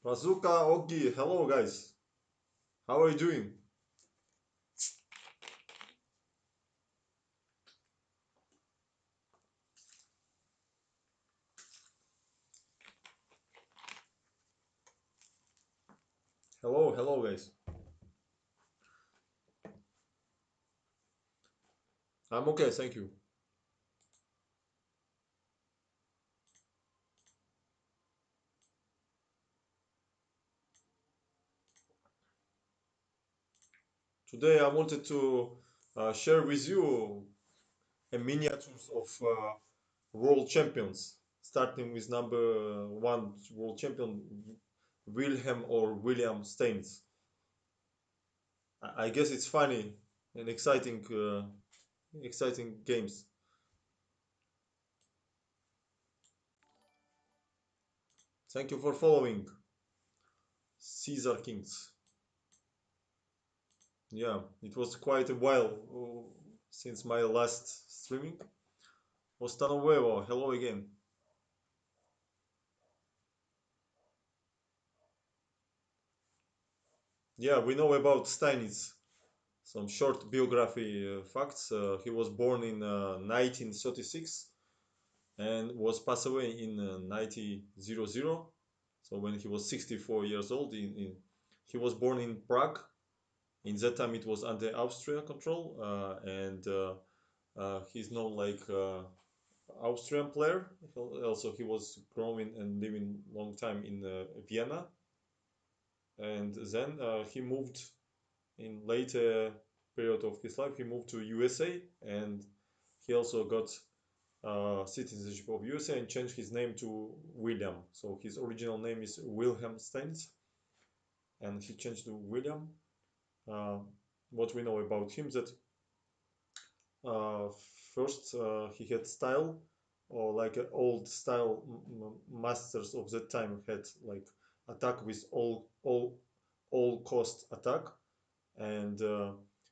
Razuka Ogi, hello guys. How are you doing? Hello, hello guys. I'm okay, thank you. Today I wanted to share with you a miniatures of world champions, starting with number one world champion Wilhelm or William Steins. I guess it's funny and exciting games. Thank you for following Caesar Kings. Yeah, it was quite a while since my last streaming. Ostanoveva, hello again. Yeah, we know about Steinitz. Some short biography facts. He was born in 1936 and was passed away in 1900. So when he was 64 years old, he was born in Prague. In that time, it was under Austria control, and he's known like Austrian player. Also, he was growing and living long time in Vienna, and then he moved in later period of his life. He moved to USA, and he also got citizenship of USA and changed his name to William. So his original name is Wilhelm Steins, and he changed to William. Uh, what we know about him that uh, first he had style, or like old style masters of that time had like attack with all cost attack, and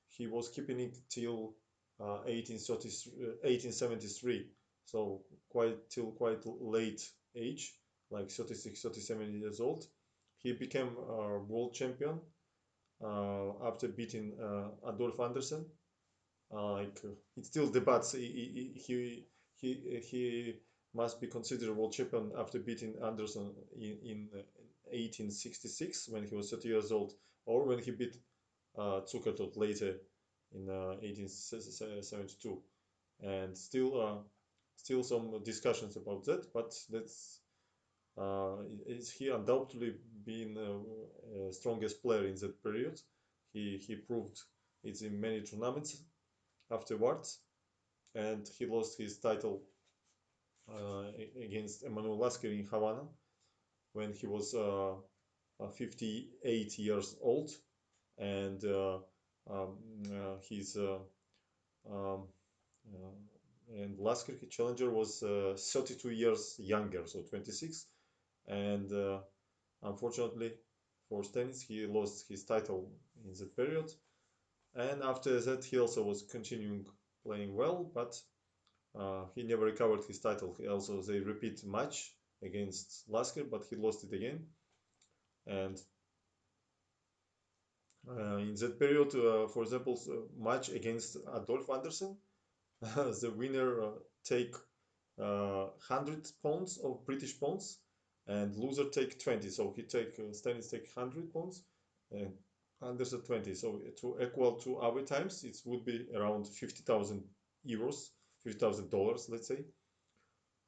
he was keeping it till 1873, so quite late age, like 36 37 years old. He became world champion after beating Adolf Andersen. Like it still debates. He must be considered world champion after beating Anderson in 1866 when he was 30 years old, or when he beat Zuckertort later in 1872, and still some discussions about that. But that's is he undoubtedly been strongest player in that period. He proved it in many tournaments afterwards, and he lost his title against Emmanuel Lasker in Havana when he was 58 years old, and um, his um, and Lasker, his challenger, was 32 years younger, so 26, and unfortunately for Stennis, he lost his title in that period, and after that he also was continuing playing well, but he never recovered his title. He also they repeat match against Lasker, but he lost it again. And in that period, for example, match against Adolf Andersen, the winner take 100 pounds of British pounds, and loser take 20. So he take Stannis take 100 pounds, and Anderson 20. So to equal to our times, it would be around 50,000 euros, $50,000, let's say,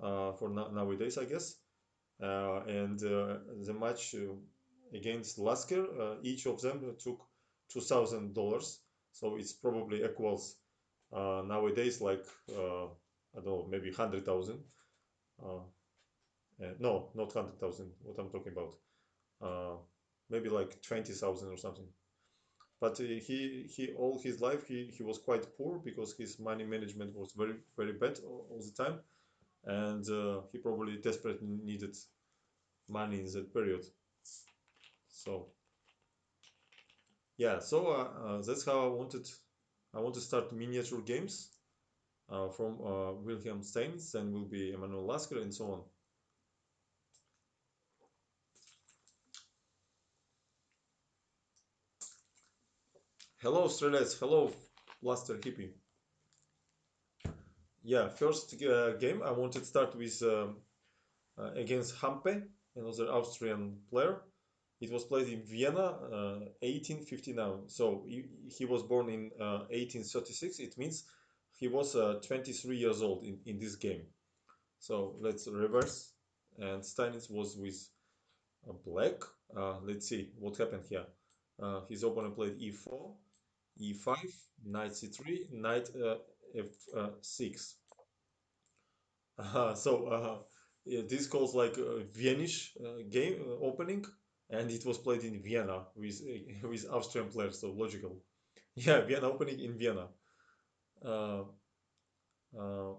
for nowadays, I guess. And the match against Lasker, each of them took $2,000. So it's probably equals nowadays like I don't know, maybe 100,000. Uh, no, not 100,000. What I'm talking about, uh, maybe like 20,000 or something. But he all his life he was quite poor because his money management was very bad all the time, and he probably desperately needed money in that period. So yeah, so that's how I want to start miniature games from Wilhelm Steins, and will be Emmanuel Lasker and so on. Hello, Strelets. Hello, Blaster Hippie. Yeah, first game I wanted to start with against Hampe, another Austrian player. It was played in Vienna, 1859. So he was born in 1836. It means he was 23 years old in this game. So let's reverse. And Steinitz was with black. Let's see what happened here. His opponent played e4, e5, knight c3, knight f6. Yeah, this calls like a Viennese game opening, and it was played in Vienna with with Austrian players, so logical. Yeah, Vienna opening in Vienna. Uh, uh,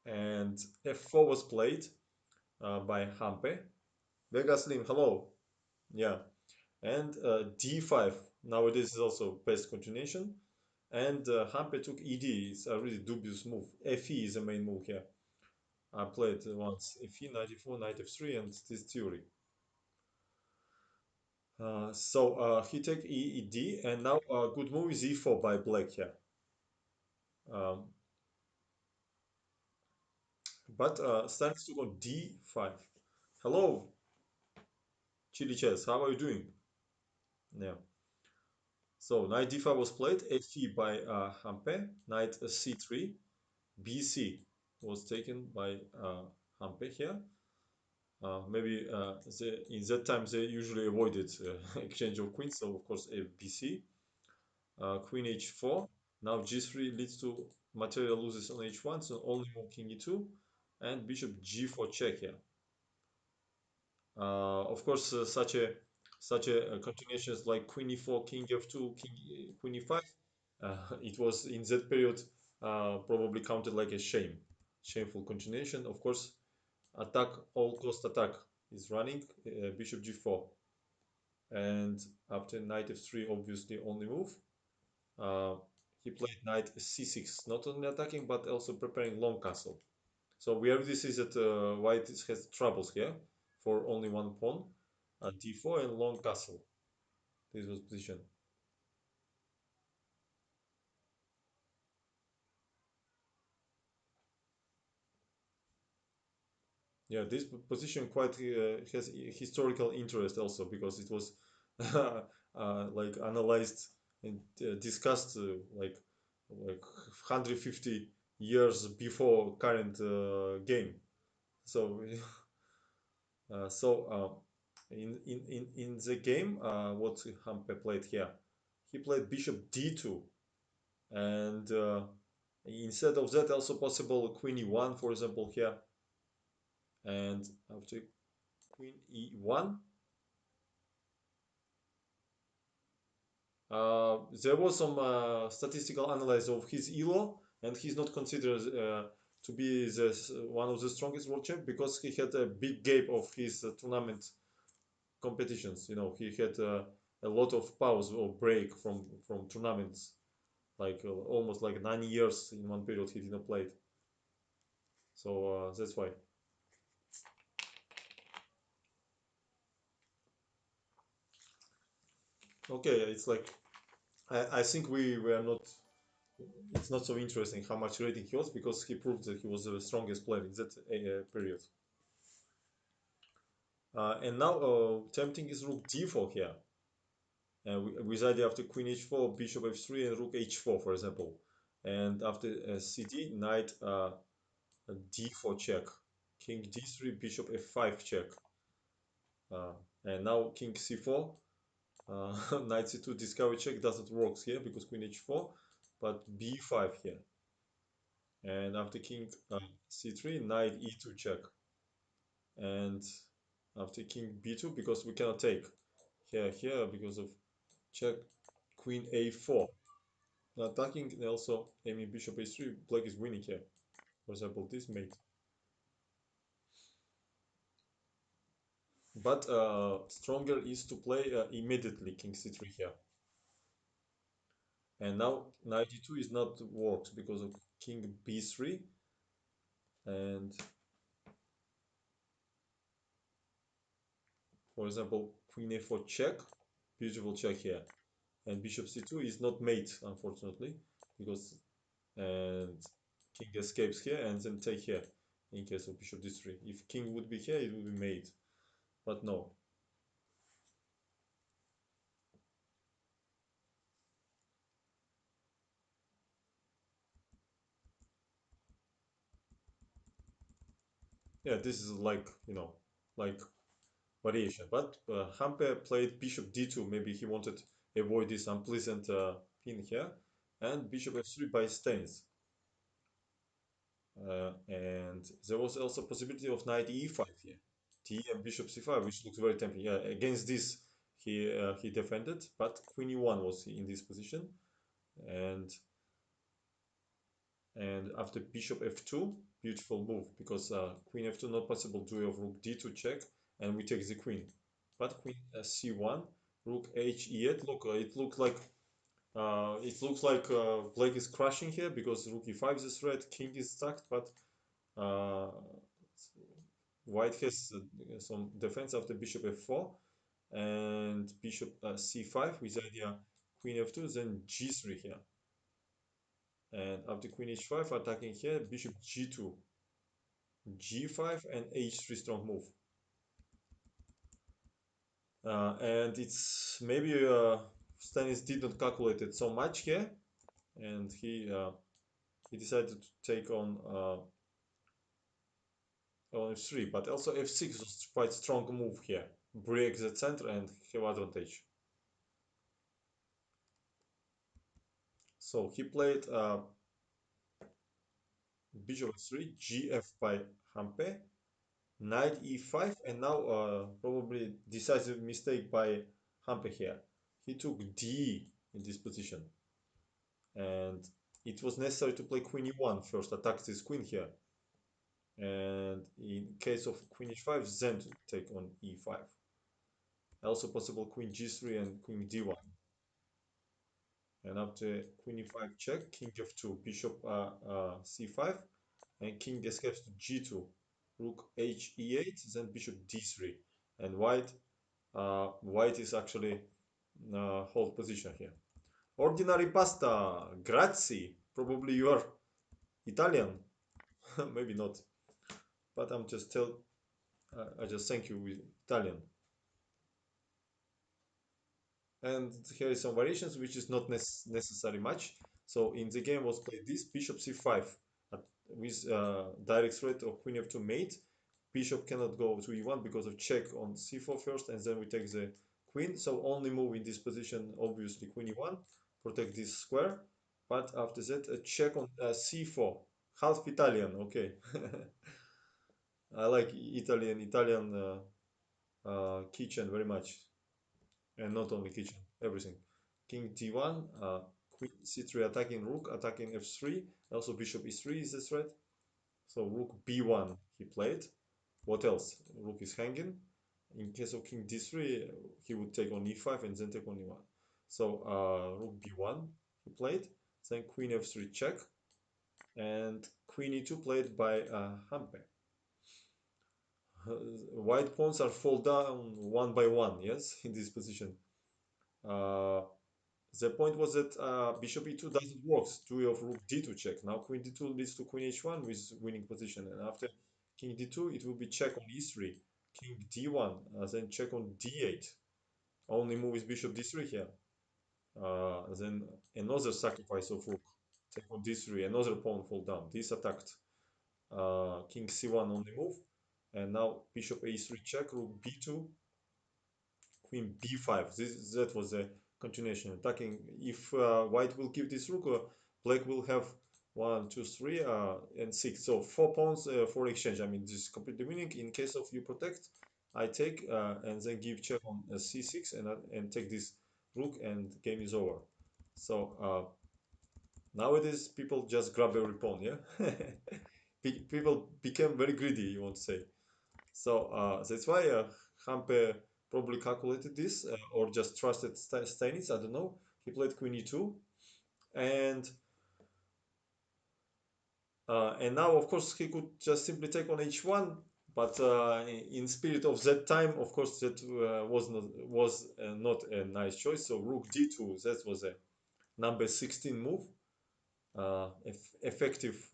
and f4 was played by Hampe. Vega Slim, hello. Yeah, and d5 nowadays is also best continuation. And Hampe took ed. It's a really dubious move. Fe is the main move here. I played once Fe, knight e4, knight f3, and this theory. He take e d, and now good move is e4 by black here. Um, but stands to go d5. Hello, Chili Chess, how are you doing? Yeah. So knight d5 was played, fe by Hampe, knight c3, bc was taken by Hampe here. Maybe in that time they usually avoided exchange of queens, so of course bc. Queen h4. Now g3 leads to material loses on h1, so only move king e2, and bishop g4 check here. Of course, such a continuations like queen e4, king f2, queen e5. It was in that period probably counted like a shameful continuation. Of course, attack, all cost attack is running. Bishop g4, and after knight f3, obviously only move. Uh, he played knight c6, not only attacking but also preparing long castle. So we already see that white has troubles here for only one pawn, d4 and long castle. This was position. Yeah, this position quite has historical interest also because it was like analyzed and discussed like 150 years before current game. So in the game, what Hampe played here, he played bishop d2, and instead of that, also possible queen e1, for example, here, and after queen e1, there was some statistical analysis of his elo, and he's not considered to be one of the strongest world champ because he had a big gap of his tournament competitions. You know, he had a lot of pause or break from tournaments, like almost like 9 years in one period he didn't play it. So that's why. Okay, it's like I think we are not. It's not so interesting how much rating he was because he proved that he was the strongest player in that period. And now tempting is rook d4 here, with idea after queen h4, bishop f3, and rook h4, for example. And after cd, knight d4 check, king d3, bishop f5 check, uh, and now king c4, knight c2 discovery check doesn't work here because queen h4, but b5 here, and after king c3, knight e2 check, and after king b2 because we cannot take here because of check, queen a4. Now attacking and also aiming bishop a3, black is winning here. For example, this mate. But stronger is to play immediately king c3 here. And now knight e2 is not works because of king b3, and for example queen a4 check, beautiful check here. and bishop c2 is not mate, unfortunately, because and king escapes here and then take here in case of bishop d3. If king would be here, it would be mate, but no. Yeah, this is like, like variation. But Hampe played bishop d2. Maybe he wanted to avoid this unpleasant pin here, and bishop f3 by stains. And there was also possibility of knight e5 here. D and bishop c5, which looks very tempting. Yeah, against this he defended, but queen e1 was in this position, and after bishop f2, beautiful move because queen f2 not possible, duel of rook d2 check, and we take the queen. But queen c1, rook h e8. Look, it looks like black is crushing here because rook e5 is a threat, king is stacked, but uh, white has some defense after bishop f4 and bishop c5 with the idea queen f2, then g3 here. And after queen h5, attacking here, bishop g2, g5, and h3 strong move. And it's maybe Stanis did not calculate it so much here, and he decided to take on f3, but also f6 was quite strong move here. Break the center and have advantage. So he played bishop f3, gf by Hampe, knight e5, and now probably decisive mistake by Hampe here. He took d in this position, and it was necessary to play queen e1 first, attack this queen here, and in case of queen h5, then to take on e5. Also possible queen g3 and queen d1. And after queen e5 check, king f2, bishop c5, and king escapes to g2, rook h e8, then bishop d3, and white is actually hold position here. Ordinary pasta, grazie. Probably you are Italian, maybe not, but I just thank you with Italian. And here is some variations which is not necessary much. So in the game was played this bishop c5 with direct threat of queen f2 mate. Bishop cannot go to e1 because of check on c4 first, and then we take the queen. So only move in this position, obviously queen e1, protect this square. But after that, a check on c4. Half Italian, okay. I like Italian kitchen very much, and not only kitchen, everything. King d1, queen c3 attacking rook, attacking f3. Also bishop e3 is a threat. So rook b1 he played. What else? Rook is hanging. In case of king d3, he would take on e5 and then take on e1. So rook b1 he played. Then queen f3 check, and queen e2 played by Hampe. White pawns are fall down one by one, yes, in this position. Uh, the point was that bishop e2 doesn't work. Duel of rook d2 check. Now queen d2 leads to queen h1 with winning position, and after king d2 it will be check on e3, king d1, then check on d8. Only move is bishop d3 here. Then another sacrifice of rook, take on d3, another pawn fall down. This attacked. King c1 only move, and now bishop a3 check, rook b2, queen b5. That was a continuation attacking. If white will give this rook, black will have one, two, three, and six. So 4 pawns for exchange. I mean, this is completely winning. In case of you protect, I take and then give check on c6 and take this rook, and game is over. So nowadays people just grab every pawn. Yeah, people became very greedy. You want to say. So that's why Hampe probably calculated this or just trusted Steinitz. I don't know. He played queen e2, and and now of course he could just simply take on h1, But in spirit of that time, of course, that was not a nice choice. So rook d2, that was a number 16 move, effective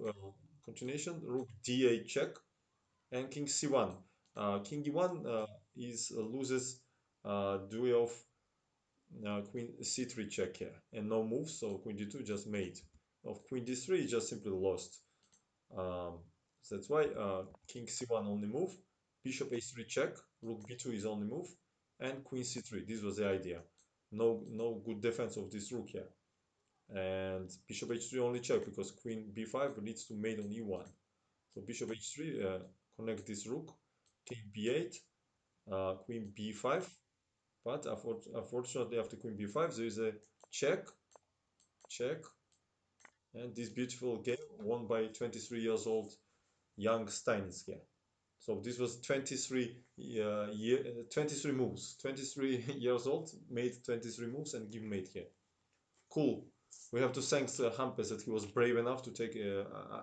continuation. Rook d8 check, and king c1. King e1 is loses duel of queen c3 check here, and no moves, so queen d2 just mate. Of queen d3 just simply lost. Um, that's why king c1 only move, bishop h3 check, rook b2 is only move, and queen c3. This was the idea. No good defense of this rook here. And bishop h3 only check because queen b5 needs to mate on e1. So bishop h3 connect this rook, king b8, queen b5. But unfortunately, after queen b5, there is a check, check, and this beautiful game won by 23 years old young Steinitz here. So this was 23 moves. 23 years old, made 23 moves and give mate here. Cool. We have to thank Hampes that he was brave enough to take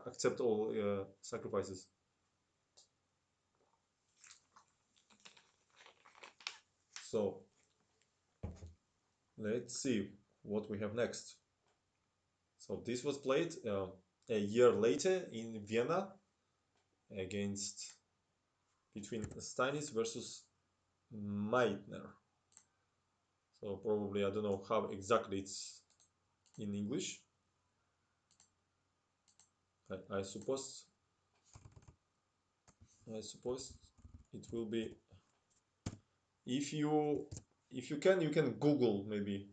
accept all sacrifices. So let's see what we have next. So this was played a year later in Vienna against between Steinitz versus Meitner. So probably I don't know how exactly it's in English. I suppose it will be if you can you can Google maybe,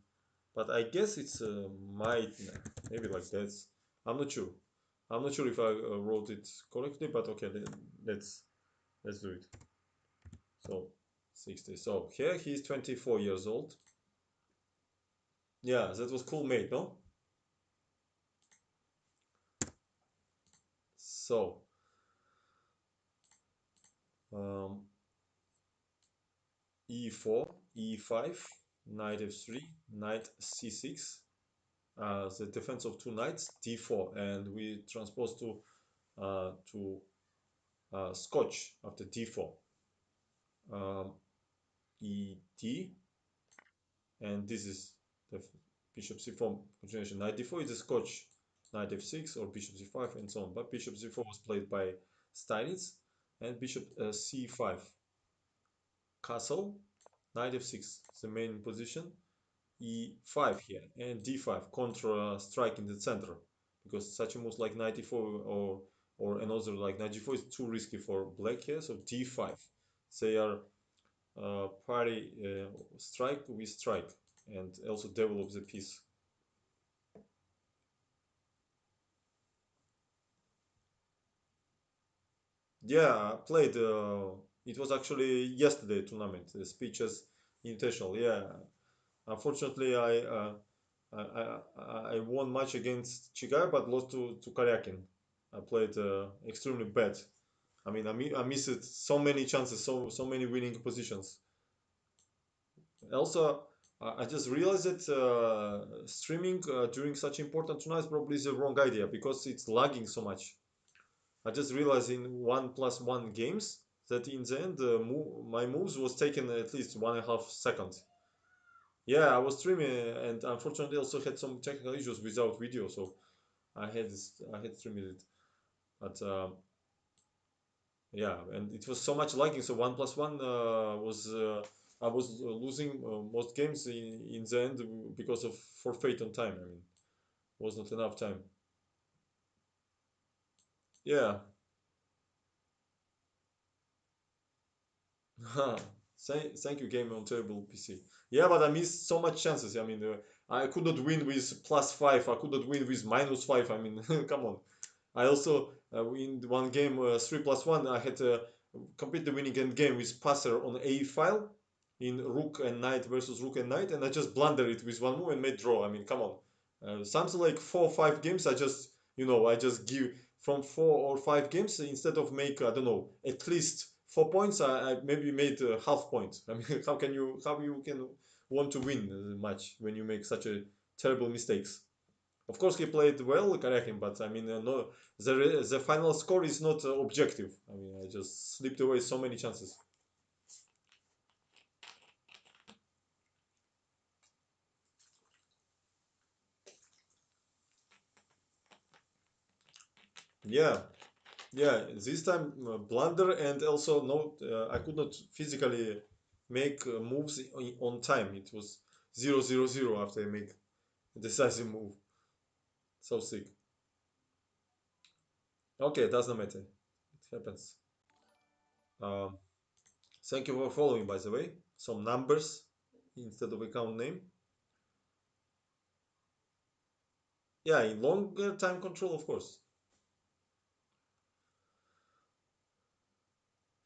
but I guess it's Meitner, maybe like that. I'm not sure. I'm not sure if I wrote it correctly, but okay, let's do it. So 60. So here he's 24 years old. Yeah, that was cool, mate, no? So um, e4, e5, knight f3, knight c6. The defense of two knights, d4, and we transpose to Scotch after d4. Um, ed, and this is the bishop c4 continuation. Knight d4 is the Scotch, knight f6 or bishop c5 and so on. But bishop c4 was played by Steinitz, and bishop c5, castle, knight f6, the main position, e5 here, and d5, contra strike in the center, because such a move like knight e4 or another like knight g4 is too risky for black here. So d5, they are party strike with strike, and also develop the piece. Yeah, I played. It was actually yesterday tournament, speeches invitational. Yeah, unfortunately, I won match against Chigai, but lost to Karyakin. I played extremely bad. I mean, I missed so many chances, so many winning positions. Also, I just realized that streaming during such important tournaments probably is the wrong idea because it's lagging so much. I just realized in 1+1 games that in the end my moves was taken at least 1.5 seconds. Yeah, I was streaming and unfortunately also had some technical issues without video, so I had streamed it. But yeah, and it was so much lagging. So 1+1 was I was losing most games in the end because of forfeit on time. I mean, was not enough time. Yeah. Thank you, Game on Terrible PC. Yeah, but I missed so much chances. I mean, I could not win with +5. I could not win with -5. I mean, come on. I also in one game 3+1. I had to complete the winning end game with passer on a file in rook and knight versus rook and knight, and I just blundered it with one move and made draw. I mean, come on. Something like 4 or 5 games. I just give from 4 or 5 games instead of make I don't know at least 4 points. I maybe made half point. I mean, how you can want to win the match when you make such a terrible mistakes? Of course, he played well, Karyakin, but I mean, no, the final score is not objective. I mean, I just slipped away so many chances. Yeah, yeah. This time blunder and also no, I could not physically make moves on time. It was 0-0-0 after I make a decisive move. So sick. Okay, doesn't matter. It happens. Um, Thank you for following, by the way. Some numbers instead of account name. Yeah, in longer time control, of course.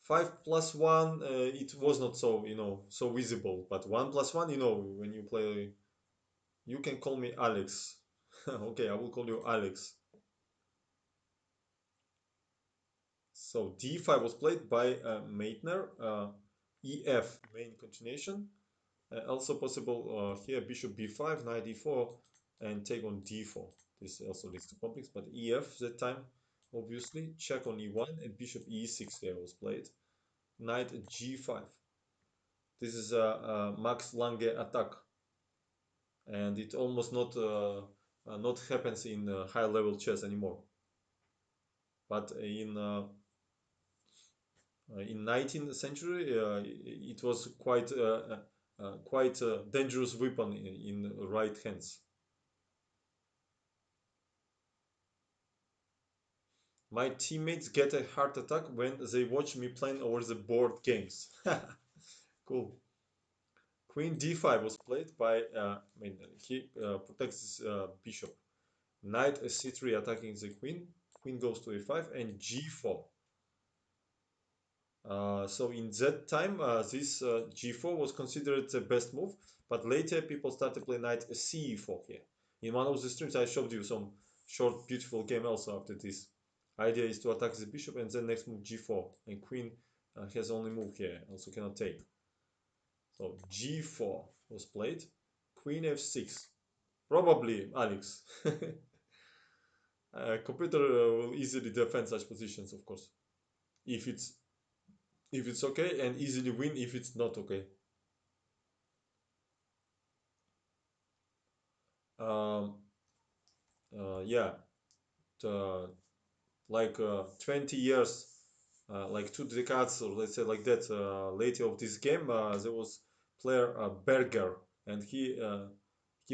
5 plus 1, it was not so, so visible. But 1 plus 1, when you play, you can call me Alex. Okay, I will call you Alex. So d5 was played by Meitner. EF, main continuation. Also possible here, bishop b5, knight e4, and take on d4. This also leads to conflicts, but ef that time, obviously. Check on e1, and bishop e6 here was played. Knight g5. This is a Max Lange attack, and it almost not happens in high level chess anymore. But in 19th century, it was quite a dangerous weapon in right hands. My teammates get a heart attack when they watch me playing over the board games. Cool. Queen d5 was played by, I mean, he protects his bishop. Knight c3 attacking the queen. Queen goes to a5 and g4. So in that time, this g4 was considered the best move, but later people started playing knight ce4 here. In one of the streams, I showed you some short, beautiful game also after this. Idea is to attack the bishop and then next move g4, and queen has only move here, also cannot take. So g4 was played, queen f6. Probably Alex. Computer will easily defend such positions, of course, if it's okay, and easily win if it's not okay. Um, yeah, uh, like 20 years, like 2 decades, or let's say like that, later of this game, there was player Berger, and he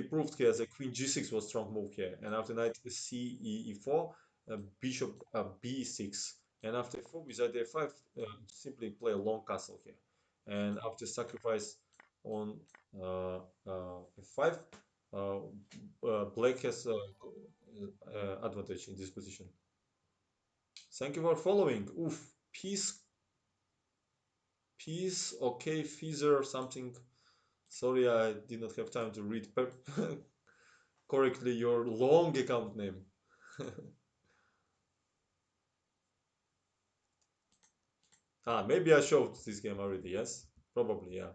proved here that queen g6 was strong move here, and after knight c e4, bishop b6, and after e4 with knight a5, simply play a long castle here, and after sacrifice on f5, uh, black has advantage in this position. Thank you for following. Oof, peace, okay, Feather, something. Sorry, I did not have time to read correctly your long account name. Maybe I showed this game already, yes? Probably, yeah.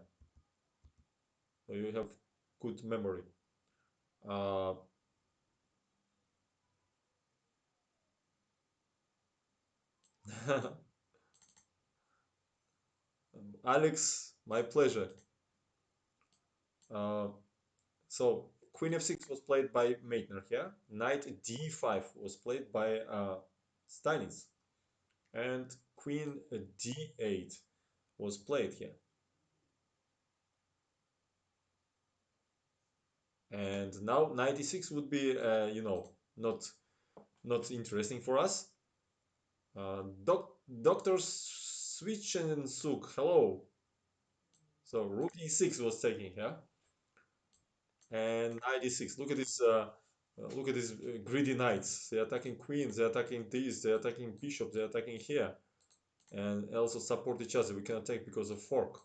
So you have good memory. Uh, Alex, my pleasure. Uh, so Queen f6 was played by Meitner here. Knight d5 was played by Steinitz. And Queen d8 was played here. And now 96 would be, not interesting for us. Dr. Switch and Suk, hello. So Rook e6 was taking here, and 96. Look at these greedy knights. They're attacking queens. They're attacking these. They're attacking bishop. They're attacking here, and also support each other. We can attack because of fork,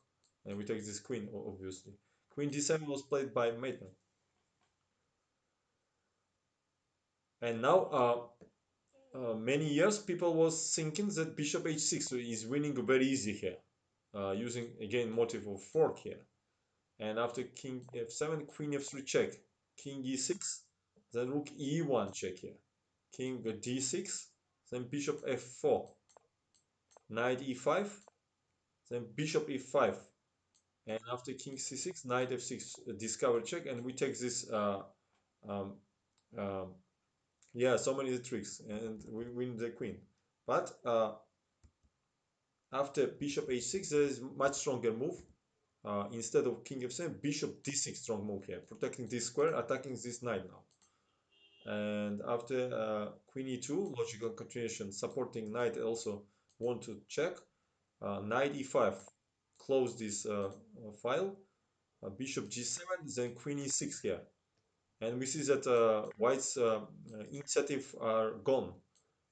and we take this queen obviously. Queen d7 was played by Maitland, and now many years people was thinking that bishop h6 is winning very easy here, using again motive of fork here. And after king f7, queen f3 check, king e6, Then rook e1 check here. King d6. Then bishop f4. Knight e5. Then bishop e5. And after king c6, knight f6, discover check, and we take this. Um, um, yeah, so many tricks, and we win the queen. But after bishop h6, there is much stronger move. Instead of king f7, bishop d6, strong move here, protecting this square, attacking this knight now. And after queen e2, logical continuation, supporting knight also want to check. Knight e5, close this file. Bishop g7, then queen e6 here. And we see that white's initiative are gone.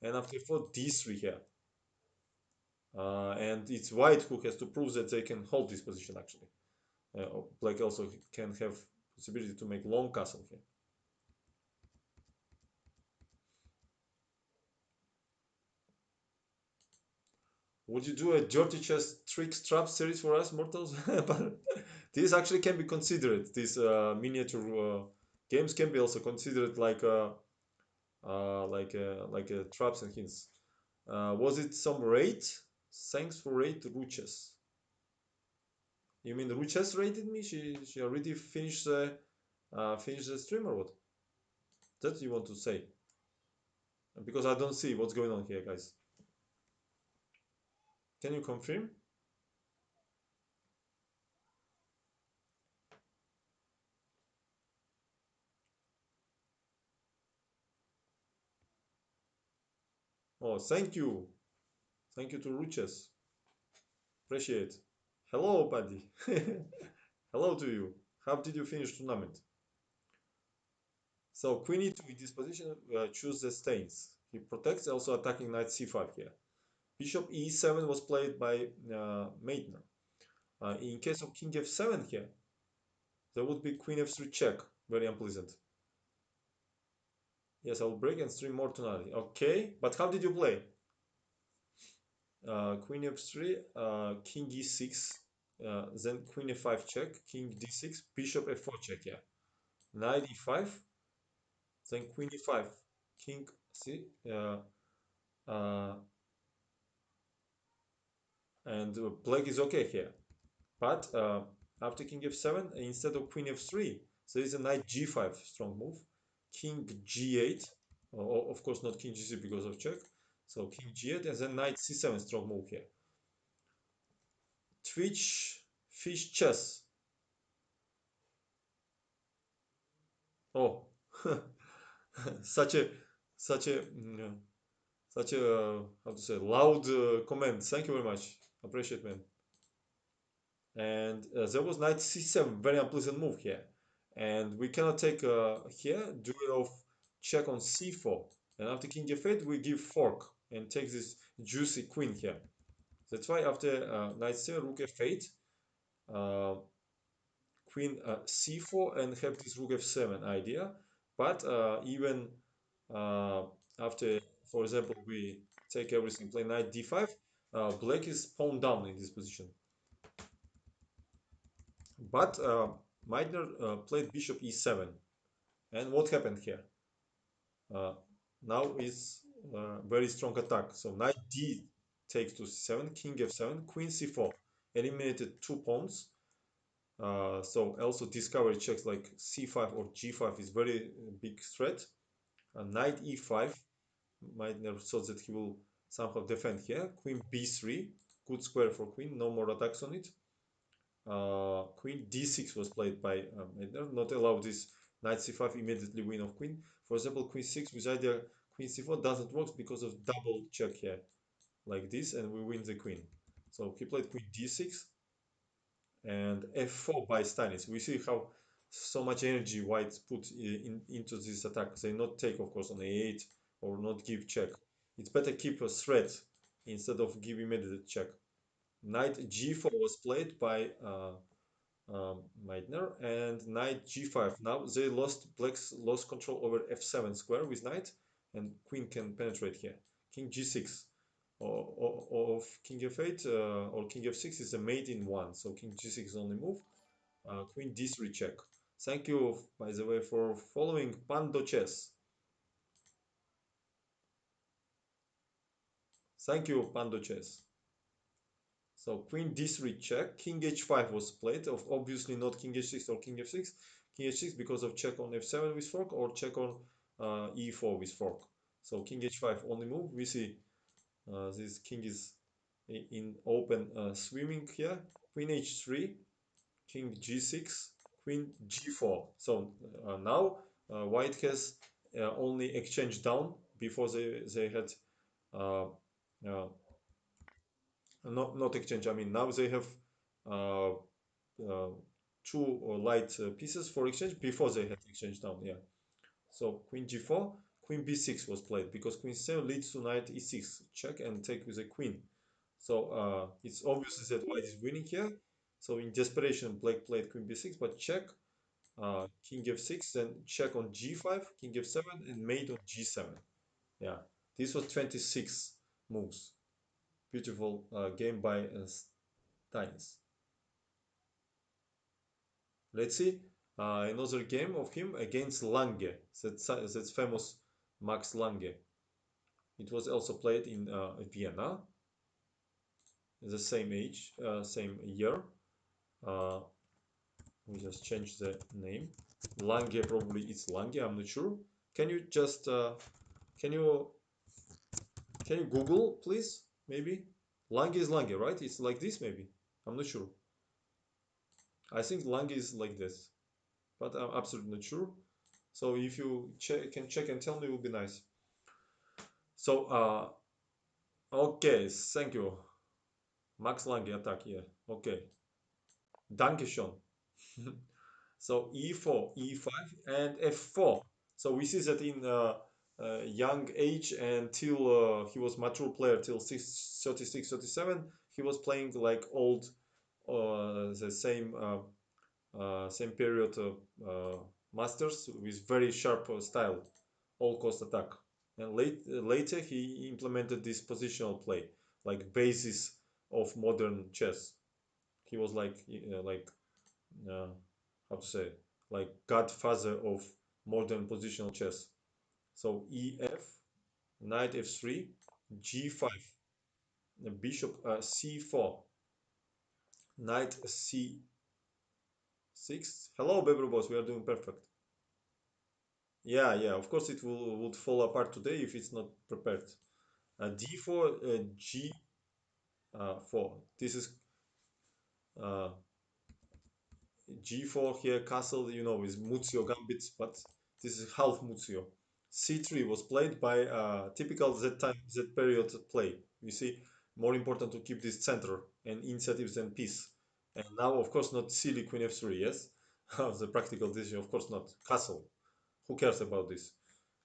And after 4, d3 here. And it's white who has to prove that they can hold this position actually. Black also can have possibility to make long castle here. Would you do a dirty chess tricks trap series for us mortals? But this actually can be considered. These miniature games can be also considered like traps and hints. Was it some raid? Thanks for raid, Ruches. You mean Ruches raided me? She already finished the stream or what? That you want to say? Because I don't see what's going on here, guys. Can you confirm? Oh, thank you to Ruches. Appreciate. Hello, buddy. Hello to you. How did you finish tournament? So queen e2 in this position, choose the stains. He protects, also attacking knight c5 here. Bishop e7 was played by Maitner. In case of king f7 here, there would be queen f3 check. Very unpleasant. Yes, I'll break and stream more tonight. Okay, but how did you play? Queen f3, king e6, then queen f5 check, king d6, bishop f4 check, yeah. Knight e5, then queen e5, king c, uh, and black is okay here. But after king f7, instead of queen f3, there is a knight g5, strong move. King g8, of course not king g6 because of check. So king g8 and then knight c7, strong move here. Twitch, fish chess. Oh, such a such a such a how to say loud comment. Thank you very much. Appreciate, man. And there was knight c7, very unpleasant move here. And we cannot take here, do it off check on c4. And after king f8, we give fork and take this juicy queen here. That's why after knight c7, rook f8, uh, queen c4, and have this rook f7 idea. But even uh, after, for example, we take everything, play knight d5, black is pawn down in this position. But Meitner played bishop e7. And what happened here? Uh, now is very strong attack. So knight d takes to c7, king f7, queen c4. Eliminated two pawns. So also discovery checks like c5 or g5 is very big threat. Knight e5. Meitner thought that he will somehow defend here. Queen b3. Good square for queen. No more attacks on it. Queen d6 was played by Medner, not allow this knight c5 immediately win of queen. For example, queen 6 with idea queen c4 doesn't work because of double check here, like this, and we win the queen. So he played queen d6 and f4 by Stanis. We see how so much energy white put into this attack. They not take, of course, on a8 or not give check. It's better keep a threat instead of give immediate check. Knight g4 was played by Meitner, and knight g5. Now they blacks lost control over f7 square with knight, and queen can penetrate here. King g6 of king f8 or king f6 is a mate in one, so king g6 only move. Queen d3 check. Thank you, by the way, for following Pando Chess. Thank you, Pando Chess. So Queen D3 check, King H5 was played, of obviously not King H6 or King F6. King H6 because of check on F7 with fork or check on E4 with fork. So King H5 only move. We see this King is in open swimming here. Queen H3, King G6, Queen G4. So now White has only exchange down. Before they had uh, uh, not exchange. I mean now they have uh, uh, two light pieces for exchange. Before they had exchange down. Yeah. So Queen G4, Queen B6 was played because Queen C7 leads to Knight E6. Check and take with a Queen. So it's obvious that White is winning here. So in desperation, Black played Queen B6, but check, King F6, then check on G5, King F7, and mate on G7. Yeah, this was 26 moves. Beautiful game by Steins. Let's see another game of him against Lange. That's famous Max Lange. It was also played in Vienna, the same age, same year. Uh, we just change the name. Lange, probably it's Lange. I'm not sure. Can you just can you can you Google, please? Maybe Lange is Lange, right? It's like this, maybe. I'm not sure. I think Lange is like this, but I'm absolutely not sure. So if you can check and tell me, it would be nice. So okay, thank you, Max Lange attack. Yeah, okay. Dankeschön. So e4, e5, and f4. So we see that in young age until he was mature player till 36, 37, he was playing like old, the same period masters with very sharp style, all cost attack. And later he implemented this positional play, like basis of modern chess. He was like uh, how to say, like godfather of modern positional chess. So ef, knight f3, g5, bishop c4, knight c6. Hello, baby boss, we are doing perfect. Yeah, yeah, of course it would fall apart today if it's not prepared. D4, G4. This is uh, G4 here, castle, is Muzio gambits, but this is half Muzio. C3 was played by typical Z time, Z period play. You see, more important to keep this center and initiatives than piece. And now, of course, not silly Queen F3, yes? The practical decision, of course not. Castle. Who cares about this?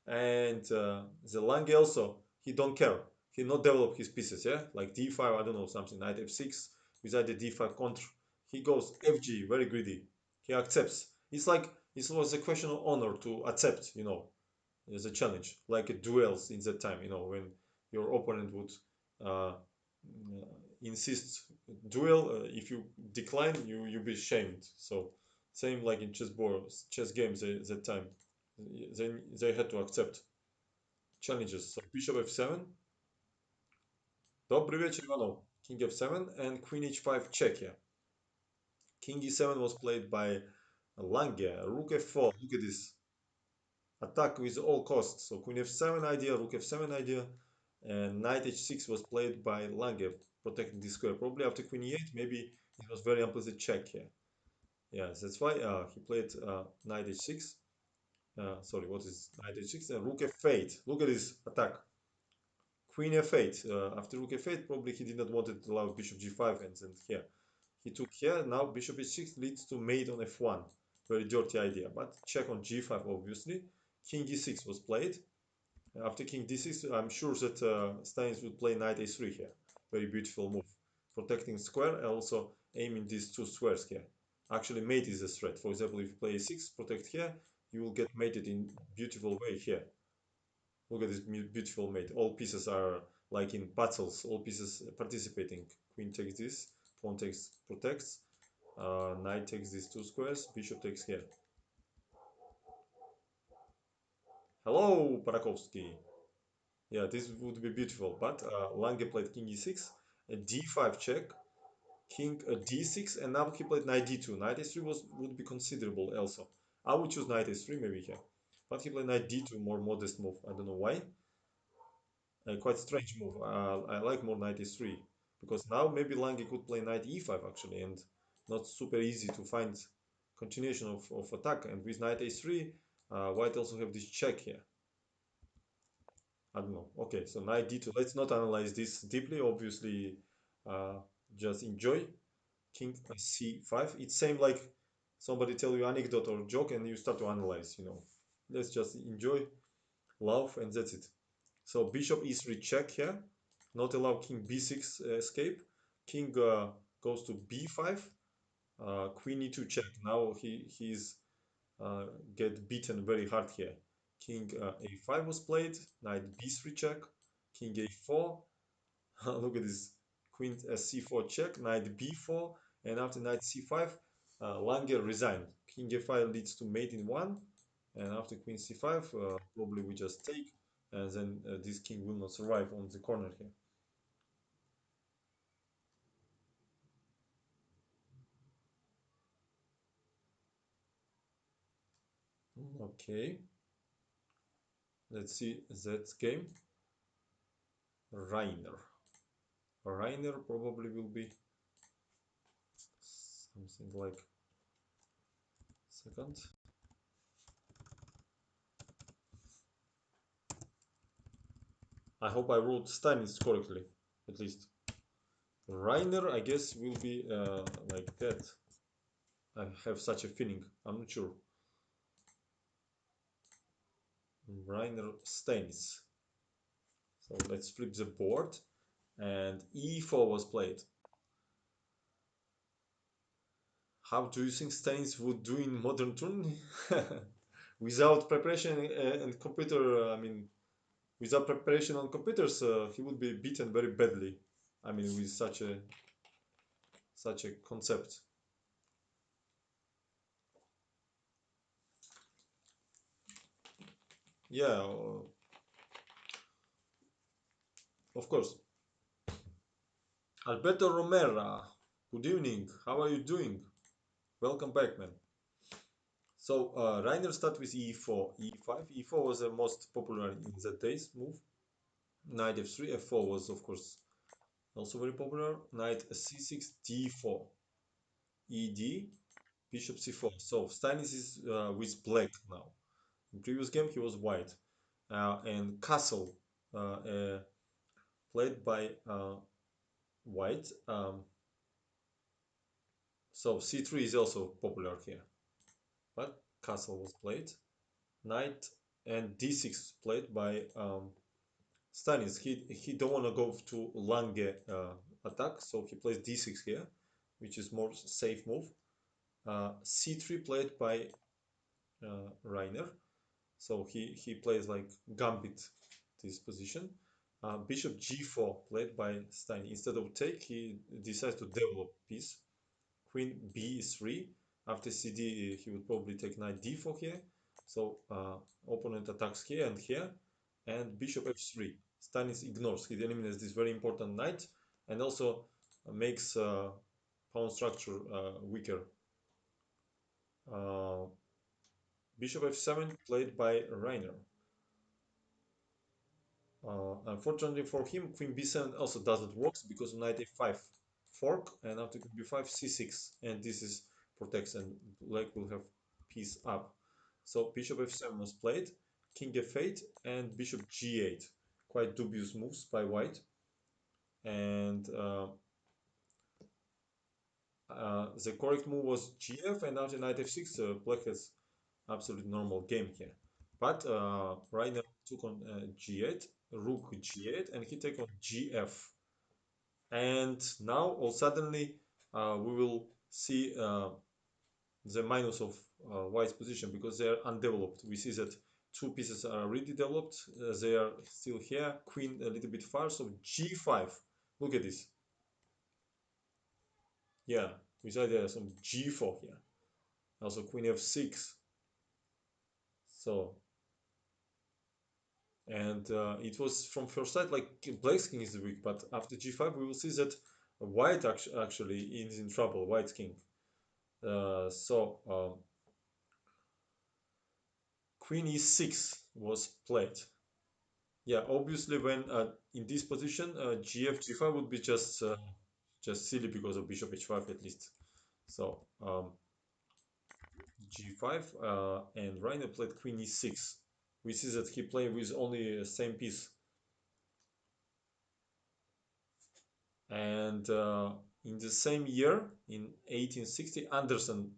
And the Lange also, he don't care. He not develop his pieces, yeah? Like D5, I don't know, something, knight F6, without the D5 contra. He goes FG, very greedy. He accepts. It's like, it was a question of honor to accept, as a challenge, like a duels in that time, when your opponent would insist duel. If you decline, you be shamed. So same like in chess games that time. Then they had to accept challenges. So bishop f7. Dobry wieczór, Ivanov. King f7 and queen h5 Czechia. King e7 was played by Lange. Rook f4. Look at this. Attack with all costs. So queen f7 idea, rook f7 idea. And knight h6 was played by Lange, protecting this square. Probably after queen e8, maybe it was very implicit check here. Yes, that's why he played knight h6. Sorry, what is knight h6? And rook f8. Look at this attack. Queen f8. After rook f8, probably he did not want to allow bishop g5 and then here. He took here. Now bishop h6 leads to mate on f1. Very dirty idea. But check on g5, obviously. King e6 was played. After king d6, I'm sure that Steins would play knight a3 here. Very beautiful move. Protecting square and also aiming these two squares here. Actually, mate is a threat. For example, if you play a6, protect here, you will get mated in beautiful way here. Look at this beautiful mate. All pieces are like in battles, all pieces participating. Queen takes this, pawn takes, protects, knight takes these two squares, bishop takes here. Hello, Parakovsky. Yeah, this would be beautiful. But Lange played king e6, a d5 check, king d6, and now he played knight d2. Knight a3 would be considerable also. I would choose knight a3 maybe here. But he played knight d2, more modest move. I don't know why. Quite strange move. I like more knight e3 because now maybe Lange could play knight e5 actually, and not super easy to find continuation of attack. And with knight a3, white also have this check here. I don't know. Okay, so knight d2. Let's not analyze this deeply. Obviously, uh, just enjoy. King c5. It's same like somebody tell you anecdote or joke and you start to analyze. Let's just enjoy, love, and that's it. So bishop e3 check here. Not allow king b6 escape. King goes to b5. Queen e2 check. Now he's uh, get beaten very hard here. King a5 was played. Knight b3 check. King a4. Look at this. Queen c4 check. Knight b4. And after knight c5, Lange resigned. King a5 leads to mate in one. And after queen c5, probably we just take. And then this king will not survive on the corner here. Okay, let's see that game. Reiner. Reiner probably will be something like second. I hope I wrote Steinitz correctly, at least. Reiner, I guess, will be like that. I have such a feeling. I'm not sure. Reiner Steinitz. So let's flip the board. And e4 was played. How do you think Steinitz would do in modern turn? Without preparation and computer, I mean, without preparation on computers, he would be beaten very badly. I mean, with such a concept. Yeah, of course. Alberto Romera, good evening. How are you doing? Welcome back, man. So Reiner started with e4, e5. E4 was the most popular in the days move. Knight f3, f4 was of course also very popular. Knight c6, d4, ed, bishop c4. So Steinitz is with black now. In previous game he was white. And castle played by white. So c3 is also popular here. But castle was played. Knight and d6 played by Stanis. He don't want to go to Lange attack, so he plays d6 here, which is more safe move. C3 played by Reiner, so he plays like gambit this position. Bishop g4 played by Stein. Instead of take, he decides to develop piece. Queen b3. After cd, he would probably take knight d4 here. So opponent attacks here and here. And bishop f3. Stanis ignores. He eliminates this very important knight and also makes pawn structure weaker. Uh, Bishop f7 played by Reiner. Unfortunately for him, queen b7 also doesn't work because knight a5 fork and after queen b5 c6 and this is protects and black will have piece up. So bishop f7 was played, king f8 and bishop g8. Quite dubious moves by white. And the correct move was gf and after knight f6 black has absolutely normal game here. But Reiner took on g8, rook g8 and he take on gf. And now all suddenly we will see the minus of white's position because they are undeveloped. We see that two pieces are already developed, they are still here, queen a little bit far, so g5. Look at this. Yeah, we saw there some g4 here, also queen f6. So And it was from first sight like black's king is weak, but after g5 we will see that white actually is in trouble. White king. Queen e6 was played. Yeah, obviously when in this position, gf g5 would be just silly because of bishop h5 at least. So g5 and Reiner played queen e6. We see that he played with only same piece. And in the same year, in 1860, Anderson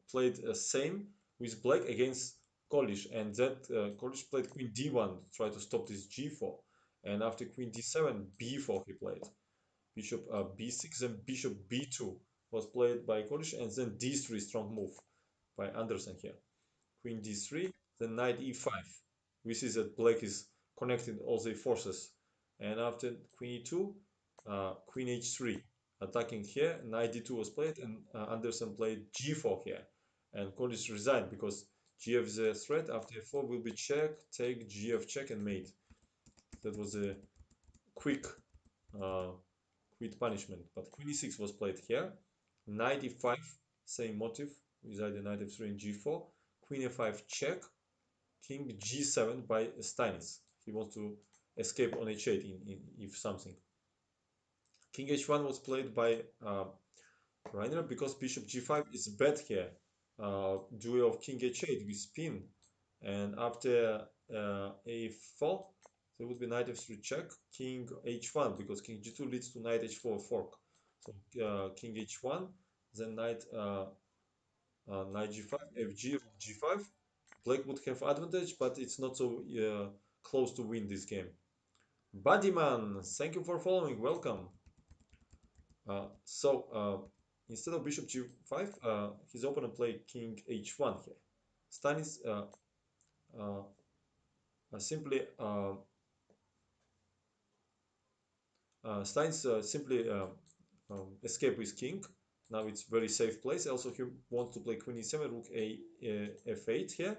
played same with black against Kolish, and that Kolish played queen d1 to try to stop this g4. And after queen d7, b4 he played. Bishop b6 and bishop b2 was played by Kolish, and then d3 strong move by Anderson here. Queen d3, then knight e5. We see that black is connecting all the forces. And after queen e2, queen h3, attacking here. Knight d2 was played, and Anderson played g4 here. And Collins resigned because gf is a threat. After f4 will be check, take, gf check, and mate. That was a quick, uh, quick punishment. But queen e6 was played here. Knight e5, same motive, with either knight f3 and g4. Queen f5 check, king g7 by Steinitz. He wants to escape on h8 in if something. King h1 was played by Reiner because bishop g5 is bad here. Duel of king h8 with spin. And after a4, there would be knight f3 check, king h1 because king g2 leads to knight h4 fork. So king h1, then knight g5, fg, g5. Black would have advantage, but it's not so close to win this game. Buddyman, thank you for following. Welcome. Instead of bishop g5, his opponent played king h1 here. Stanis uh, simply Stanis simply escape with king. Now it's very safe place. Also, he wants to play queen e7, rook f8 here.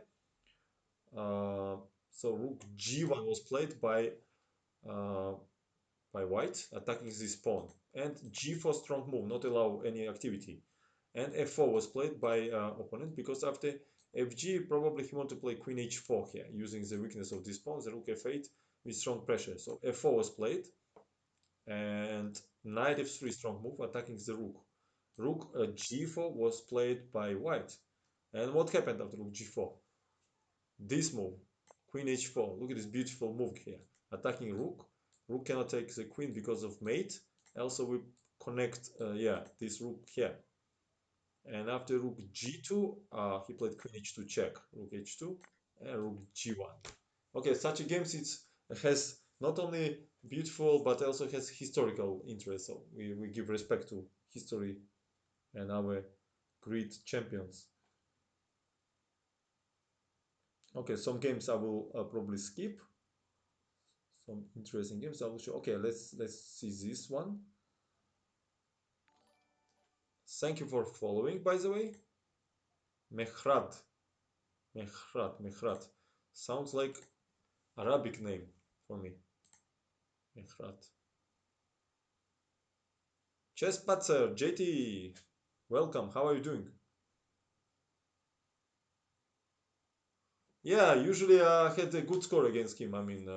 So rook g1 was played uh, by white, attacking this pawn. And g4 strong move, not allow any activity. And f4 was played by opponent because after fg, probably he want to play queen h4 here, using the weakness of this pawn, the rook f8 with strong pressure. So f4 was played, and knight f3 strong move, attacking the rook. Rook g4 was played by white. And what happened after rook g4? This move, queen h4. Look at this beautiful move here, attacking rook. Rook cannot take the queen because of mate. Also, we connect, this rook here. And after rook g2, he played queen h2 check, rook h2, and rook g1. Okay, such a games it has not only beautiful but also has historical interest. So we give respect to history and our great champions. Okay, some games I will probably skip. Some interesting games I will show. Okay, let's see this one. Thank you for following, by the way. Mehrad, Mehrad. Sounds like Arabic name for me. Mehrad. Chess Patzer, JT, welcome. How are you doing? Yeah, usually I had a good score against him. I mean,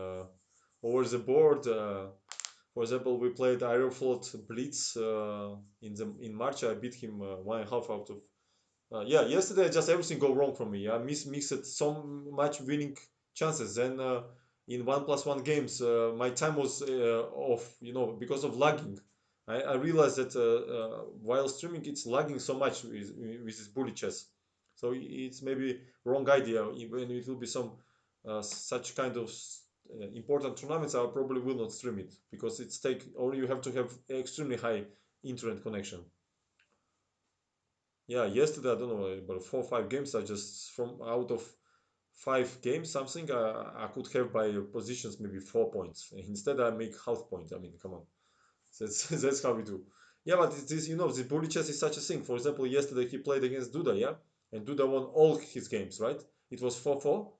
over the board. For example, we played Aeroflot Blitz in March. I beat him 1.5 out of. Yeah, yesterday just everything go wrong for me. I mixed so much winning chances. Then in 1+1 games, my time was off. Because of lagging. I realized that while streaming, it's lagging so much with this bully chess. So it's maybe wrong idea. When it will be some such kind of important tournaments, I probably will not stream it because it's take or you have to have extremely high internet connection. Yeah, yesterday I don't know about 4 or 5 games. I just from out of 5 games something I could have by positions maybe 4 points. Instead I make half point. I mean, come on, that's how we do. Yeah, but it's this the bully chess is such a thing. For example, yesterday he played against Duda, yeah, and Duda won all his games, right? It was 4-4,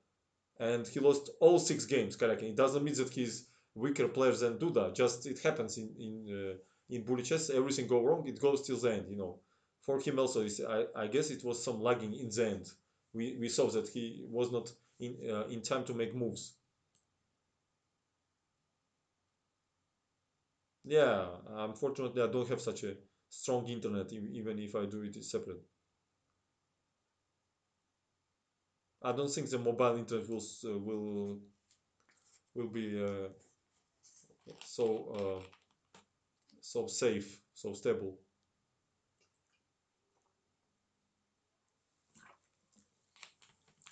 and he lost all 6 games. Correct. It doesn't mean that he's weaker players than Duda. Just it happens in bully chess. Everything go wrong. It goes till the end. For him also, I guess it was some lagging in the end. We saw that he was not in time to make moves. Yeah, unfortunately, I don't have such a strong internet. Even if I do it separate, I don't think the mobile internet will be so safe, so stable.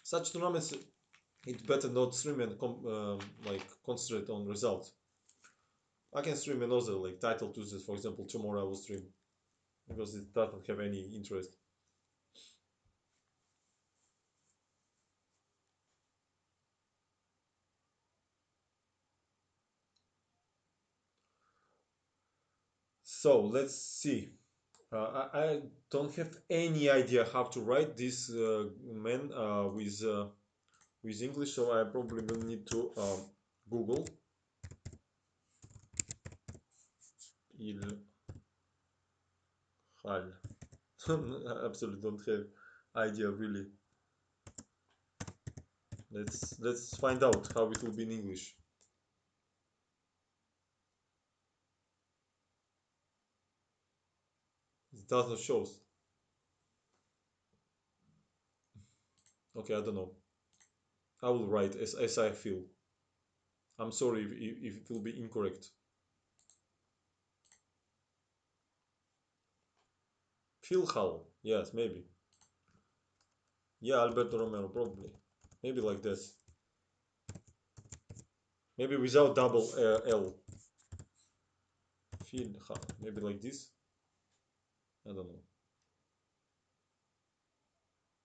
Such tournaments, it's better not stream and like concentrate on results. I can stream another like title Tuesdays, for example. Tomorrow I will stream because it doesn't have any interest. So let's see. I don't have any idea how to write this man with English, so I probably will need to Google. Ilhal. I absolutely don't have idea really. Let's find out how it will be in English. It doesn't show. Okay, I don't know. I will write as I feel. I'm sorry if it will be incorrect. Phil Hall. Yes, maybe. Yeah, Alberto Romero, probably. Maybe like this. Maybe without double L. Phil Hall. Maybe like this. I don't know.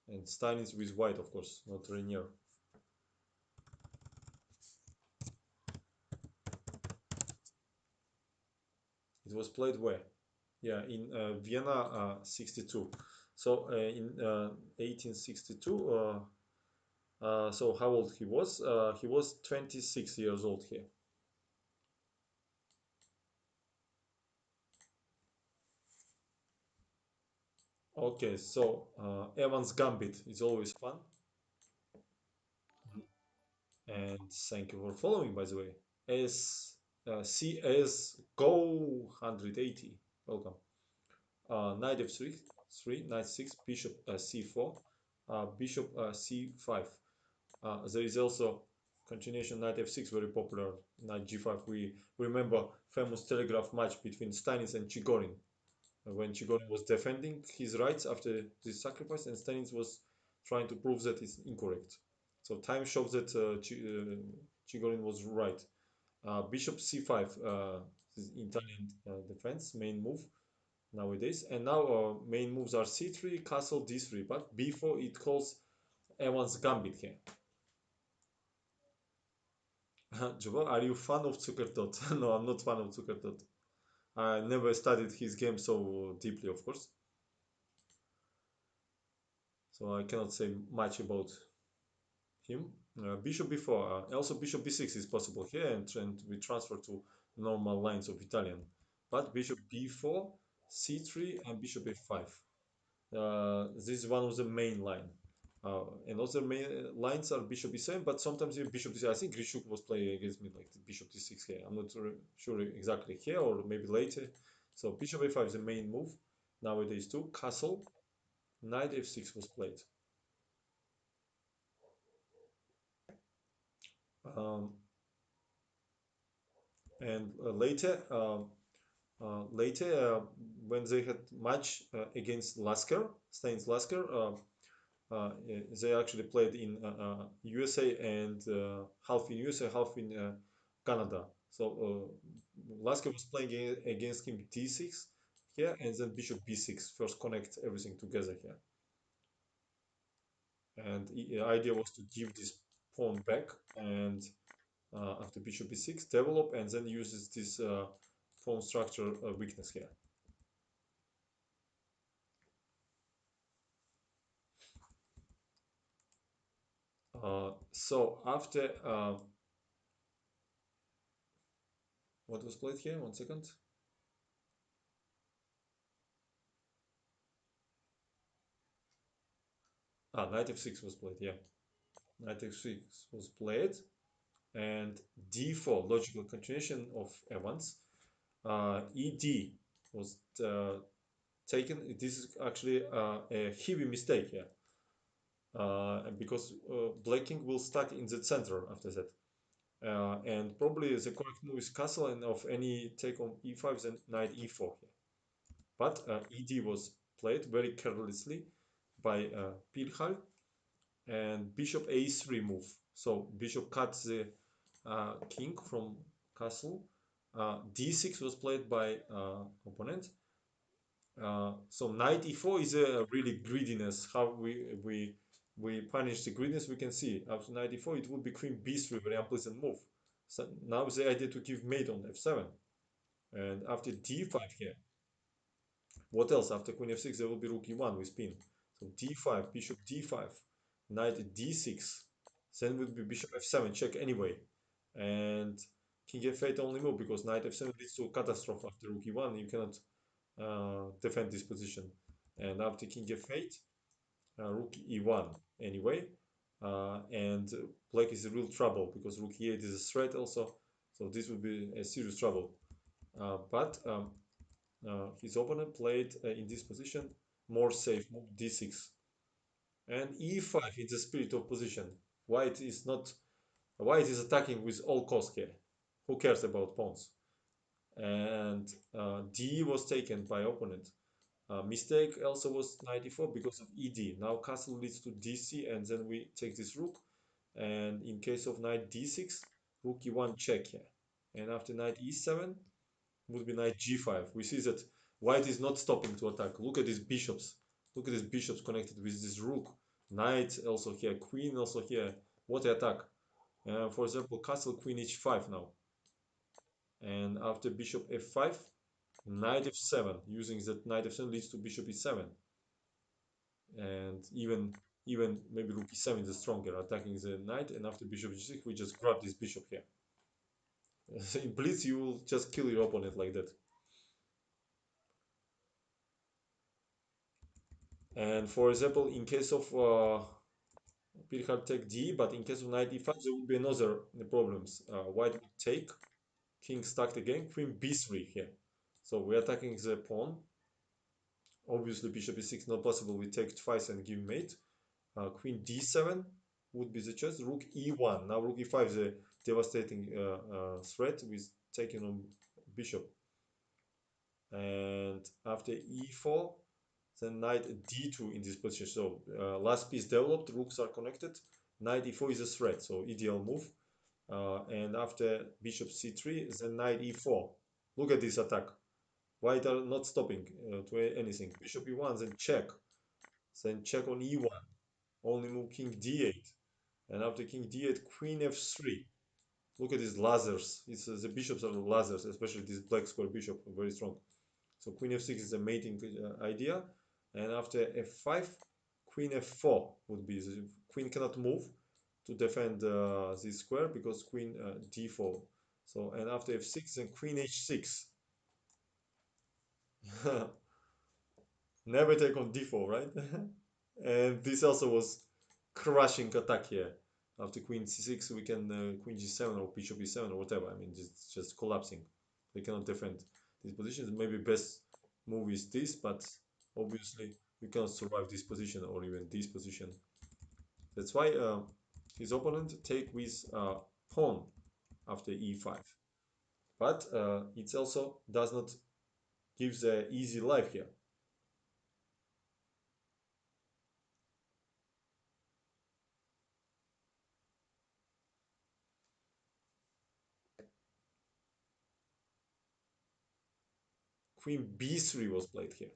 And Stein is with white, of course, not Rainier. It was played where? Yeah, in Vienna, 62. So in 1862, so how old he was? He was 26 years old here. Okay, so Evans Gambit is always fun. And thank you for following, by the way. S CS Go 180. Welcome. Knight f3, 3, knight 6, bishop c4, bishop c5. There is also continuation knight f6, very popular, knight g5. We remember famous telegraph match between Stanis and Chigorin, when Chigorin was defending his rights after this sacrifice, and Stanis was trying to prove that it's incorrect. So time shows that Chigorin was right. Bishop c5, is Italian defense, main move nowadays. And now main moves are c3, castle d3, but b4 it calls Evans Gambit here. Jova, are you fan of Zuckertot? No, I'm not fan of Zuckertot. I never studied his game so deeply, of course, so I cannot say much about him. Bishop b4, also bishop b6 is possible here, and we transfer to normal lines of Italian. But bishop b4, c3, and bishop a5. This is one of the main line. Another main lines are bishop e7, but sometimes even bishop d6. I think Grishuk was playing against me like bishop d6 here. I'm not sure exactly here or maybe later. So bishop a5 is the main move nowadays too. Castle, knight f6 was played. Um, and later, when they had match against Lasker, Stanis Lasker, they actually played in USA and half in USA, half in Canada. So Lasker was playing against him d6 here, and then bishop b6. First connect everything together here. And the idea was to give this pawn back, and after bishop b6, develop, and then uses this pawn structure weakness here. So after what was played here? 1 second. Knight f6 was played. Yeah, knight f6 was played, and d4 logical continuation of Evans. Ed was taken. This is actually a heavy mistake here, because Black King will stuck in the center after that. And probably the correct move is castle, and of any take on e5, then knight e4 here. But ed was played very carelessly by Pirhal, and bishop a3 move. So bishop cuts the king from castle. D6 was played by opponent. So knight e4 is a really greediness. How we punish the greediness, we can see after knight e4 it would be queen b3, very unpleasant move. So now the idea to give mate on f7, and after d5 here, what else? After queen f6 there will be rook e1 with pin. So d5, bishop d5, knight d6, then would be bishop f7 check anyway, and king f8 only move because knight f7 leads to a catastrophe after rook e1. You cannot defend this position. And after king f8, rook e1 anyway, and black is in real trouble because rook e8 is a threat also. So this would be a serious trouble. But his opponent played in this position more safe move d6 and e5 in the spirit of position. White is not White is attacking with all cost here. Who cares about pawns? And d was taken by opponent. Mistake also was 94 because of ed. Now castle leads to dc, and then we take this rook. And in case of knight d6, rook e1 check here. And after knight e7, would be knight g5. We see that white is not stopping to attack. Look at these bishops. Look at these bishops connected with this rook. Knight also here, queen also here. What attack? For example, castle queen h5 now. And after bishop f5, knight f7. Using that knight f7 leads to bishop e7. And even maybe rook e7 is stronger, attacking the knight. And after bishop g6, we just grab this bishop here. In blitz, you will just kill your opponent like that. And for example, in case of Pirhal take d, but in case of knight e5, there would be another problems. White would take, king stacked again, queen b3 here. So we're attacking the pawn. Obviously, bishop e6 not possible. We take twice and give mate. Queen d7 would be the choice. Rook e1. Now rook e5 is a devastating threat with taking on bishop. And after e4, then knight d2 in this position. So last piece developed, rooks are connected. Knight e4 is a threat, so ideal move. And after bishop c3, then knight e4. Look at this attack. White are not stopping to anything. Bishop e1, then check on e1. Only move king d8. And after king d8, queen f3. Look at these lasers. The bishops are lasers, especially this black square bishop, very strong. So queen f6 is a mating idea. And after f5, queen f4 would be. The queen cannot move to defend this square because queen d4. So, and after f6, then queen h6. Never take on d4, right? And this also was crushing attack here. After queen c6, we can queen g7 or bishop e7 or whatever. I mean, just collapsing. They cannot defend these positions. Maybe best move is this, but obviously we cannot survive this position or even this position. That's why his opponent take with pawn after e5. But it also does not give the easy life here. Queen b3 was played here.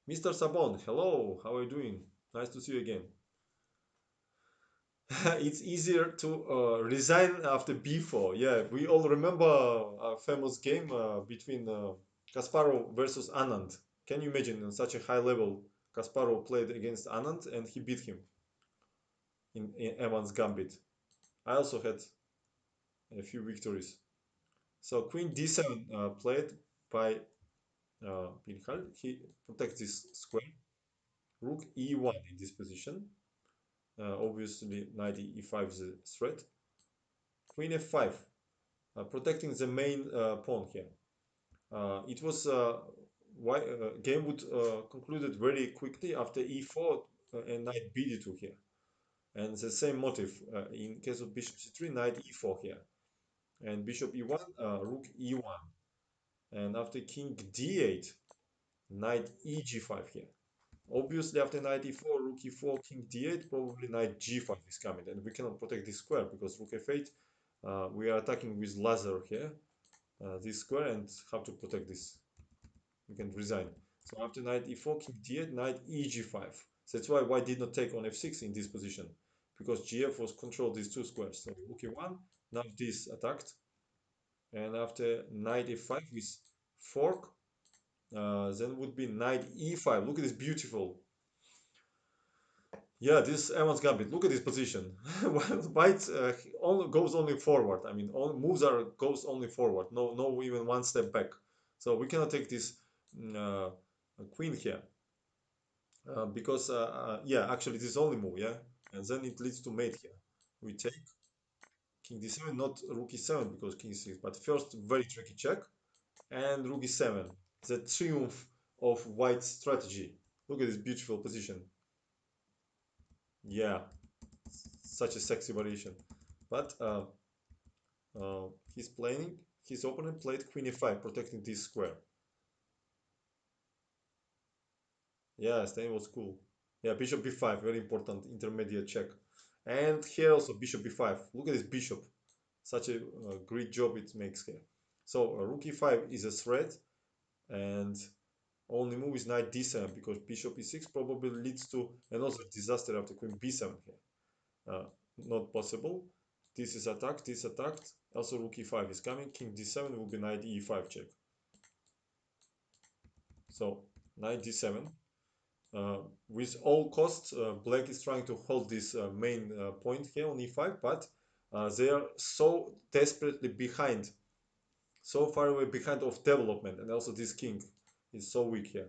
Mr. Sabon, hello, how are you doing? Nice to see you again. It's easier to resign after b4. Yeah, we all remember a famous game between Kasparov versus Anand. Can you imagine on such a high level Kasparov played against Anand and he beat him? in Evan's Gambit. I also had a few victories. So Queen D7 played by Pinhal. He protects this square. Rook E1 in this position. Obviously, knight E5 is a threat. Queen F5, protecting the main pawn here. It was why game would concluded very quickly after E4 and knight BD2 here. And the same motive in case of bishop C3, knight E4 here. And bishop E1, rook E1. And after king D8, knight EG5 here. Obviously, after knight E4, rook E4, king D8, probably knight G5 is coming. And we cannot protect this square because rook F8, we are attacking with laser here, this square, and have to protect this. We can resign. So after knight E4, king D8, knight EG5. That's why white did not take on F6 in this position, because GF was controlled these two squares. So rook E1, now this attacked. And after knight F5 with fork, then would be knight E5. Look at this beautiful. Yeah, this Evan's Gambit. Look at this position. White only goes only forward. I mean, all moves are goes only forward. No, even one step back. So we cannot take this queen here because yeah, actually this is only move. Yeah, and then it leads to mate here. We take king d7, not rook e7 because king e6. But first, very tricky check and rook e7. The triumph of white's strategy. Look at this beautiful position. Yeah, such a sexy variation. But uh, he's playing, his opponent played queen e5, protecting this square. Yeah, staying was cool. Yeah, bishop b5, very important intermediate check. And here also bishop b5. Look at this bishop. Such a great job it makes here. So rook e5 is a threat, and only move is knight d7 because bishop e6 probably leads to another disaster after queen b7 here. Not possible. This is attacked, this attacked. Also rook e5 is coming. King d7 will be knight e5 check. So knight d7. With all costs, black is trying to hold this main point here on e5, but they are so desperately behind, so far away behind of development, and also this king is so weak here.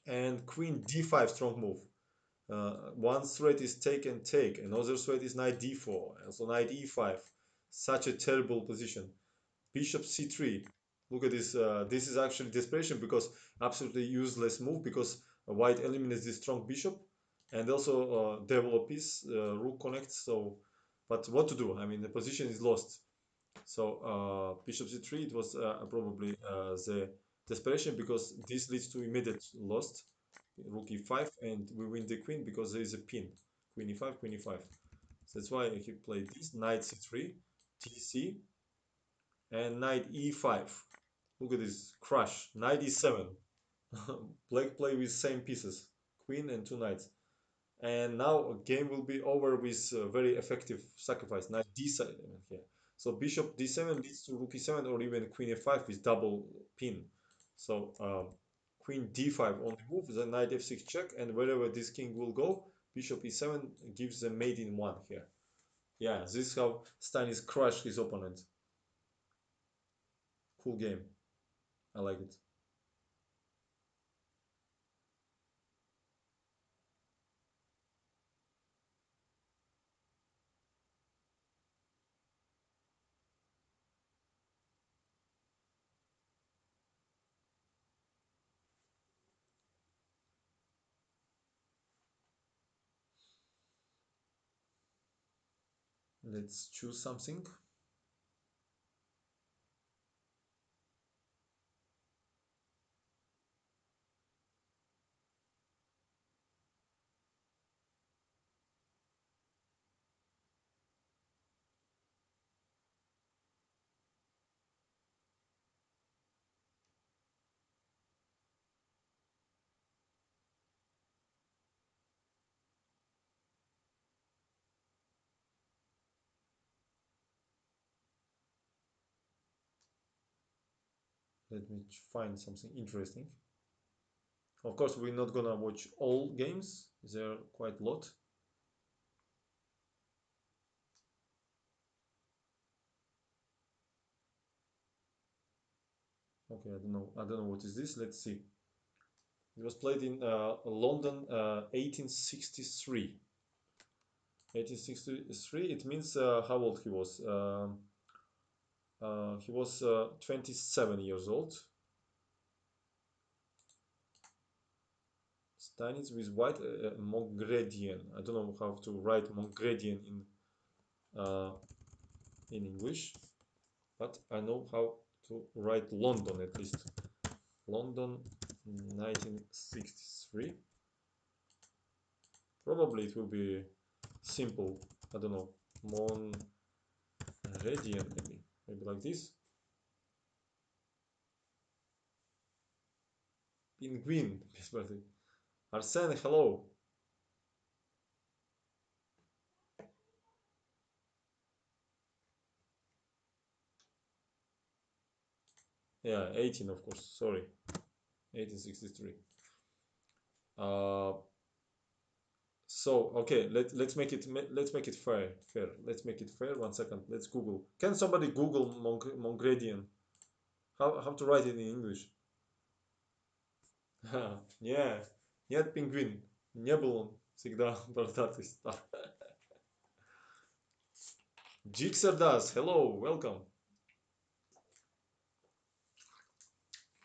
And queen d5, strong move. One threat is take and take, another threat is knight d4, also knight e5. Such a terrible position. Bishop c3. Look at this. This is actually desperation because absolutely useless move because white eliminates this strong bishop and also develop piece. Rook connects. So, but what to do? I mean, the position is lost. So bishop c3. It was probably the desperation because this leads to immediate lost. Rook e5 and we win the queen because there is a pin. Queen e5, queen e5. So that's why he played this knight c3, tc, and knight e5. Look at this crush. Knight e7. Black play with same pieces. Queen and two knights. And now a game will be over with very effective sacrifice. Knight d7 here. So bishop d7 leads to rook e7 or even queen f5 with double pin. So queen d5 on the move, then knight f6 check, and wherever this king will go, bishop e7 gives the mate in one here. Yeah, this is how Stanis crushed his opponent. Cool game. I like it. Let's choose something. Let me find something interesting. Of course, we're not gonna watch all games. There are quite a lot. Okay, I don't know what is this. Let's see. It was played in London, 1863. 1863. It means how old he was. He was 27 years old. Steinitz with white Mongredian. I don't know how to write Mongredian uh, in English, but I know how to write London at least. London, 1963. Probably it will be simple. I don't know. Mongredian, maybe like this. Penguin. Arsene, hello. Yeah, 18 of course. Sorry, 1863. Uh, so okay, let's make it fair. Let's make it fair. 1 second. Let's Google. Can somebody Google Mongredian? How to write it in English? Не, нет, пингвин. Не был он всегда бородатый стар. Jixer does. Hello, welcome.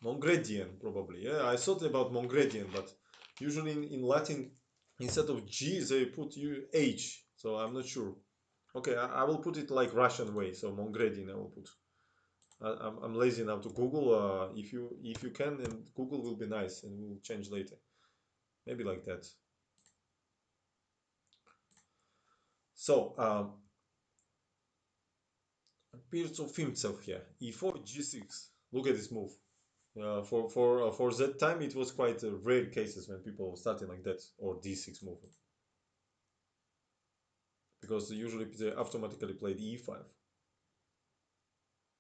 Mongredian, probably. Yeah, I thought about Mongredian, but usually in Latin, instead of G, they put H. So I'm not sure. Okay, I will put it like Russian way. So Mongredian, I will put. I'm lazy now to Google. If you can, and Google will be nice, and we'll change later. Maybe like that. So Pirzo Fimtsov here. E4, G6. Look at this move. For that time, it was quite rare cases when people starting like that or D6 move, because usually they automatically played E5.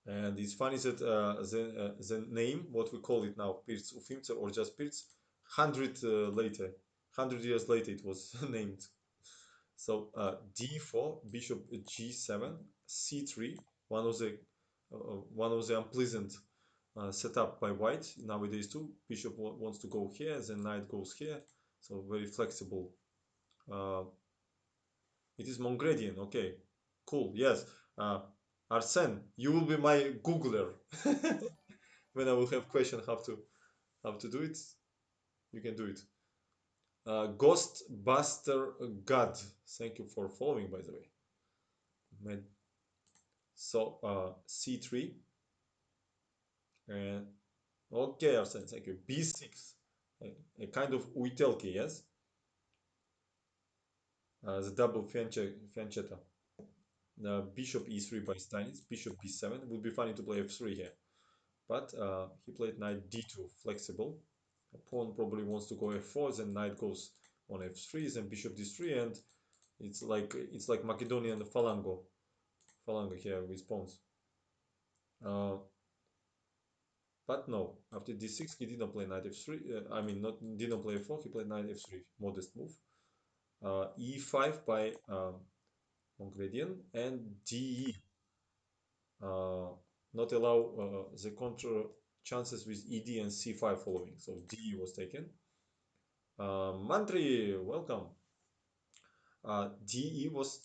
And it's funny that the name, what we call it now, Pirz Ufimce or just Pirz, 100 years later, it was named. So D4, Bishop G7, C3, one of the unpleasant setup by White nowadays too. Bishop wants to go here, then Knight goes here, so very flexible. Uh, it is Mongredian, okay, cool, yes. Arsene, you will be my Googler. When I will have question how to do it, you can do it. Ghostbuster God, thank you for following, by the way. So C3 and okay, Arsene, thank you. B6, a kind of Uitelki, yes, the double fiancetta. Bishop E3 by Steinitz, Bishop B7. It would be funny to play F3 here, but he played Knight D2, flexible. Pawn probably wants to go F4, then Knight goes on F3, then Bishop D3, and it's like Macedonian Falango here with pawns. Uh, but no, after D6 he didn't play Knight F3. I mean, not didn't play F4. He played Knight F3, modest move. E5 by Mongredien and DE. Not allow the contra chances with ED and C5 following. So DE was taken. Mantri, welcome. DE was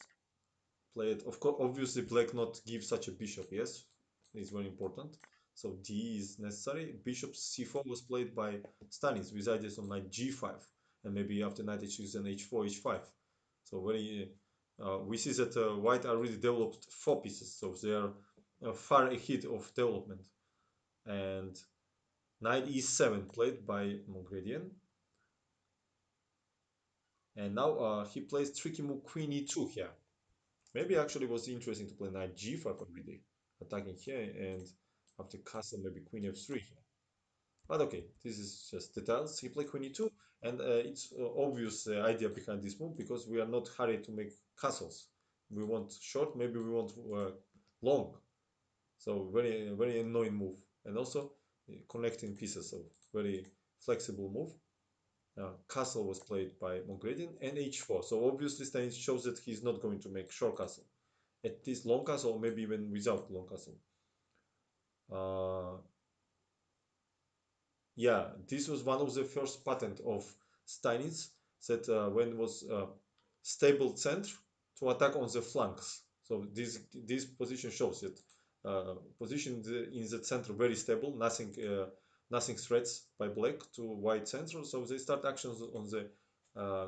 played. Of course, obviously, black not give such a bishop. Yes, it's very important. So D is necessary. Bishop C4 was played by Stanis with ideas on knight G5, and maybe after knight H6 and H4, H5. So very, we see that white already developed four pieces, so they are far ahead of development. And knight E7 played by Mongredian, and now he plays tricky move Queen E2 here. Maybe actually was interesting to play knight G5 already, attacking here, and after castle maybe Queen F3 here. But okay, this is just details. He played Queen E2, and it's obvious idea behind this move because we are not hurried to make castles. We want short, maybe we want long. So very very annoying move, and also connecting pieces. So very flexible move. Castle was played by Mongredian and H4. So obviously Stein shows that he's not going to make short castle. At least long castle, or maybe even without long castle. Uh, Yeah, this was one of the first patent of Steinitz that when was stable center to attack on the flanks. So this position shows that position in the center very stable, nothing threats by black to white center. So they start actions on the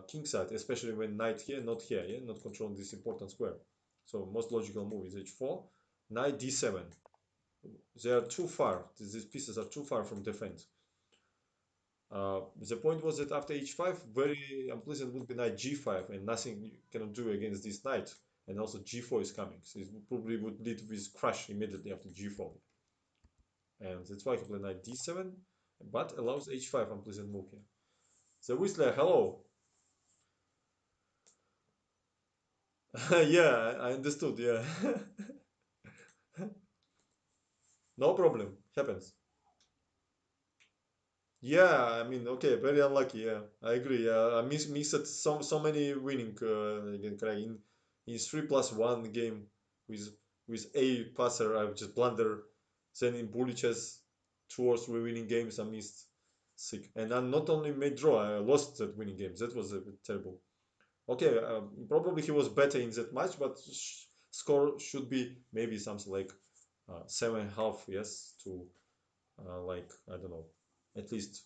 king side, especially when knight here, yeah, not controlling this important square. So most logical move is h4, knight d7. They are too far. These pieces are too far from defense. The point was that after h5, very unpleasant would be knight g5, and nothing you cannot do against this knight. And also g4 is coming, so it probably would lead to this crash immediately after g4. And that's why he played knight d7, but allows h5 unpleasant move here. So Whistler, hello. Yeah, I understood. Yeah, no problem. Happens. Yeah, I mean, okay, very unlucky. Yeah, I agree. I missed so many winning again, Craig, in 3+1 game with a passer. I just blunder. Then in bully chess, 2 or 3 winning games I missed. Sick, and I not only made draw, I lost that winning game. That was a bit terrible. Okay, probably he was better in that match, but score should be maybe something like 7.5. Yes, to like I don't know, at least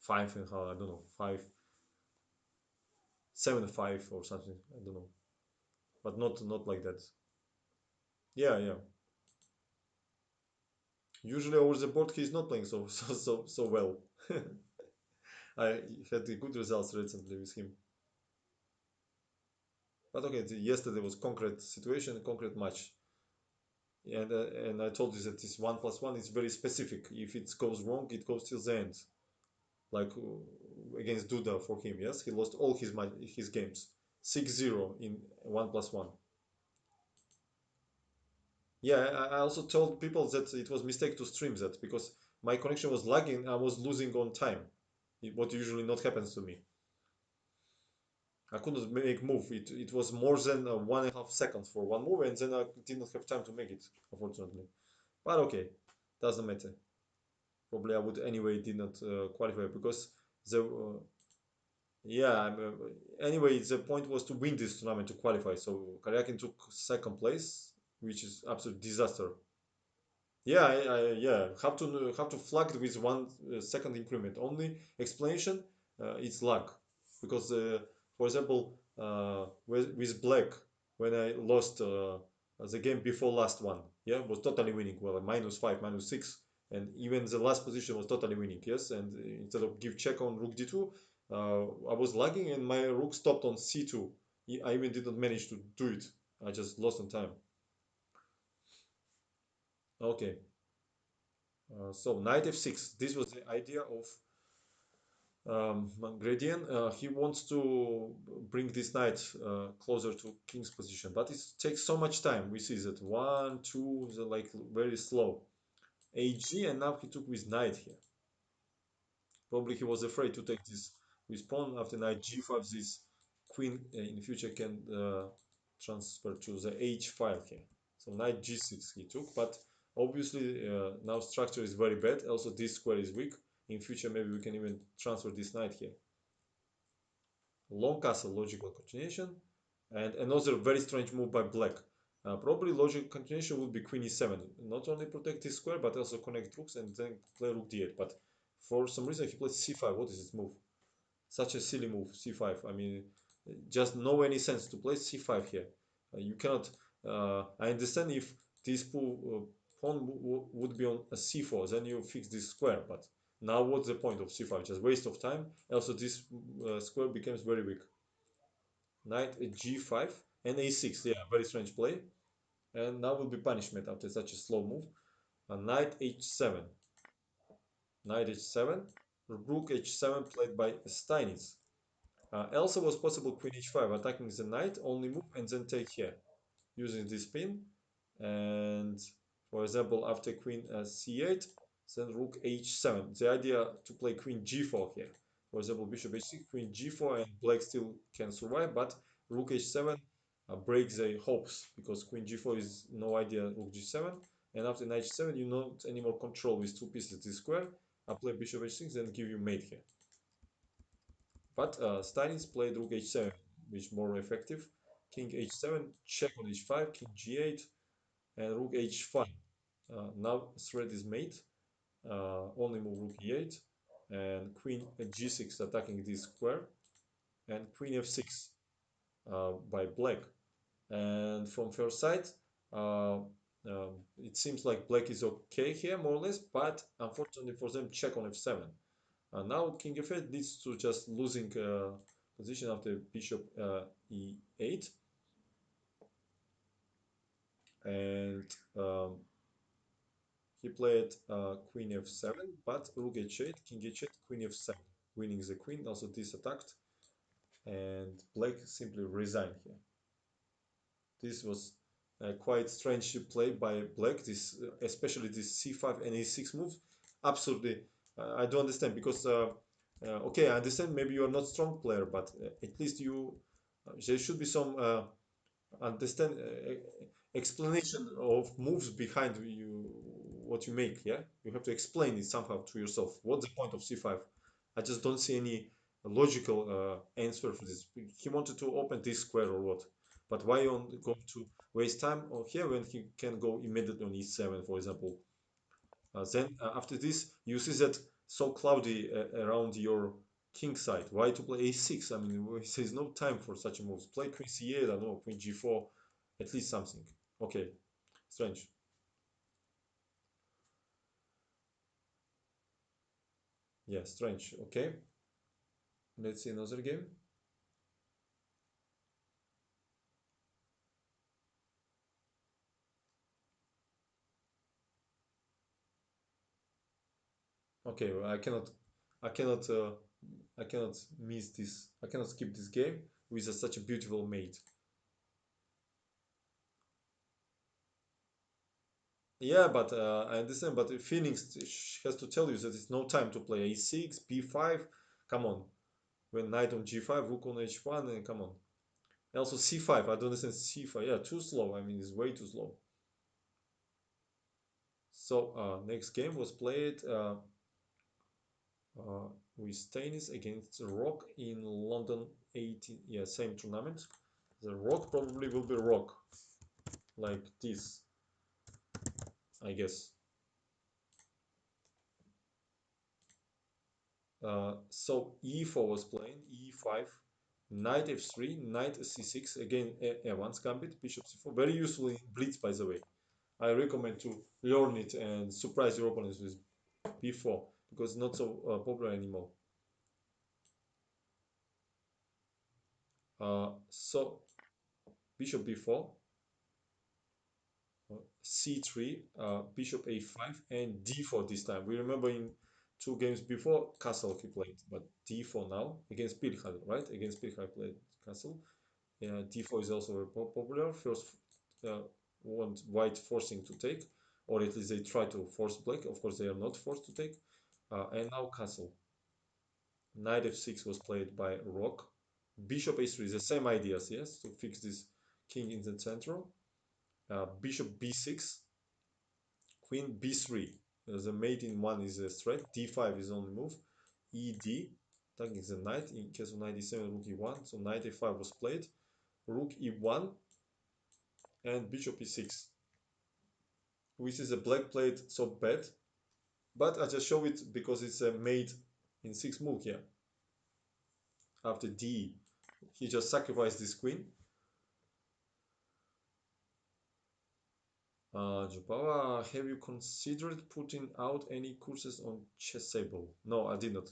5.5. I don't know, 5.75 or something. I don't know, but not like that. Yeah, yeah. Usually over the board he's not playing so well. I had good results recently with him. But okay, yesterday was concrete situation, concrete match, and I told you that this 1+1 is very specific. If it goes wrong, it goes till the end. Like against Duda for him, yes, he lost all his games, 6-0 in 1+1. Yeah, I also told people that it was mistake to stream that because my connection was lagging. I was losing on time, what usually not happens to me. I couldn't make move. It was more than 1.5 seconds for one move, and then I did not have time to make it, unfortunately. But okay, doesn't matter. Probably I would anyway did not qualify because the yeah. Anyway, the point was to win this tournament to qualify. So Karyakin took second place, which is absolute disaster. Yeah, yeah. Have to flag with 1 second increment. Only explanation, it's luck, because for example, with black, when I lost the game before last one, yeah, was totally winning. Well, -5, -6, and even the last position was totally winning. Yes, and instead of give check on rook d2, I was lagging and my rook stopped on c2. I even did not manage to do it. I just lost on time. Okay. So knight f6. This was the idea of Gradient. He wants to bring this knight closer to king's position, but it takes so much time. We see that one, two, they're like very slow. AG, and now he took with knight here. Probably he was afraid to take this with pawn after knight g5. This queen in future can transfer to the h file here. So knight g6 he took, but obviously now structure is very bad. Also this square is weak. In future maybe we can even transfer this knight here. Long castle logical continuation, and another very strange move by black. Probably logical continuation would be queen e7. Not only protect this square, but also connect rooks and then play rook d8. But for some reason he plays c5. What is this move? Such a silly move, c5. I mean, just no any sense to play c5 here. You cannot. I understand if this pawn would be on a c4, then you fix this square. But now what's the point of c5? Just waste of time. Also, this square becomes very weak. Knight at g5 and a6. Yeah, very strange play. And now will be punishment after such a slow move. Knight h7. Knight h7. Rook h7 played by Steinitz. Also was possible queen h5, attacking the knight, only move and then take here, using this pin. And for example, after queen c8, then rook h7. The idea to play queen g4 here. For example, bishop h6, queen g4, and black still can survive, but rook h7 breaks the hopes because queen g4 is no idea rook g7. And after knight h7, you don't anymore control with two pieces this square. I play bishop h6 and give you mate here. But Steinitz played rook h7, which more effective. King h7, check on h5, king g8, and rook h5. Now threat is mate. Only move rook e8, and queen g6 attacking this square, and queen f6 by black. And from first sight, uh, it seems like black is okay here, more or less, but unfortunately for them, check on f7. Now king f8 leads to just losing position after bishop e8, and he played queen f7, but rook h8, king h8, queen f7, winning the queen. Also this attacked, and black simply resigned here. This was a quite strange play by black. This, especially this c5 and a6 moves, absolutely. I don't understand because okay, I understand maybe you are not strong player, but at least you there should be some understand explanation of moves behind you what you make. Yeah, you have to explain it somehow to yourself. What's the point of c5? I just don't see any logical answer for this. He wanted to open this square or what? But why on go to waste time on here when he can go immediately on e7, for example? Then after this, you see that so cloudy around your king side. Why to play a6? I mean, there's no time for such moves. Play queen c8, I don't know, queen g4, at least something. Okay, strange. Yeah, strange. Okay, let's see another game. Okay, well, I cannot, I cannot miss this. I cannot skip this game with such a beautiful mate. Yeah, but I understand. But Phoenix has to tell you that it's no time to play a6, b5. Come on, when knight on g5, rook on h1, and come on. Also c5. I don't understand c5. Yeah, too slow. I mean, it's way too slow. So next game was played uh, with tennis against Rock in London 18. Yeah, same tournament. The Rock probably will be Rock like this, I guess. So e4 was playing, e5, knight f3, knight c6, again a1's gambit, bishop c4. Very useful in blitz, by the way. I recommend to learn it and surprise your opponents with b4 because it's not so popular anymore. So bishop b4, c3, bishop a5, and d4 this time. We remember in two games before, castle he played, but d4 now against Pilhal, right? Against Pilhal played castle. D4 is also very popular. First, uh, want white forcing to take, or at least they try to force black. Of course, they are not forced to take. And now castle. Knight f6 was played by Rock. Bishop a3 is the same ideas, yes, to fix this king in the center. Bishop b6, queen b3. The mate in one is a threat. d5 is only move. ed, taking the knight. In case of knight e7, rook e1. So knight a5 was played. Rook e1 and bishop e6. Which is a black played so bad, but I just show it because it's a mate in 6 move here. After d, he just sacrificed this queen. Jobava, have you considered putting out any courses on Chessable? No, I did not.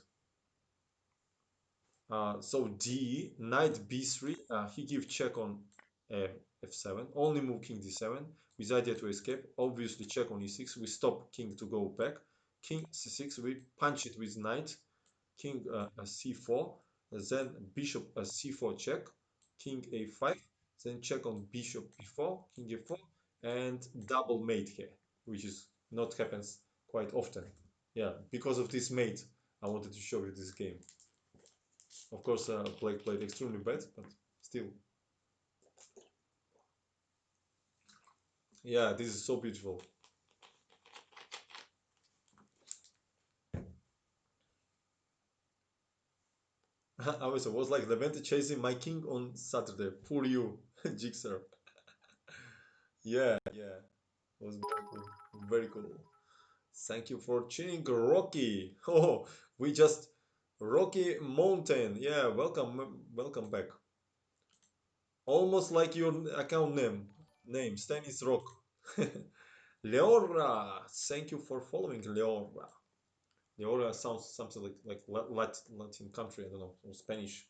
So d, knight b3, he give check on f7, only move king d7, with idea to escape, obviously check on e6, we stop king to go back, king c6, we punch it with knight, king c4, then bishop c4 check, king a5, then check on bishop b4, king a4, and double mate here, which is not happens quite often. Yeah, because of this mate, I wanted to show you this game. Of course, Blake played extremely bad, but still. Yeah, this is so beautiful. I was like Levante chasing my king on Saturday. Poor you, Jigsaw. Yeah. It was very cool. Very cool. Thank you for tuning Rocky. Oh, we just Rocky Mountain. Yeah, welcome back. Almost like your account name. Stan is Rock. Leora, thank you for following Leora. Leora sounds something like Latin country. I don't know, or Spanish.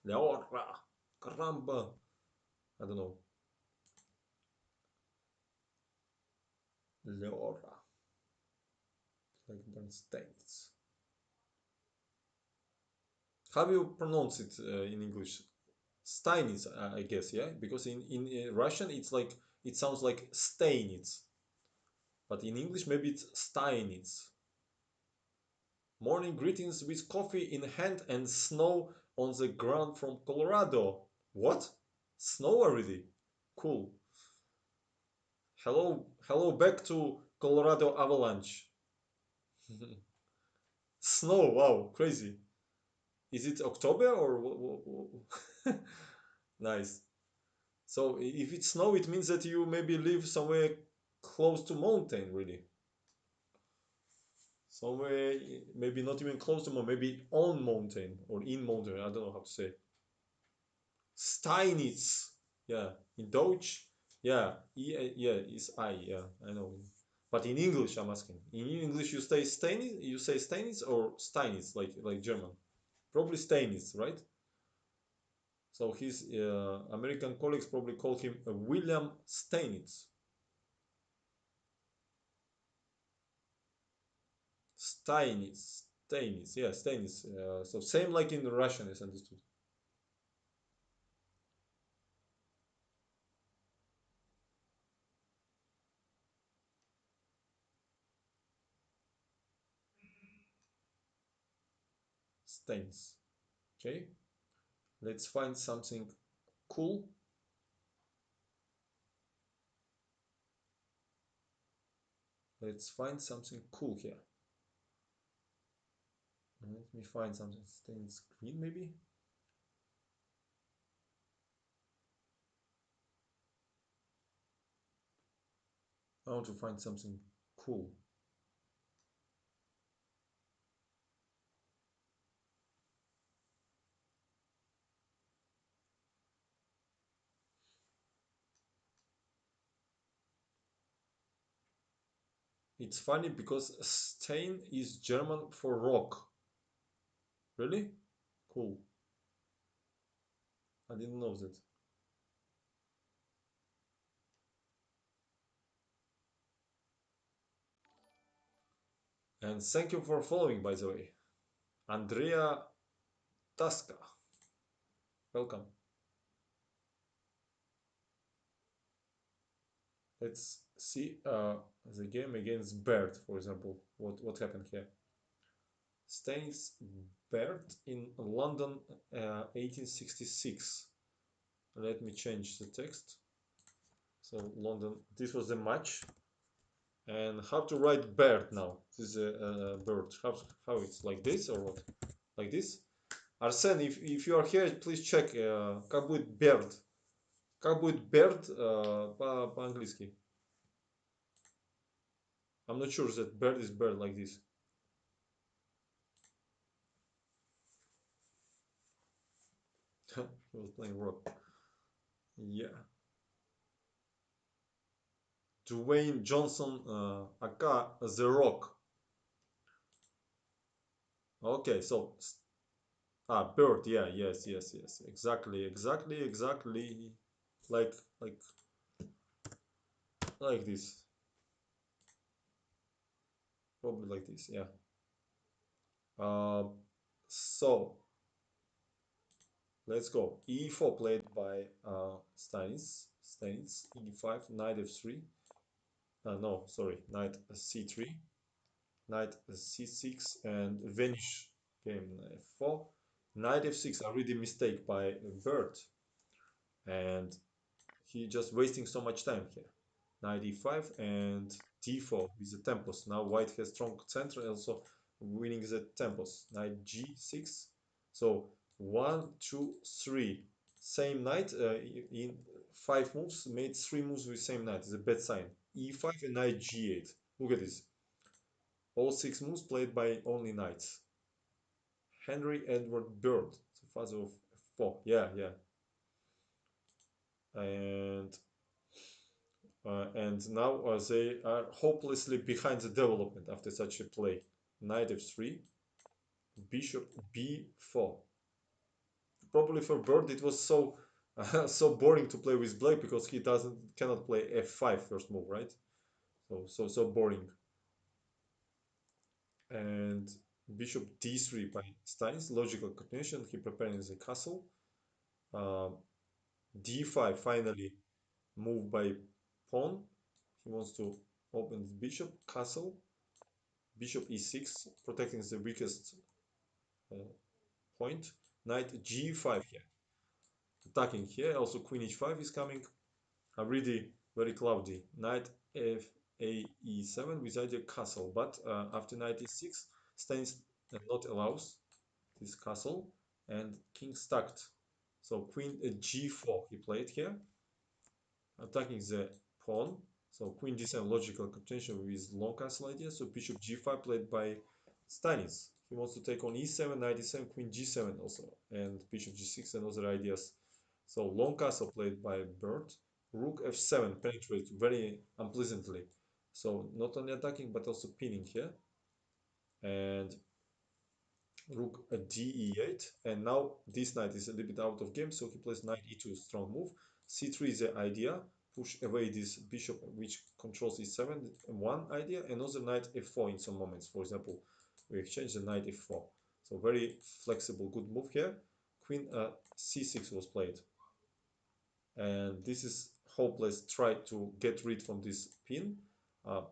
Leora, caramba. I don't know. Leora, like Bernsteins. How do you pronounce it in English? Steinitz, I guess, yeah, because in Russian it sounds like Steinitz, but in English maybe it's Steinitz. Morning greetings with coffee in hand and snow on the ground from Colorado. What? Snow already? Cool. Hello back to Colorado Avalanche. Snow, wow, crazy. Is it October or nice. So if it's snow, it means that you maybe live somewhere close to mountain, really. Somewhere maybe not even close to mountain, maybe on mountain or in mountain. I don't know how to say. Steinitz. Yeah, in Deutsch. Yeah, yeah, it's I. Yeah, I know. But in English, I'm asking. In English, you say Steinitz. You say Steinitz or Steinitz, like German. Probably Steinitz, right? So his American colleagues probably call him William Steinitz. Steinitz, yeah, Steinitz. So same like in Russian is understood. Steinitz. Okay, let's find something cool. Let's find something cool here. Let me find something. Steinitz green maybe. I want to find something cool. It's funny because Stein is German for rock. Really? Cool. I didn't know that. And thank you for following, by the way. Andrea Tasca. Welcome. Let's see the game against Bird, for example. What happened here? Stains Bird in London 1866. Let me change the text. So London, this was the match. And how to write bird now? This is a bird. How it's like this or what? Like this? Arsen, if you are here, please check. Как будет bird? Как будет bird по-английски? I'm not sure that bird is bird like this. He was playing rock. Yeah. Dwayne Johnson, aka The Rock. Okay, so bird. Yeah, yes. Exactly. Like like like this. Probably like this. Yeah. Uh, so let's go. E4 played by Stanis. E5, knight f3. No, sorry, knight c3, knight c6, and Vanish game f4. Knight f6. I read a mistake by Bert, and he just wasting so much time here. Knight e5 and d4 with the tempos. Now white has strong center, also winning the tempos. Knight g6. So One, two, three. Same knight in five moves, made three moves with same knight. It's a bad sign. E5 and knight G8. Look at this. All six moves played by only knights. Henry Edward Bird, the father of four. Yeah, yeah. And now they are hopelessly behind the development after such a play. Knight f3, bishop b4. Probably for Bird it was so so boring to play with Black because he doesn't cannot play f5 first move, right? So boring. And bishop d3 by Stein's logical continuation. He preparing the castle. Um, d5 finally move by pawn. He wants to open the bishop castle. Bishop e6 protecting the weakest uh, point. Knight g5 here, attacking here. Also queen h5 is coming. Really very cloudy. Knight f a e7 with idea castle, but after knight e6, Stains not allows this castle, and king stacked. So queen g4 he played here, attacking the pawn. So queen d7 logical continuation with long castle idea. So bishop g5 played by Stanis. He wants to take on e7, knight e7, queen g7 also, and bishop g6 and other ideas. So long castle played by Bird. Rook f7 penetrates very unpleasantly. So not only attacking but also pinning here. And rook d8. And now this knight is a little bit out of game, so he plays knight e2, strong move. c3 is the idea. Push away this bishop which controls e7, one idea. Another knight f4 in some moments. For example, we exchange the knight f4. So very flexible, good move here. Queen c6 was played. And this is hopeless try to get rid from this pin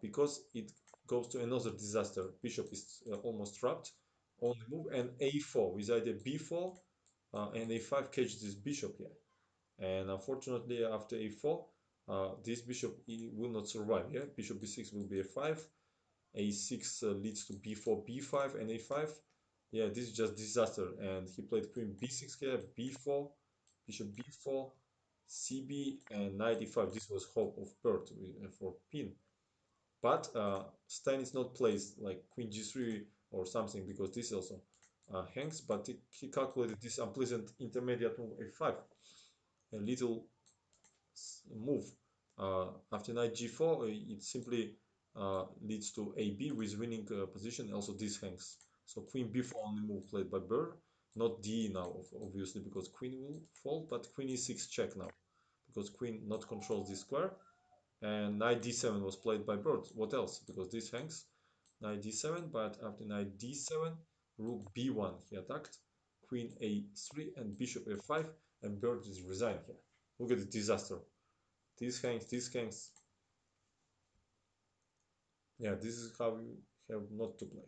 because it goes to another disaster. Bishop is almost trapped. Only move and a4 with idea b4 and a5 catch this bishop here. And unfortunately after a4 this bishop will not survive. Yeah, bishop b6 will be a5. A6 leads to b4 b5 and a5. Yeah, this is just disaster. And he played queen b6 here, b4, bishop b4, cb, and knight e5. This was hope of Bert for pin. But Stein is not placed like queen g3 or something because this also hangs. But he calculated this unpleasant intermediate move a5, a little move. After knight g4, it simply leads to ab with winning position. Also, this hangs. So queen b4 only move played by Burr, not d now, obviously, because queen will fall, but queen e6 check now, because queen not controls this square. And knight d7 was played by Bird. What else? Because this hangs. Knight d7, but after knight d7, rook b1 he attacked, queen a3 and bishop f5, and Bird is resigned here. Look at the disaster. These hangs, these hangs. Yeah, this is how you have not to play.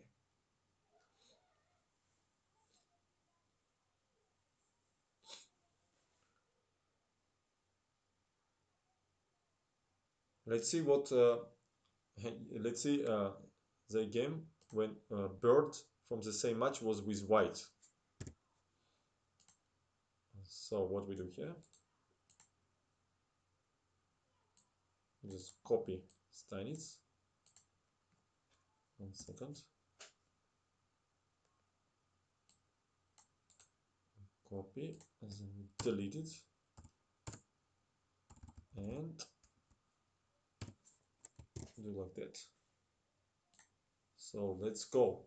Let's see what. Let's see the game when Bird from the same match was with White. So what we do here? Just copy Steinitz. 1 second. Copy and then delete it and do like that. So let's go.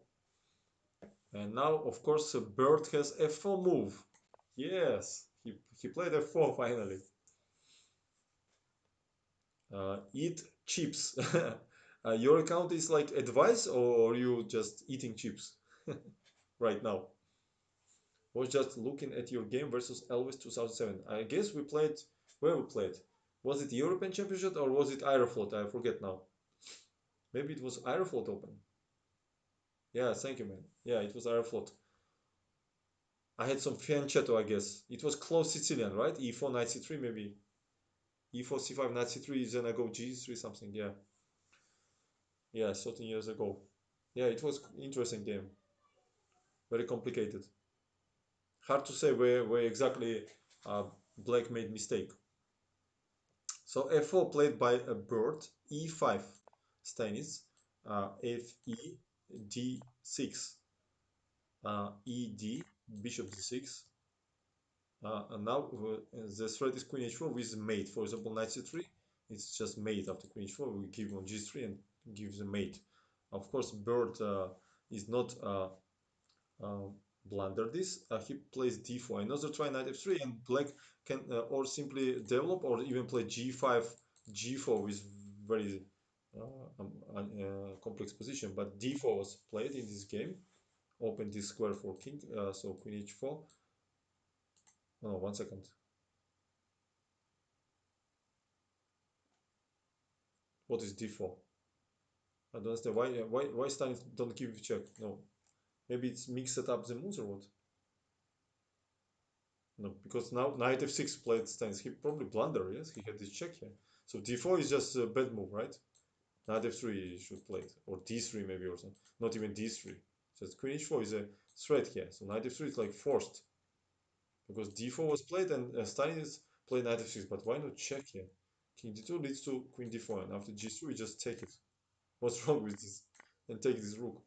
And now, of course, Bird has f4 move. Yes, he played f4 finally. Eat chips. Your account is like advice, or you just eating chips right now? Was just looking at your game versus Elvis 2007. I guess we played. Where we played? Was it European Championship or was it Aeroflot? I forget now. Maybe it was Aeroflot Open. Yeah, thank you, man. Yeah, it was Aeroflot. I had some fianchetto, I guess. It was close Sicilian, right? E4, knight c3, maybe. E4, c5, knight c3, then I go g3, something. Yeah, yeah, 13 years ago. Yeah, it was interesting game. Very complicated. hard to say where exactly uh, black made mistake. So f4 played by a bird, e5 Steinitz, fe d6, ed bishop d6. And now the threat is queen h4 with mate. For example, knight c3, it's just mate after queen h4. We give on g3 and give the mate. Of course, bird is not uh, blunder this. He plays d4. Another try knight f3, and black can or simply develop or even play g5, g4 with very complex position. But d4 was played in this game. Open this square for king. So queen h4. No, 1 second. What is d4? I don't understand why Stalin don't give check. No, maybe it's mixed up the moves or what? No, because now knight f6 played Stanis. He probably blunder. Yes, he had this check here. So d4 is just a bad move, right? Knight f3 should play it, or d3 maybe or something. Not even d3. Just queen h4 is a threat here. So knight f3 is like forced because d4 was played and Stalin is played knight f6. But why not check here? King d2 leads to queen d4, and after g3 we just take it. What's wrong with this? And take this rook.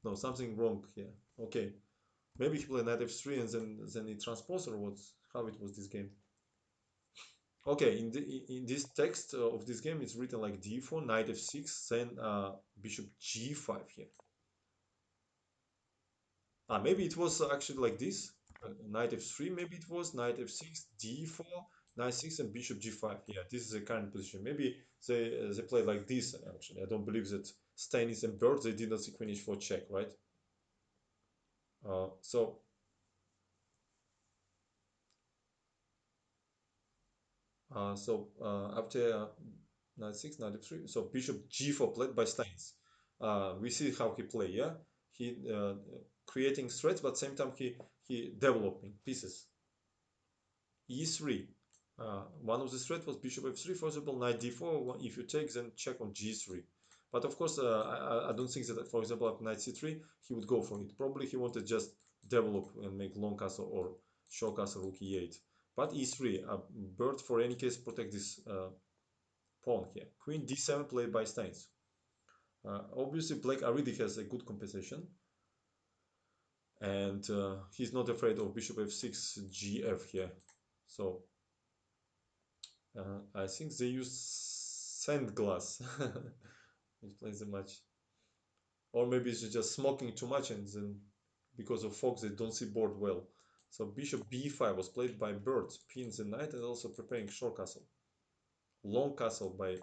No, something wrong here. Okay. Maybe he played knight f3 and then he transposed or what? How it was this game? Okay, in this text of this game, it's written like d4, knight f6, then bishop g5 here. Maybe it was actually like this. Knight f3, maybe it was knight f6, d4, knight 6, and bishop g5. Yeah, this is the current position. Maybe they played like this actually. I don't believe that Stanis and Bird they did not see queen h4 check, right? So after knight 6, knight f3, so bishop g4 played by Steins. We see how he play, yeah? He creating threats, but same time he developing pieces. e3. One of the threats was bishop f3, for example, knight d4. If you take, then check on g3. But of course, I don't think that, for example, at knight c3, he would go for it. Probably he wanted just develop and make long castle or short castle rook e8. But e3, bird for any case protect this pawn here. Queen d7 played by Steins. Obviously, black already has a good compensation, and he's not afraid of bishop f6 gf here. So I think they use sand glass. It plays a match, or maybe it's just smoking too much, and then because of fog they don't see board well. So bishop b5 was played by Bird, pins the knight, and also preparing short castle. Long castle by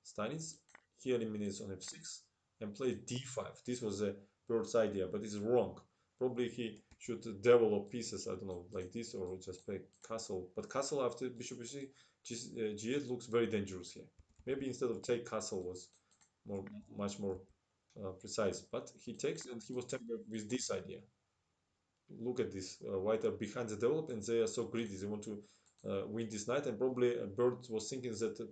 Stanis. He eliminates on f6 and plays d5. This was a Bird's idea, but it's wrong. Probably he should develop pieces, I don't know, like this, or just play castle. But castle after bishop c g8 looks very dangerous here. Maybe instead of take castle was much more precise. But he takes and he was tempted with this idea. Look at this. White are behind the development. They are so greedy. They want to win this knight. And probably Bird was thinking that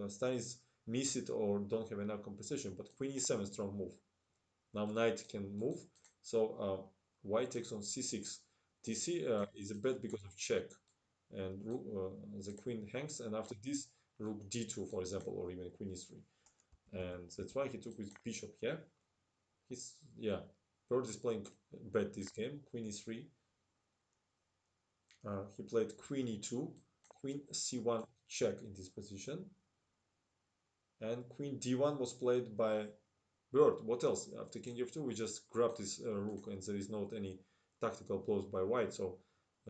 Stanis miss it or don't have enough compensation. But queen e7 strong move. Now knight can move. So white takes on c6. dc is a bet because of check. And the queen hangs. And after this, rook d2, for example, or even queen e3. And that's why he took with bishop here. Yeah, Bird is playing bet this game. Queen e3. He played queen e2, queen c1 check in this position, and queen d1 was played by Bird. What else? After king f2, we just grab this rook, and there is not any tactical blows by white. So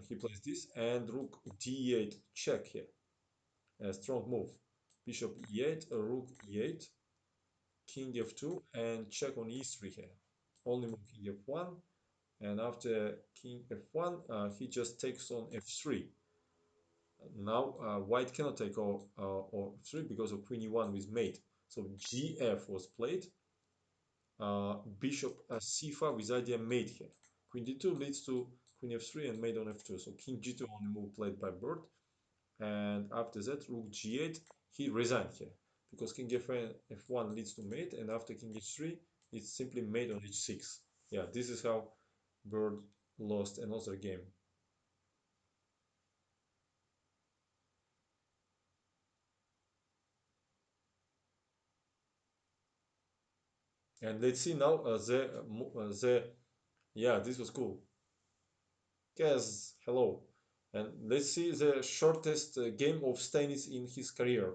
he plays this, and rook d8 check here. A strong move. Bishop e8, rook e8, king f2, and check on e3 here. Only move king f1, and after king f1, he just takes on f3. Now white cannot take or 3 because of queen e1 with mate. So gf was played. Bishop c5 with idea mate here. Queen d2 leads to queen f3 and mate on f2. So king g2 on the move played by Bird. And after that, rook g8, he resigned here. Because king f1 leads to mate, and after king h3, it's simply mate on h6. Yeah, this is how Bird lost another game. And let's see now the yeah, this was cool. Yes, hello. And let's see the shortest game of Stannis in his career.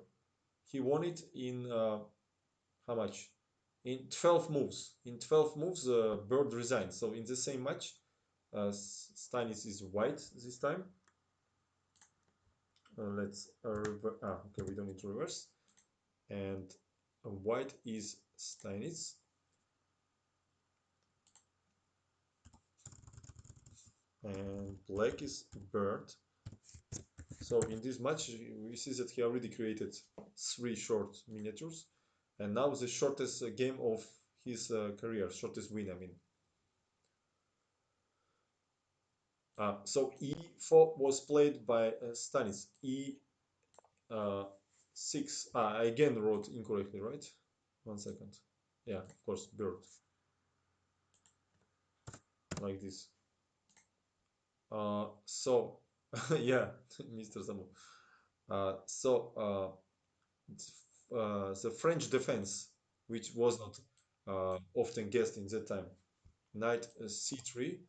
He won it in how much? In 12 moves. In 12 moves, Bird resigned. So in the same match, Stannis is white this time. Okay, we don't need to reverse. And white is Stannis, and black is Bird. So in this match, we see that he already created three short miniatures, and now the shortest game of his career, shortest win, I mean. So e4 was played by Stanis. E6. I again wrote incorrectly, right? 1 second. Yeah, of course, bird, like this. So, yeah, Mr. Samu. The French defense, which was not often guessed in that time, knight c3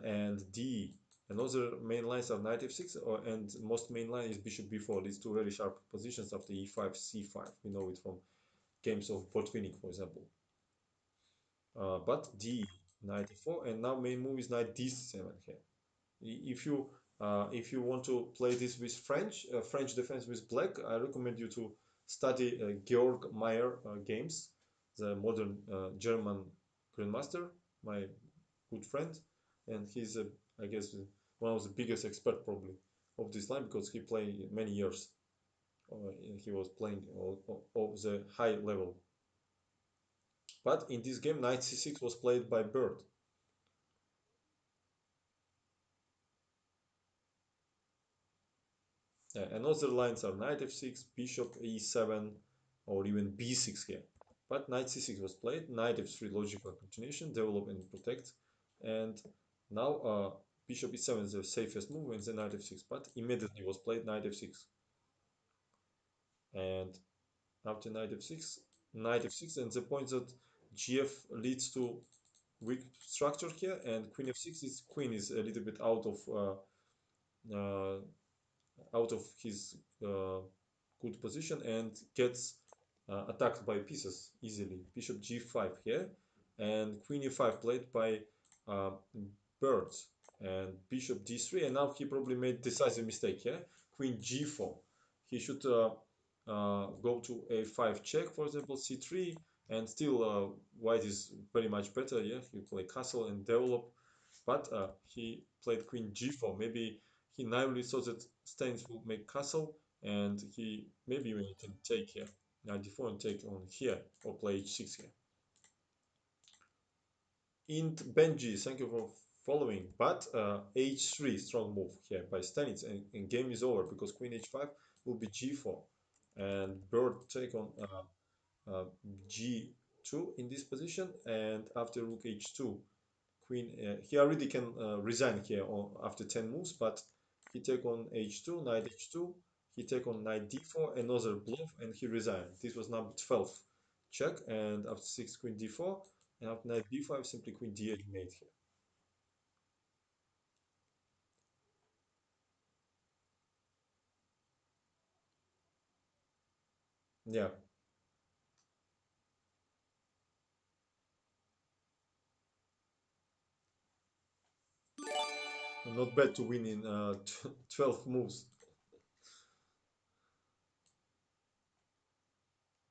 and d. Another main lines are knight f6, and most main line is bishop b4. These two very sharp positions after e5, c5. We know it from games of Botvinnik, for example. But d, knight e4, and now main move is knight d7 here. If you want to play this with French defense with black, I recommend you to study Georg Meyer games, the modern German grandmaster, my good friend, and he's I guess one of the biggest expert probably of this line because he played many years. He was playing of the high level. But in this game, knight c6 was played by Bird. Another lines are knight f6, bishop e7, or even b6 here. But knight c6 was played, knight f3 logical continuation, develop and protect. And now bishop e7 is the safest move and then knight f6. But immediately was played knight f6. And after knight f6, and the point that gf leads to weak structure here, and queen f6 is queen is a little bit uh, out of his good position and gets attacked by pieces easily. Bishop g5 here, and queen e5 played by uh, birds, and bishop d3, and now he probably made decisive mistake here. Queen g4. He should go to a5 check, for example, c3, and still white is very much better. Yeah, he play castle and develop, but he played queen g4. Maybe he naively thought that Staines will make castle, and he maybe even can take here. Knight d4 and take on here, or play h6 here. Int Benji, thank you for following. But h3, strong move here by Stanitz, and game is over because queen h5 will be g4, and bird take on g2 in this position, and after rook h2, queen. He already can resign here after 10 moves, but he take on h2, knight h2. He take on knight d4, another bluff, and he resigned. This was number 12. Check, and after 6, queen d4, and after knight b5, simply queen d8 mate here. Yeah, not bad to win in 12 moves.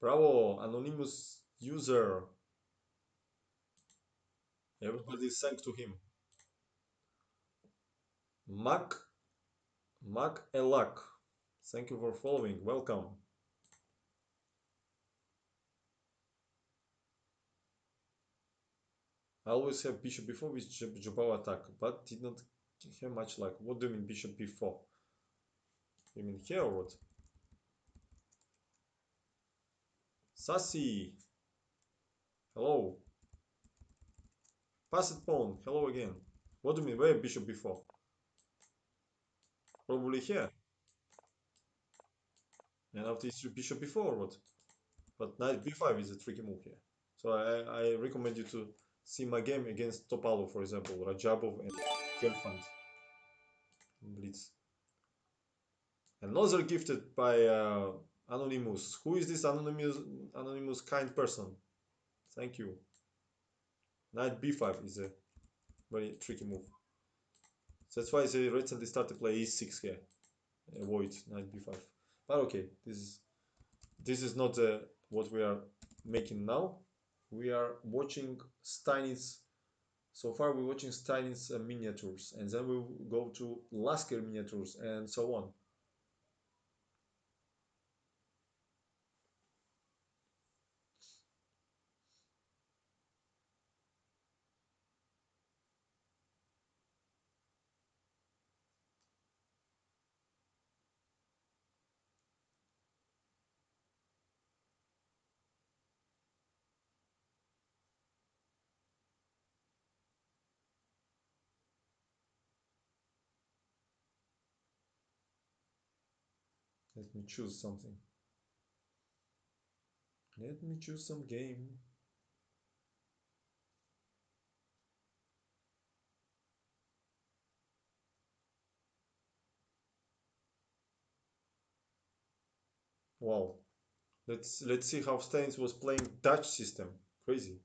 Bravo, anonymous user. Everybody thanks to him. Mac, Mac Elak. Thank you for following. Welcome. I always have bishop b4 with Jobava attack, but did not have much luck. What do you mean bishop b4? You mean here or what? Sassy! Hello. Pass it pawn. Hello again. What do you mean? Where bishop b4? Probably here. And after it's bishop b4 or what? But knight b5 is a tricky move here. So I recommend you to see my game against Topalov, for example, Rajabov and Gelfand in Blitz. Another gifted by Anonymous. Who is this anonymous kind person? Thank you. Knight b5 is a very tricky move. So that's why they recently started to play e6 here. Avoid knight b5. But okay, this is not what we are making now. We are watching Steinitz. So far, we're watching Steinitz miniatures, and then we'll go to Lasker miniatures, and so on. Let me choose something. Let me choose some game. Wow. Let's see how Steinitz was playing Dutch system. Crazy.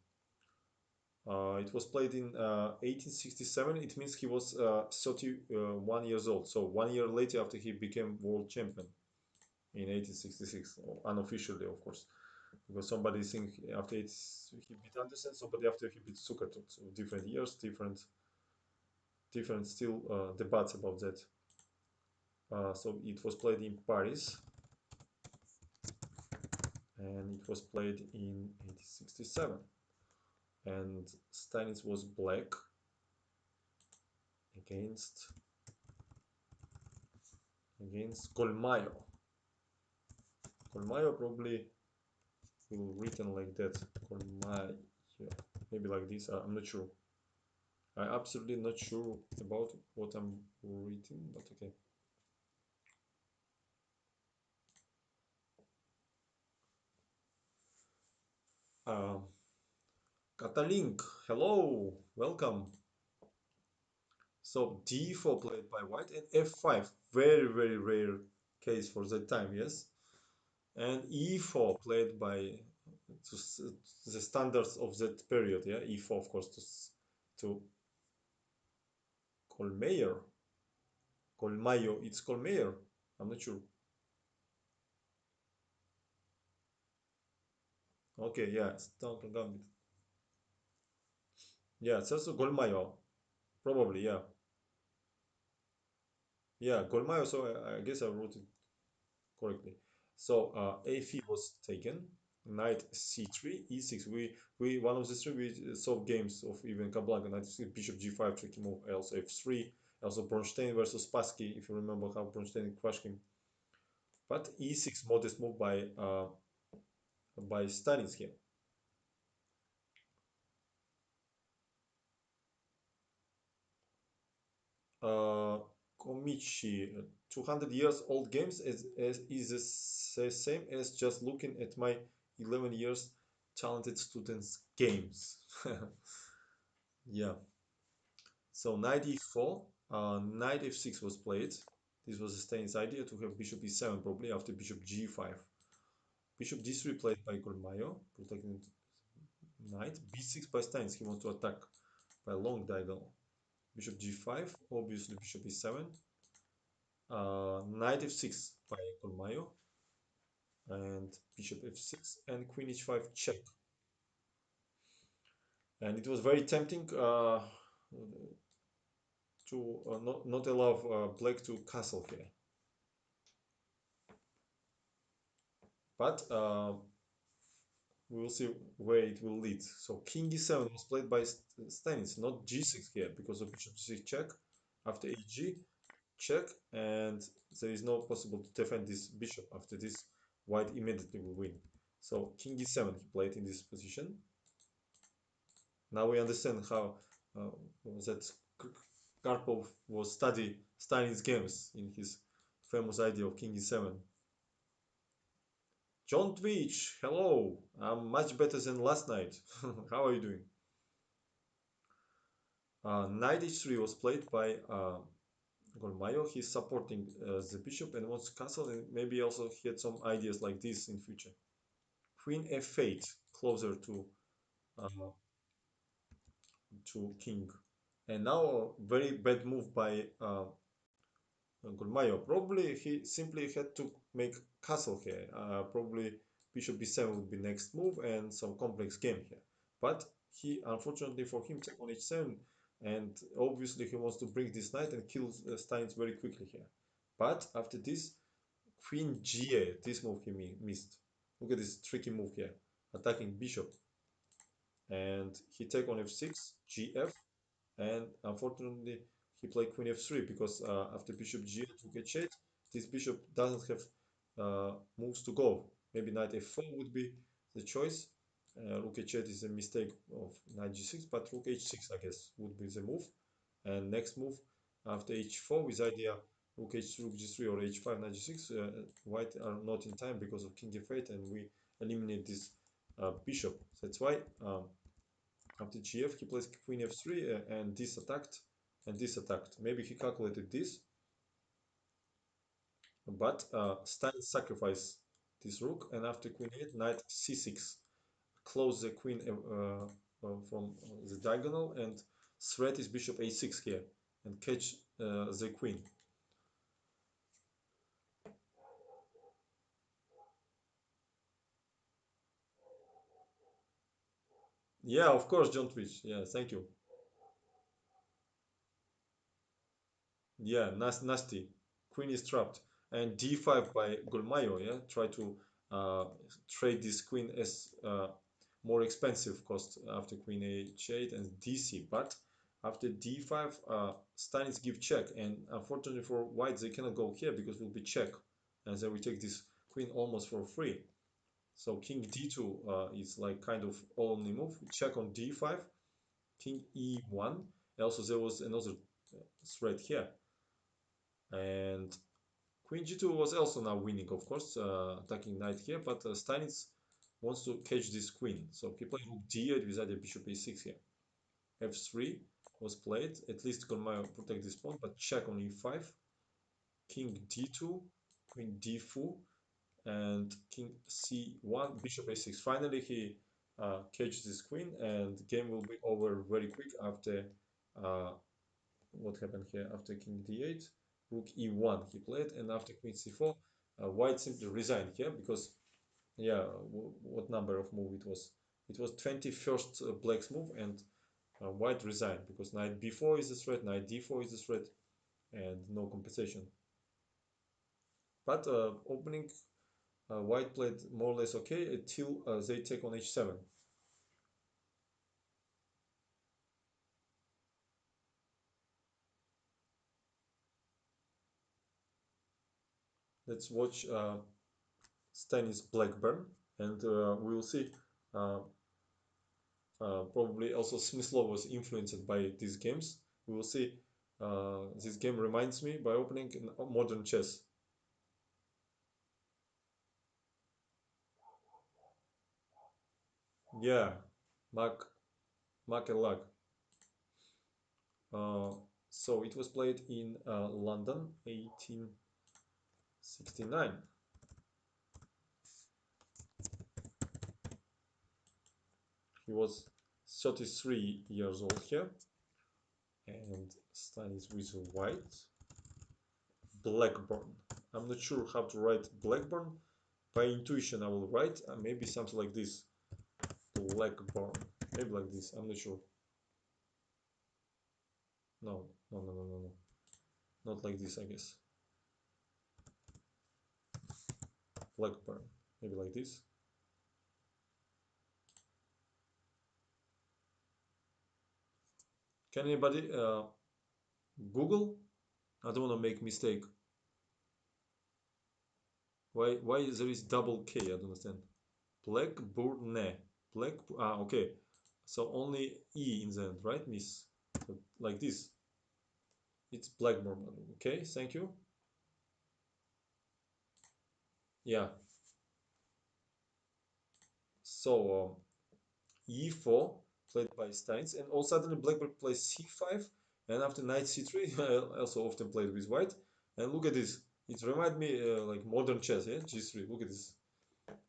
It was played in 1867. It means he was 31 years old. So 1 year later, after he became world champion in 1866, unofficially, of course, because somebody think after he beat Anderson, somebody after he beat Zuckertut. So different years, different still debates about that. So it was played in Paris, and it was played in 1867. And Steinitz was black against Colmayo. Colmayo probably will written like that. Colmayo, maybe like this. I'm not sure. I'm absolutely not sure about what I'm reading, but okay. Um, Katalink, hello, welcome. So d4 played by white and f5, very very rare case for that time, yes. And e4 played by the standards of that period, yeah. E4, of course, to Colmeyer, Colmayo. It's Colmeyer. I'm not sure. Okay, yeah, Stonker Gambit. Yeah, it's also Golmayo, probably. Yeah, yeah, Golmayo. So I guess I wrote it correctly. So a5 was taken. Knight c3, e6. We one of the three we solved games of even Capablanca. Knight c, bishop g5, tricky move. Also f3. Also Bronstein versus Spassky, if you remember how Bronstein crushed him. But e6 modest move by Stannis here. Uh, Komichi, 200 years old games is the same as just looking at my 11 years talented students' games. Yeah. So knight e4, knight f6 was played. This was Stein's idea to have bishop e7 probably after bishop g5. Bishop d3 played by Golmayo, protecting knight. b6 by Steins, he wants to attack by long diagonal. Bishop g5, obviously bishop e7. Knight f6 by Golmayo, and bishop f6 and queen h5 check. And it was very tempting to not allow black to castle here. But we will see where it will lead. So king e7 was played by Stannis, not g6 here because of bishop c6 check. After eg check, and there is no possible to defend this bishop. After this, white immediately will win. So king e7 he played in this position. Now we understand how that Karpov was study Stalin's games in his famous idea of King E7. John Twitch, hello. I'm much better than last night. How are you doing? Knight h3 was played by Golmayo. He's supporting the bishop and wants castle, and maybe also he had some ideas like this in future. Queen f8, closer uh, to king. And now a very bad move by Golmayo. Probably he simply had to make castle here. Probably bishop b7 would be next move and some complex game here. But he, unfortunately for him, took on h7, and obviously he wants to bring this knight and kill Steins very quickly here. But after this, queen g8, this move he missed. Look at this tricky move here, attacking bishop, and he take on f6, gf, and unfortunately he played queen f3 because after bishop g8 rook h8, this bishop doesn't have moves to go. Maybe knight f4 would be the choice. Rook h8 is a mistake of knight g6, but rook h6 I guess would be the move. And next move after h4 with idea rook h3, rook g3 or h5, knight g6, white are not in time because of king f8, and we eliminate this bishop. That's why after gf, he plays queen f3 and this attacked and this attacked. Maybe he calculated this, but Stein sacrificed this rook, and after queen 8, knight c6. Close the queen from the diagonal and threat is bishop a6 here and catch the queen. Yeah, of course, John Twitch. Yeah, thank you. Yeah, nasty. Queen is trapped. And d5 by Golmayo, yeah, try to uh, trade this queen as more expensive cost after queen h8 and dc. But after d5, Stanis give check. And unfortunately for white, they cannot go here because it will be check. And then we take this queen almost for free. So king d2 is like kind of only move. Check on d5, king e1. Also, there was another threat here. And queen g2 was also now winning, of course, attacking knight here, but Steinitz wants to catch this queen. So he played rook d8 with idea bishop a6 here. f3 was played, at least Konmaya protect this pawn, but check on e5, king d2, queen d4, and king c1, bishop a6. Finally, he catches this queen, and game will be over very quick after uh, what happened here after king d8, rook e1 he played, and after queen c4, white simply resigned here because, yeah, what number of move it was? It was 21st black's move, and white resigned because knight b4 is a threat, knight d4 is a threat, and no compensation. But opening, white played more or less okay until they take on h7. Let's watch Stanis Blackburn, and we will see. Uh, Probably also Smyslov was influenced by these games. We will see. This game reminds me by opening in modern chess. Yeah, Mac, Mac and Luck. Uh, so it was played in London, 1869. He was 33 years old here, and studies with white. Blackburn. I'm not sure how to write Blackburn. By intuition, I will write maybe something like this. Blackburn. Maybe like this. I'm not sure. No, no, no, no, no, no. Not like this, I guess. Blackburn. Maybe like this. Can anybody Google? I don't want to make mistake. Why there is double K? I don't understand. Blackburn. Black. Okay. So only E in the end, right, miss? So like this. It's Blackburn. Okay, thank you. Yeah. So e4 played by Steins, and all suddenly Blackburn plays c5, and after knight c3, also often played with white. And look at this. It reminds me like modern chess, yeah? G3. Look at this.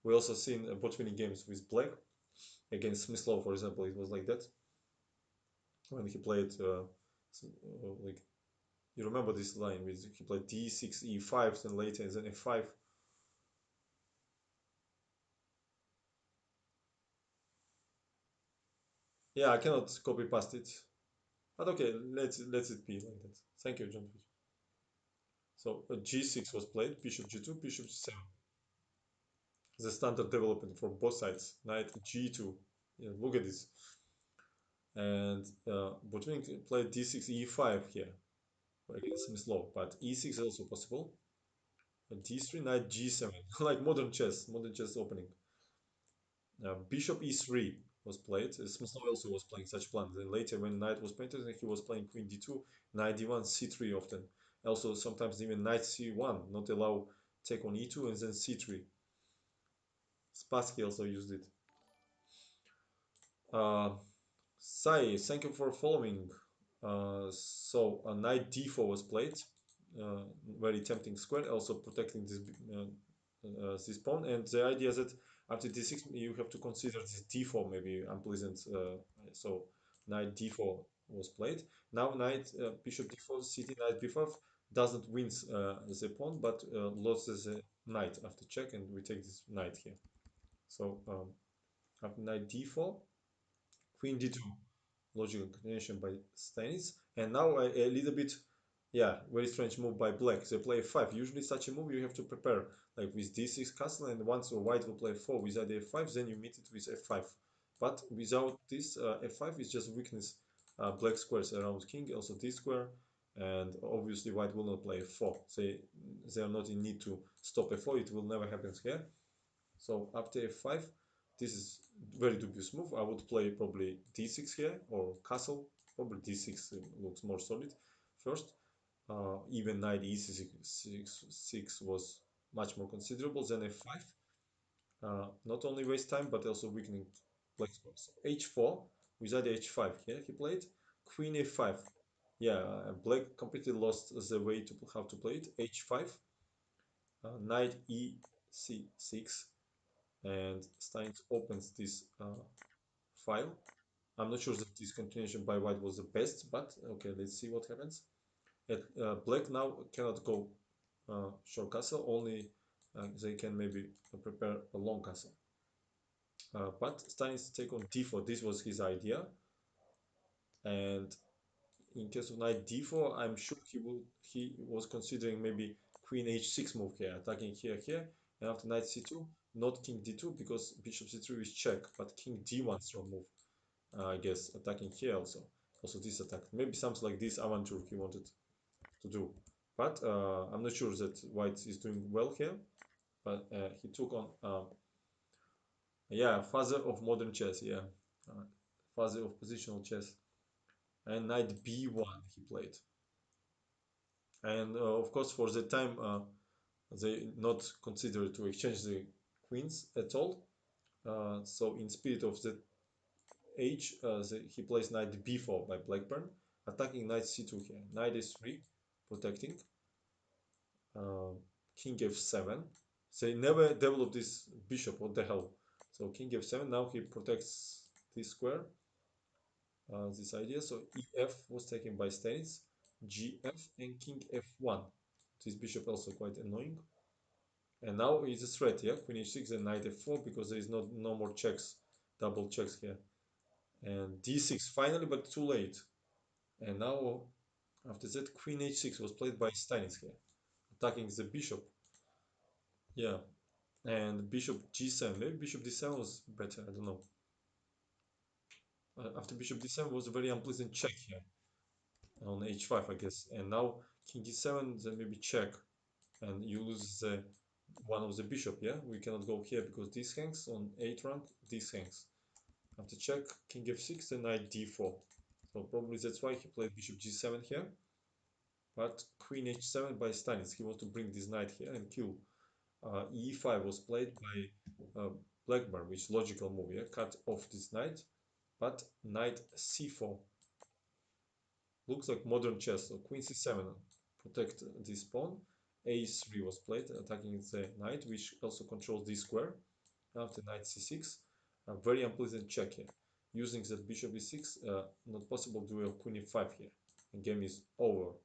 We also seen bot winning games with black against Smyslov, for example. It was like that when he played like you remember this line with he played d6 e5 then later and then f5. Yeah, I cannot copy past it, but okay, let's it be like that. Thank you, John. So g6 was played, bishop g2, bishop g7. The standard development for both sides. Knight g2. Yeah, look at this. And Botvinnik played d6 e5 here against Smyslov, but e6 is also possible. D3, knight g7, like modern chess opening. Bishop e3 was played. Smyslov also was playing such plans. Then later, when knight was painted, he was playing queen d2, knight d1, c3 often. Also, sometimes even knight c1, not allow take on e2 and then c3. Spassky also used it. Uh, Sai, thank you for following. So a knight d4 was played. Uh, Very tempting square, also protecting this pawn. And the idea is that after d6 you have to consider this d4 maybe unpleasant. So knight d4 was played. Now knight bishop d4, cd knight b5 doesn't win the pawn, but loses the knight after check, and we take this knight here. So after knight d4, queen d2 logical continuation by Stanis. And now a little bit, yeah, very strange move by black. They play f5. Usually such a move you have to prepare, like with d6 castle, and once white will play 4 with idea f5, then you meet it with f5. But without this f5 is just weakness. Black squares around king, also this square, and obviously white will not play f4. They are not in need to stop f4. It will never happen here. So after f5, this is very dubious move. I would play probably d6 here or castle. Probably d6 looks more solid first. Even knight e6 was much more considerable than f5. Not only waste time but also weakening black squares. So h4 without h5 here he played queen a5. Yeah, black completely lost the way to how to play it. h5, knight e6, and Steins opens this file. I'm not sure that this continuation by white was the best, but okay, let's see what happens. Black now cannot go short castle, only they can maybe prepare a long castle. But Steins take on d4, this was his idea, and in case of knight d4, I'm sure he was considering maybe queen h6 move here, attacking here, and after knight c2, not king d2 because bishop c3 is check, but king d1 strong move. I guess attacking here also. Also this attack. Maybe something like this Avantur he wanted to do. But I'm not sure that white is doing well here. But he took on, yeah, father of modern chess, yeah. Uh, Father of positional chess. And knight b1 he played. And of course for the time they not consider to exchange the queens at all. So in spirit of the age, he plays knight b4 by Blackburn, attacking knight c2 here. Knight s3, protecting. Uh, King f7. They never developed this bishop. What the hell? So king f7. Now he protects this square. This idea. So ef was taken by Stanis. Gf and king f1. This bishop also quite annoying. And now it's a threat. Yeah, queen h6 and knight f4 because there is no more checks, double checks here. And d6 finally, but too late. And now, after that, queen h6 was played by Stanis here, attacking the bishop. Yeah, and bishop g7. Maybe bishop d7 was better, I don't know. After bishop d7 was a very unpleasant check here on h5, I guess. And now king d7, then maybe check, and you lose one of the bishop, yeah? We cannot go here because this hangs on 8 rank, this hangs. After check, king f6, then knight d4. So probably that's why he played bishop g7 here. But queen h7 by Stanis. He wants to bring this knight here and kill. E5 was played by Blackburn, which is logical move. Yeah? Cut off this knight, but knight c4 looks like modern chess. So queen c7 protect this pawn. A3 was played, attacking the knight, which also controls this square. After knight c6, a very unpleasant check here. Using that bishop e6, not possible to do a queen e5 here. The game is over.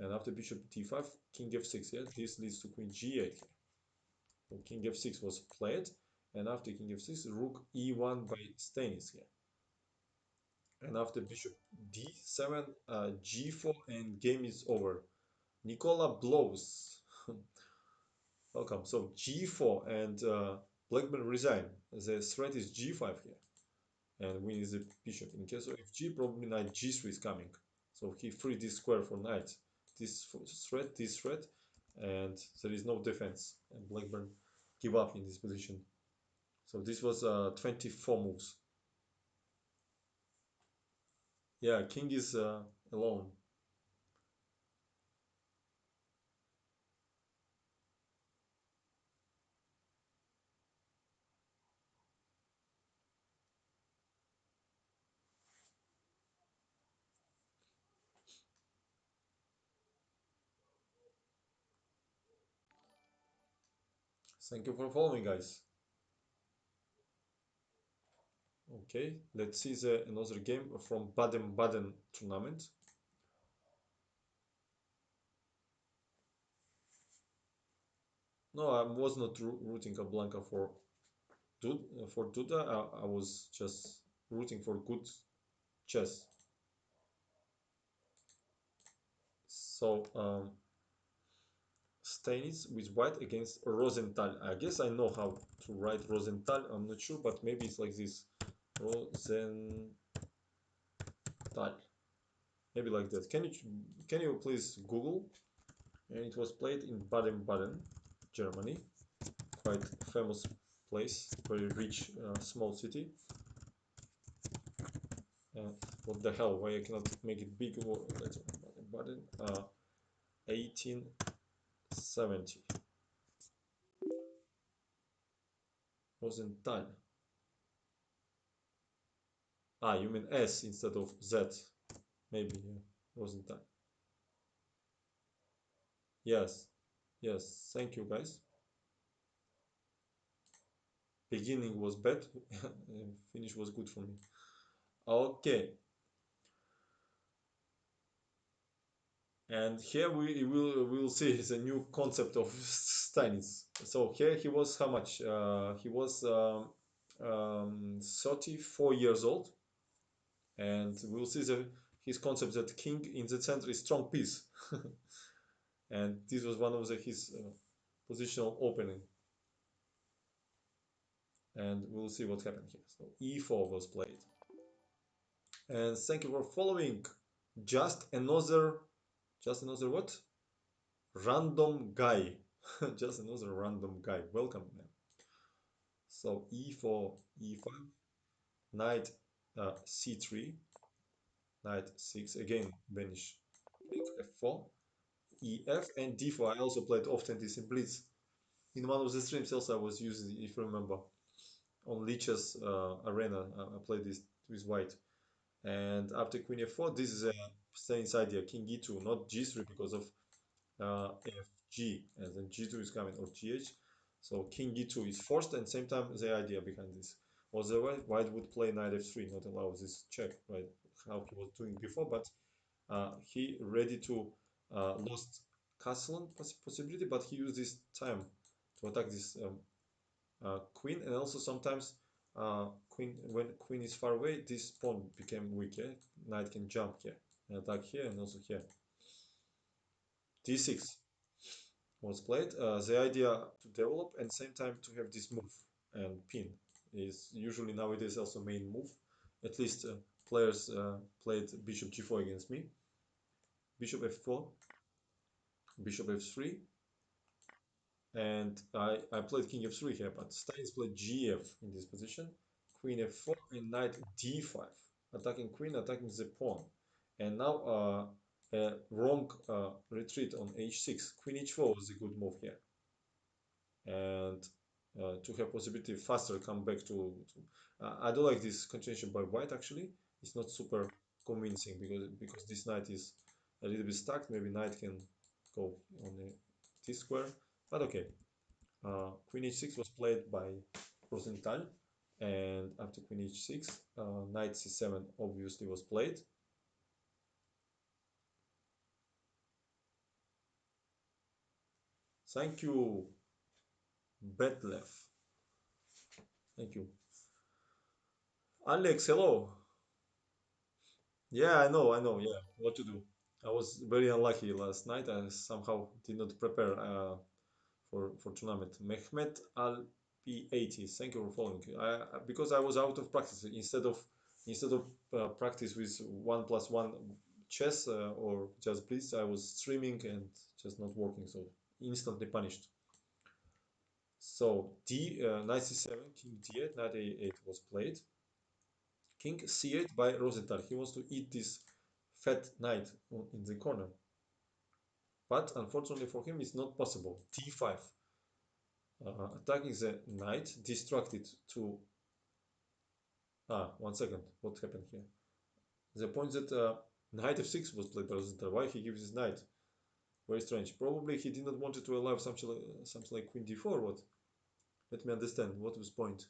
And after bishop d5, king f6. Yeah, this leads to queen g8 here. So king f6 was played, and after king f6, rook e1 by Stanis here. And after bishop d7, g4, and game is over. Nicola blows. Welcome. So g4 and Blackburn resign. The threat is g5 here, and win is the bishop. In case of fg, probably knight g3 is coming. So he freed this square for knight. This threat, and there is no defense. And Blackburn give up in this position. So this was 24 moves. Yeah, king is alone. Thank you for following, guys. Okay, let's see the another game from Baden-Baden tournament. No, I was not rooting a Blanca for Duda. I was just rooting for good chess. So Stanis with white against Rosenthal. I guess I know how to write Rosenthal. I'm not sure, but maybe it's like this. Rosenthal. Maybe like that. Can you please Google? And it was played in Baden-Baden, Germany. Quite famous place, very rich small city. What the hell? Why I cannot make it big? Baden-Baden, 1870. Rosenthal. Ah, you mean S instead of Z? Maybe, yeah. Rosenthal. Yes, yes. Thank you, guys. Beginning was bad, finish was good for me. Okay, and here we will see the new concept of Stanis. So here he was how much? He was 34 years old, and we'll see his concept that king in the center is strong piece, and this was one of his positional opening, and we'll see what happened here. So e4 was played, and thank you for following. Just another, just another what? Random guy. Just another random guy. Welcome, man. So e4, e5, knight c3, knight 6, again banish, f4, ef, and d4. I also played often this in Blitz. In one of the streams also I was using, if you remember, on Lichess arena, I played this with white. And after queen f4, this is a Stanis idea, king e2, not g3 because of fg, and then g2 is coming, or gh. So king e2 is forced, and same time the idea behind this. Otherwise, white would play knight f3, not allow this check, right? How he was doing before, but he ready to lost castle possibility, but he used this time to attack this queen, and also sometimes queen, when queen is far away, this pawn became weak. Yeah? Knight can jump here and attack here, and also here. d6 was played. The idea to develop and same time to have this move and pin is usually nowadays also main move. At least players played bishop g4 against me, bishop f4, bishop f3, and I played king f3 here, but Stanis played gf in this position, queen f4, and knight d5, attacking queen, attacking the pawn. And now wrong retreat on h6. Queen h4 was a good move here, and to have possibility faster come back to. I don't like this continuation by white actually. It's not super convincing because this knight is a little bit stuck. Maybe knight can go on a t square, but okay. Queen h6 was played by Rosenthal, and after queen h6, knight c7 obviously was played. Thank you, Betlef. Thank you. Alex, hello. Yeah, I know, yeah, what to do. I was very unlucky last night. I somehow did not prepare for tournament. Mehmet Al P80, thank you for following. Because I was out of practice. Instead of practice with 1+1 chess or just blitz, I was streaming and just not working. So instantly punished. So D knight c7, king d8, knight a8 was played. King c8 by Rosenthal. He wants to eat this fat knight in the corner. But unfortunately for him, it's not possible. d5. Attacking the knight, distracted to... Ah, 1 second. What happened here? The point that knight f6 was played by Rosenthal. Why he gives his knight? Very strange. Probably he did not want to allow something like queen d4. What? Let me understand. What was point?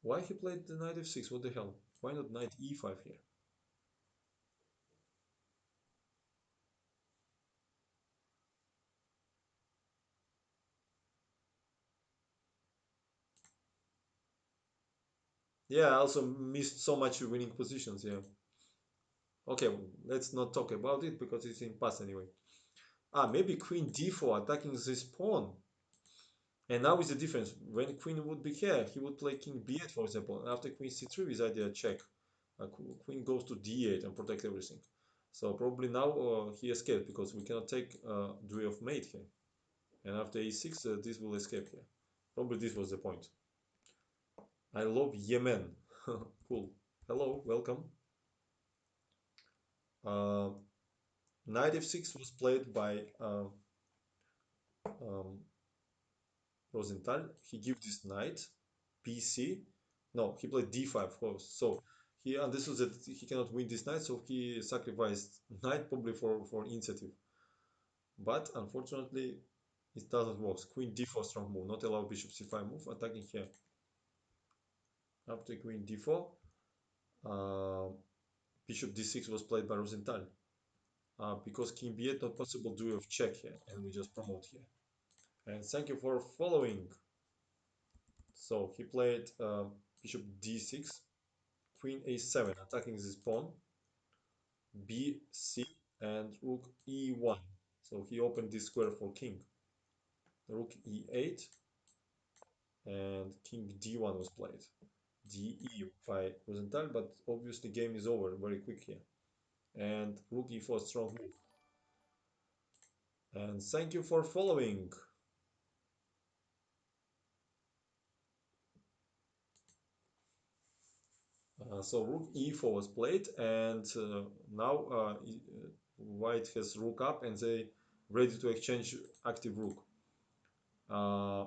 Why he played the knight f6? What the hell? Why not knight e5 here? Yeah, I also missed so much winning positions. Yeah. Okay, let's not talk about it because it's in past anyway. Ah, maybe queen d4 attacking this pawn. And now is the difference. When queen would be here, he would play king b8, for example. And after queen c3, with idea check. Queen goes to d8 and protect everything. So probably now he escaped because we cannot take duel of mate here. And after a6, this will escape here. Probably this was the point. I love Yemen. Cool. Hello, welcome. Uh, Knight f6 was played by um, Rosenthal. He gave this knight bc. No, he played d5, of course. So he understood that he cannot win this knight, so he sacrificed knight probably for initiative. But unfortunately, it doesn't work. Queen d4 strong move, not allow bishop c5 move, attacking here. After queen d4, uh, bishop d6 was played by Rosenthal. Because king b8 not possible duel of check here, and we just promote here. And thank you for following. So he played bishop d6, queen a7, attacking this pawn, bc, and rook e1. So he opened this square for king. Rook e8, and king d1 was played. De by Rosenthal, but obviously game is over very quick here. And rook e4, strong move. And thank you for following. So rook e4 was played, and now white has rook up, and they ready to exchange active rook. Uh,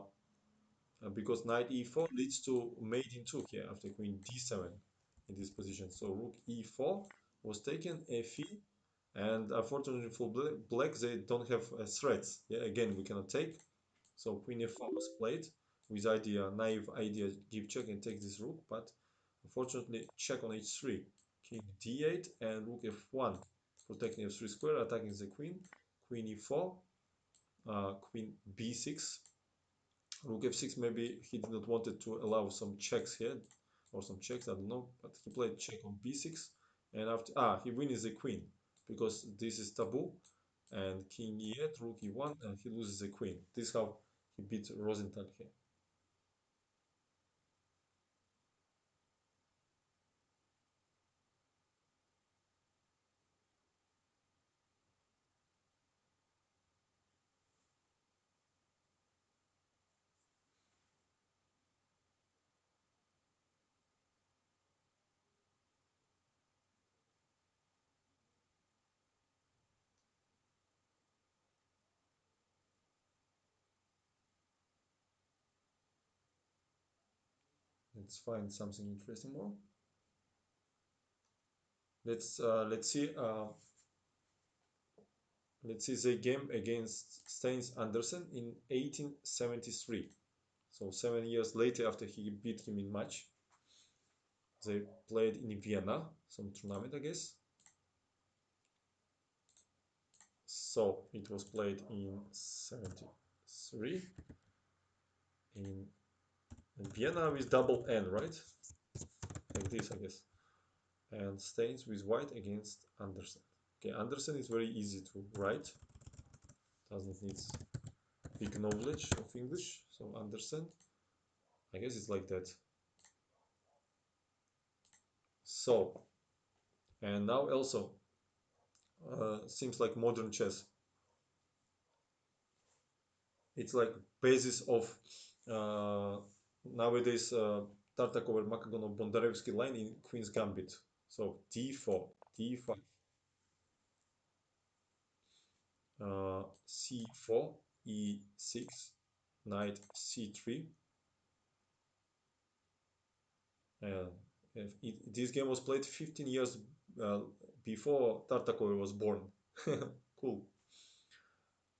because knight e4 leads to mate in 2 here after queen d7 in this position. So rook e4 was taken, fe, and unfortunately for black, they don't have threats. Yeah, again, we cannot take. So queen f4 was played with naive idea, give check and take this rook, but unfortunately check on h3, king d8 and rook f1, protecting f3 square, attacking the queen, queen e4, queen b6, rook f6. Maybe he did not wanted to allow some checks here, or some checks, I don't know, but he played check on b6, and after he wins the queen because this is taboo, and king e8, rook e1, and he loses the queen. This is how he beat Rosenthal here. Let's find something interesting more. Let's see the game against Steins Andersen in 1873. So 7 years later, after he beat him in match, they played in Vienna, some tournament, I guess. So it was played in 73 in Vienna with double N, right? Like this, I guess. And Stains with white against Andersen. Okay, Andersen is very easy to write. Doesn't need big knowledge of English. So Andersen, I guess it's like that. So, and now also seems like modern chess. It's like basis of uh, nowadays Tartakov, Makagonov, Bondarevsky line in Queen's Gambit. So d4, d5, c4, e6, knight c3. Uh, this game was played 15 years uh, before Tartakov was born. Cool.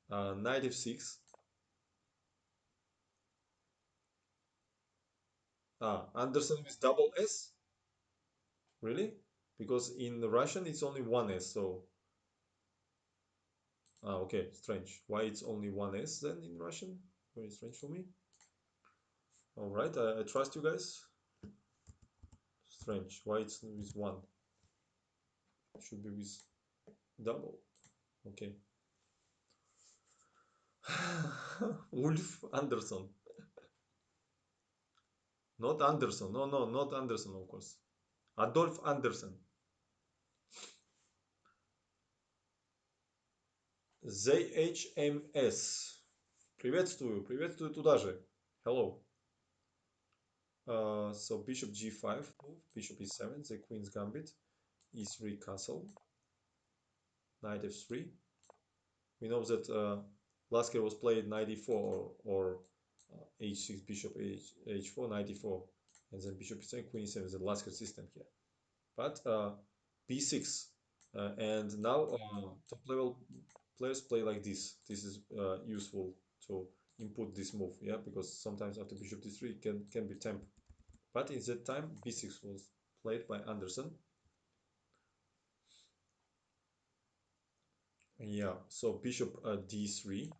Knight f6. Anderson with double S? Really? Because in Russian it's only one S, so okay, strange. Why it's only one S then in Russian? Very strange for me. All right, I trust you guys. Strange. Why it's with one? Should be with double. Okay. Wolf Anderson. Not Anderson. No, no, not Anderson, of course. Adolf Anderson. ZHMS. Приветствую, приветствую туда же. Hello. So bishop g5 move, bishop e7, the queen's gambit, e3 castle, knight f3. We know that Lasker was played knight e4 or h6, bishop h4, knight e4, and then bishop e7, queen e7, the Lasker system here. But b6, and now top level players play like this. This is useful to input this move, yeah, because sometimes after bishop d3 can be temp. But in that time, b6 was played by Anderson. Yeah, so bishop d3.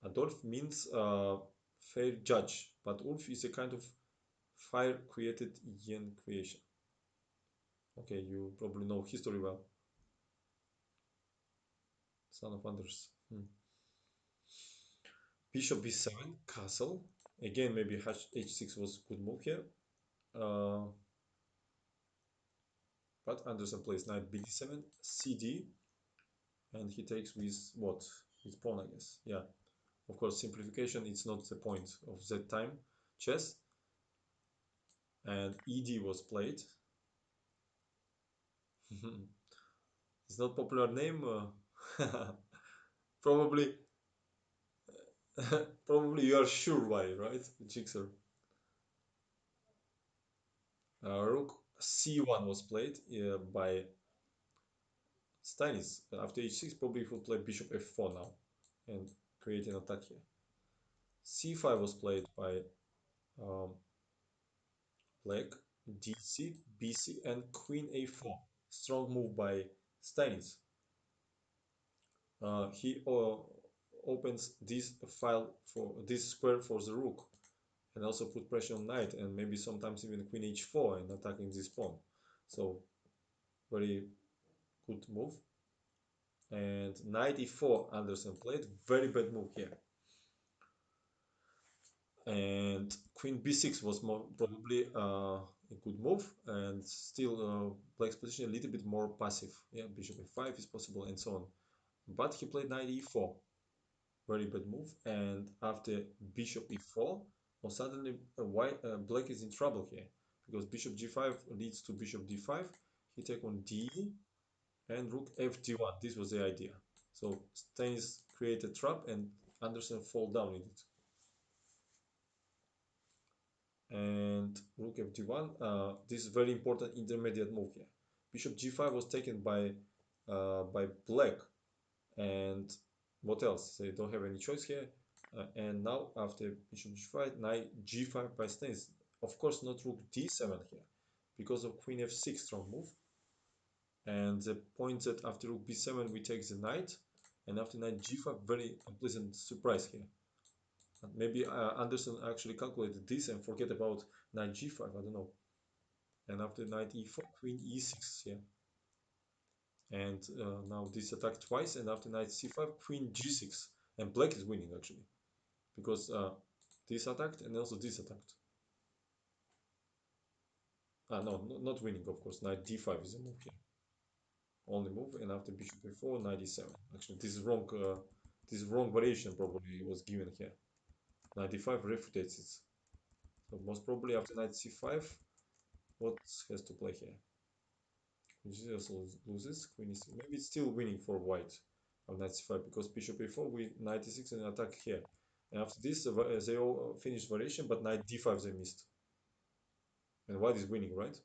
Adolf means fair judge, but Ulf is a kind of fire created yen creation. Okay, you probably know history well. Son of Anders. Bishop b7, castle. Again, maybe h6 was good move here. Uh, but Anderson plays knight bd7, cd, and he takes with what? His pawn, I guess. Yeah. Of course, simplification is not the point of that time chess. And ed was played. It's not popular name. Probably, probably you are sure why, right? Jigsaw. Rook c1 was played by Stainis. After h6, probably he will play bishop f4 now and create an attack here. c5 was played by um, black, dc, bc, and queen a4. Strong move by Stainis. He opens this file for this square for the rook and also put pressure on knight and maybe sometimes even queen h4 and attacking this pawn. So very good move. And knight e4 Anderson played. Very bad move here. And queen b6 was more probably a good move, and still black's position a little bit more passive. Yeah, bishop a5 is possible and so on. But he played knight e4. Very bad move. And after bishop e4, well, suddenly black is in trouble here because bishop g5 leads to bishop d5. He take on d and rook f d1. This was the idea. So Staines create a trap and Anderson fall down in it. And rook f d1. This is very important intermediate move here. Bishop g5 was taken by black, and what else? They don't have any choice here. And now after bishop g5, knight g5 by stance. Of course, not rook d7 here, because of queen f6 strong move. And the point that after rook b7 we take the knight, and after knight g5, very unpleasant surprise here. Maybe Anderson actually calculated this and forget about knight g5, I don't know. And after knight e4, queen e6 here. And now this attack twice, and after knight c5, queen g6. And black is winning actually, because this attacked and also this attacked. No, not winning, of course. Knight d5 is a move here. Only move, and after bishop a4, knight e7. Actually, this is wrong. This is wrong variation probably was given here. Knight d5 refutates it. So most probably after knight c5, what has to play here? Queen also loses. Queen is maybe it's still winning for white on knight c5 because bishop a4 with knight e6 and attack here. And after this, they all finished variation, but knight d5 they missed. And white is winning, right?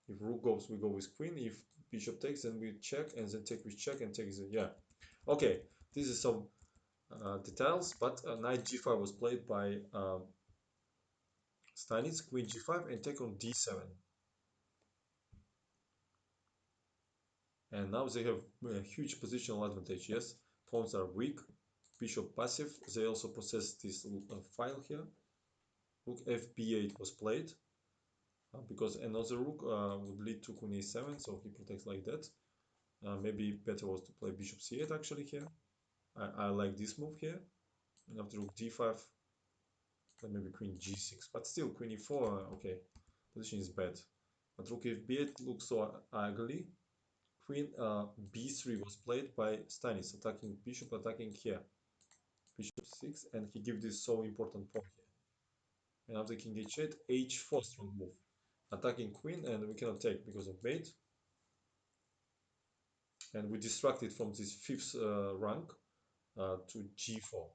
If rook goes, we go with queen. If bishop takes, then we check, and then take with check and take the yeah. Okay, this is some details, but knight g5 was played by Steinitz, queen g5, and take on d7. And now they have a huge positional advantage. Yes, pawns are weak, bishop passive. They also possess this file here. Rook fb8 was played because another rook would lead to queen a7, so he protects like that. Maybe better was to play bishop c8 actually here. I like this move here. And after rook d5, then maybe queen g6. But still, queen e4, okay, position is bad. But rook fb8 looks so ugly. Queen b3 was played by Stanis, attacking bishop, attacking here. Bishop 6, and he gives this so important pawn here. And after king h8, h4 strong move. Attacking queen, and we cannot take because of mate. And we distracted from this fifth rank to g4.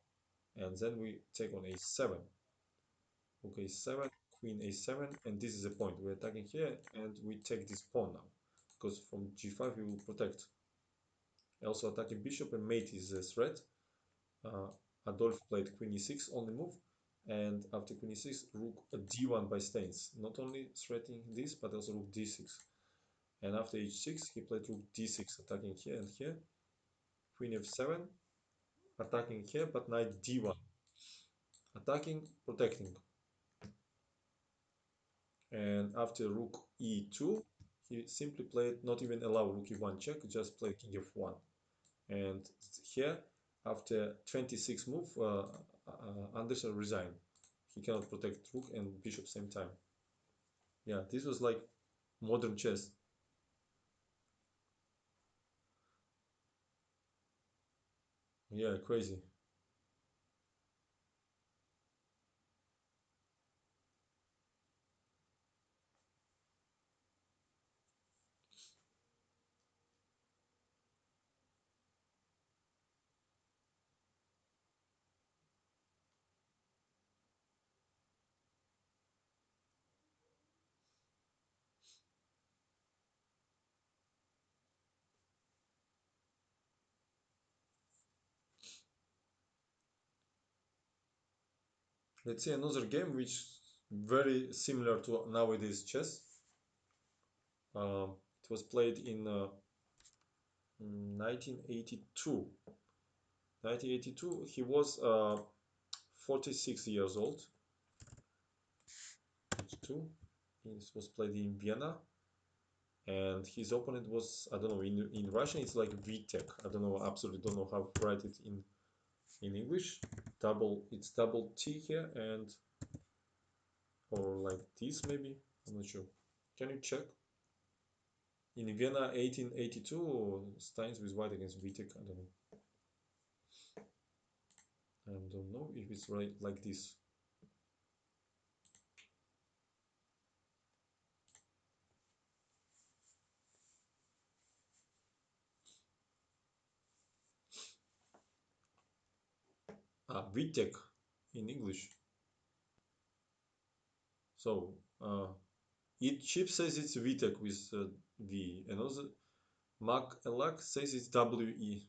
And then we take on a7. Rook a7, queen a7, and this is the point. We're attacking here, and we take this pawn now. Because from g5 we will protect. Also attacking bishop, and mate is a threat. Adolf played queen e6, only move. And after queen e6, rook d1 by Staines. Not only threatening this, but also rook d6. And after h6, he played rook d6, attacking here and here. Queen f7, attacking here, but knight d1. Attacking, protecting. And after rook e2, he simply played, not even allow rook e1 check, just play king f1. And here, after 26 move, Anderson resigned. He cannot protect rook and bishop same time. Yeah, this was like modern chess. Yeah, crazy. Let's see another game which very similar to nowadays chess. It was played in 1982. 1982, he was 46 years old. 82. It was played in Vienna, and his opponent was, I don't know, in Russian it's like Vitek. I don't know, absolutely don't know how to write it in English. It's double T here, and or like this maybe. I'm not sure. Can you check? In Vienna 1882, Steins with white against Vitek. I don't know. I don't know if it's right like this. Vitek in English. So each chip says it's VTech with V. Another Mac Elak says it's WE.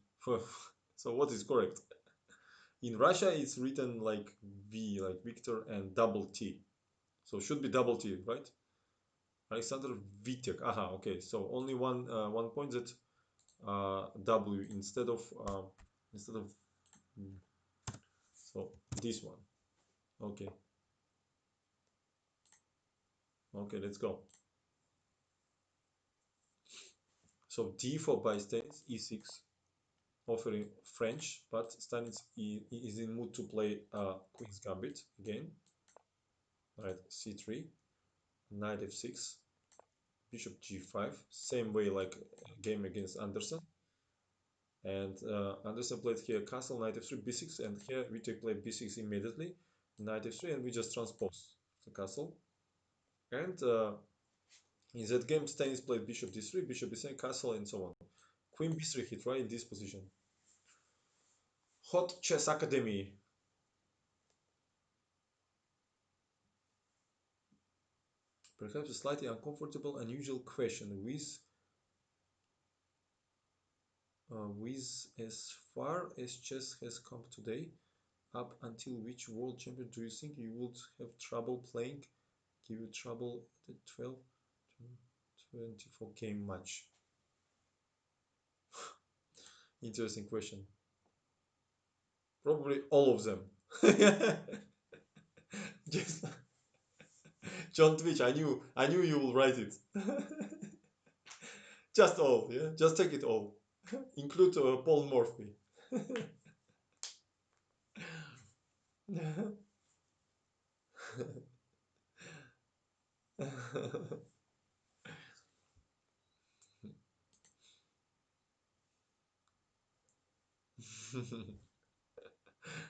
So what is correct? In Russia, it's written like V, like Victor, and double T. So should be double T, right? Alexander Vitek. Aha, okay. So only one point that W instead of mm, so this one. Okay, okay. Let's go. So D for by Stanis E6, offering French, but Stanis is in mood to play Queen's Gambit again. Right, C3, Knight F6, Bishop G5. Same way like game against Anderson. And Anderson played here castle, knight f3, b6, and here we take play b6 immediately, knight f3, and we just transpose the castle. And in that game, Stanis played bishop d3, bishop b7, castle, and so on. Queen b3 hit right in this position. Hot Chess Academy. Perhaps a slightly uncomfortable, unusual question. With as far as chess has come today, up until which world champion do you think you would have trouble playing? Give you trouble at the 12, 24 game match? Interesting question. Probably all of them. Just John Twitch, I knew you will write it. Just all, yeah. Just take it all. Include Paul Morphy.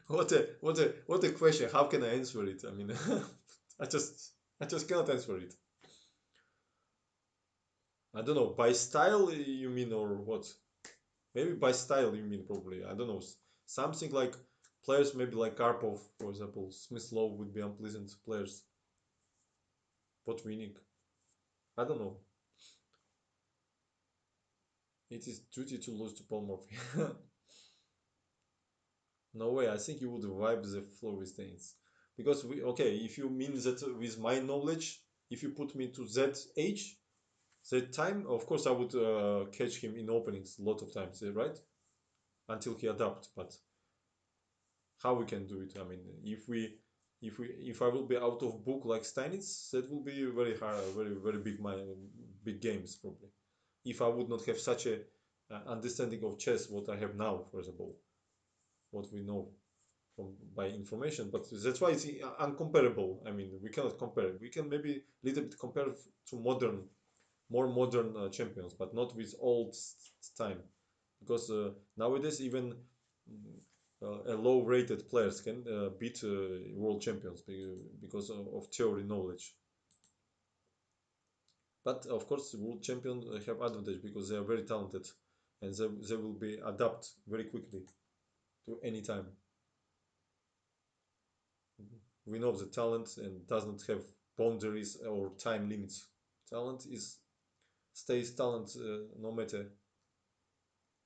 What a question. How can I answer it? I mean, I just I just cannot answer it. I don't know. By style you mean or what? Maybe by style you mean probably. I don't know. Something like players maybe like Karpov, for example. Smith Lowe would be unpleasant players. Botvinnik. I don't know. It is duty to lose to Paul Murphy. No way. I think you would wipe the floor with Danes. Because okay, if you mean that with my knowledge, if you put me to that age, that time, of course I would catch him in openings a lot of times, right? Until he adapt. But how we can do it? I mean, if I will be out of book like Steinitz, that will be very hard, very big games probably. If I would not have such a understanding of chess, what I have now, for example, what we know from by information, but that's why it's uncomparable. I mean, we cannot compare. We can maybe little bit compare to more modern champions, but not with old time, because nowadays even a low-rated players can beat world champions because of theory knowledge. But of course, the world champions have advantage because they are very talented, and they will be adapt very quickly to any time. We know the talent and doesn't have boundaries or time limits. Talent is stays talent no matter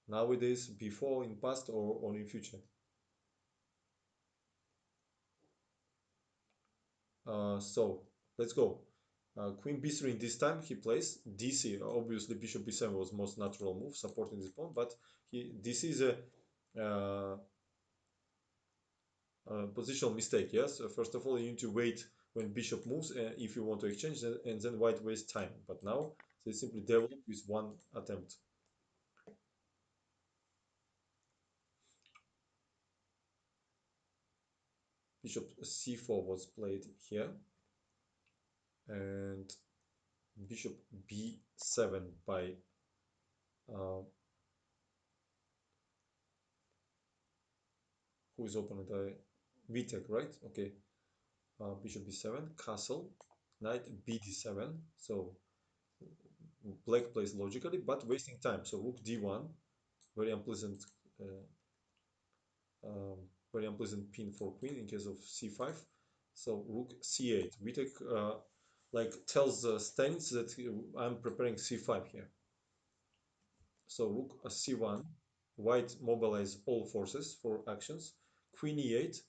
nowadays, before, in past, or in future. So let's go. Queen b3 in this time he plays dc. Obviously, bishop b7 was most natural move supporting this pawn, but this is a uh, positional mistake. Yes, first of all, you need to wait when bishop moves if you want to exchange, and then white wastes time. But now they simply develop with one attempt. Bishop c4 was played here, and bishop b7 by uh, who is opponent? Vitek, right? Okay. Bishop b7, castle, knight b d7. So black plays logically, but wasting time. So rook d1, very unpleasant, uh, um, very unpleasant pin for queen in case of c5. So rook c8. We take like tells Stanis that I'm preparing c5 here. So rook c1. White mobilize all forces for actions. Queen e8.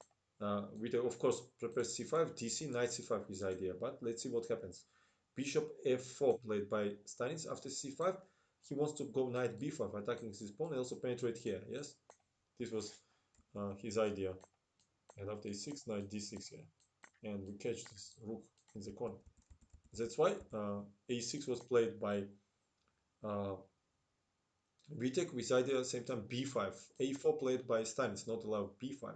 We take, of course, prepare c5, dc, knight c5 is idea. But let's see what happens. Bishop f4 played by Stanis. After c5, he wants to go knight b5, attacking his pawn and also penetrate here. Yes, this was his idea. And after e6, knight d6 here. And we catch this rook in the corner. That's why a6 was played by uh, Vitek with idea at the same time b5. a4 played by Stanis, not allowed b5.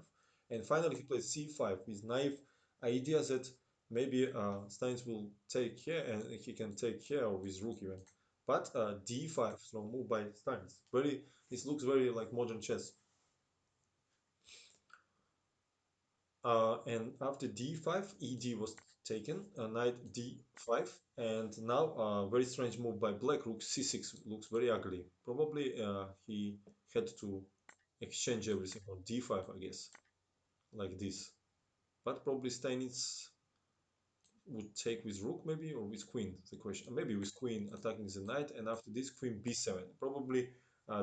And finally he played c5 with naive idea that maybe Stanis will take here and he can take here with rook even. But d5 strong move by Stanis. Very, it looks very like modern chess. And after d5, ed was taken, knight d5, and now very strange move by black, rook c6 looks very ugly. Probably he had to exchange everything on d5, I guess, like this. But probably Steinitz would take with rook maybe, or with queen, the question. Maybe with queen attacking the knight, and after this, queen b7. Probably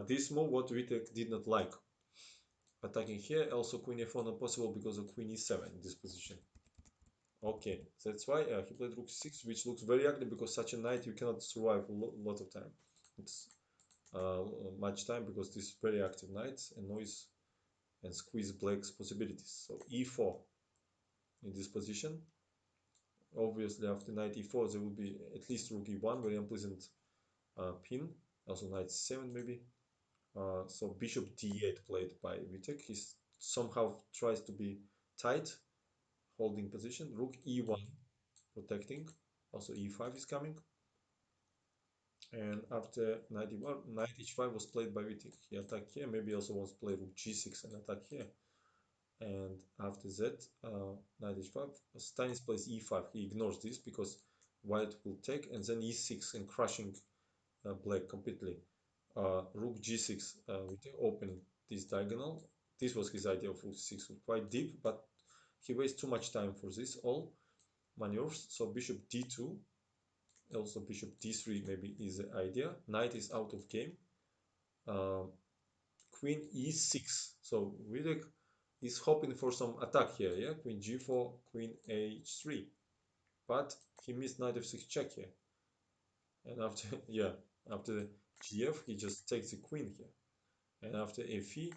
this move what Vitek did not like. Attacking here, also queen f1 not possible because of queen e7 in this position. Okay, that's why he played rook 6, which looks very ugly because such a knight you cannot survive a lot of time. It's much time because this very active knights and noise and squeeze black's possibilities. So e4 in this position. Obviously, after knight e4, there will be at least rook e1, very unpleasant pin. Also knight 7 maybe. So bishop d8 played by Vitek. He somehow tries to be tight, holding position. Rook e1 protecting. Also e5 is coming. And after knight e1, knight h5 was played by Vitek. He attacked here. Maybe also wants to play rook g6 and attack here. And after that, knight h5, Stanis plays e5. He ignores this because white will take, and then e6 and crushing black completely. Rook g6, Vitek opening this diagonal. This was his idea of rook 6, quite deep, but he wastes too much time for this all maneuvers. So bishop d2, also bishop d3 maybe is the idea. Knight is out of game. Uh, Queen e6. So Videk is hoping for some attack here. Yeah, queen g4, queen h3. But he missed knight f6 check here. And after yeah, after gf, he just takes the queen here. And after fe,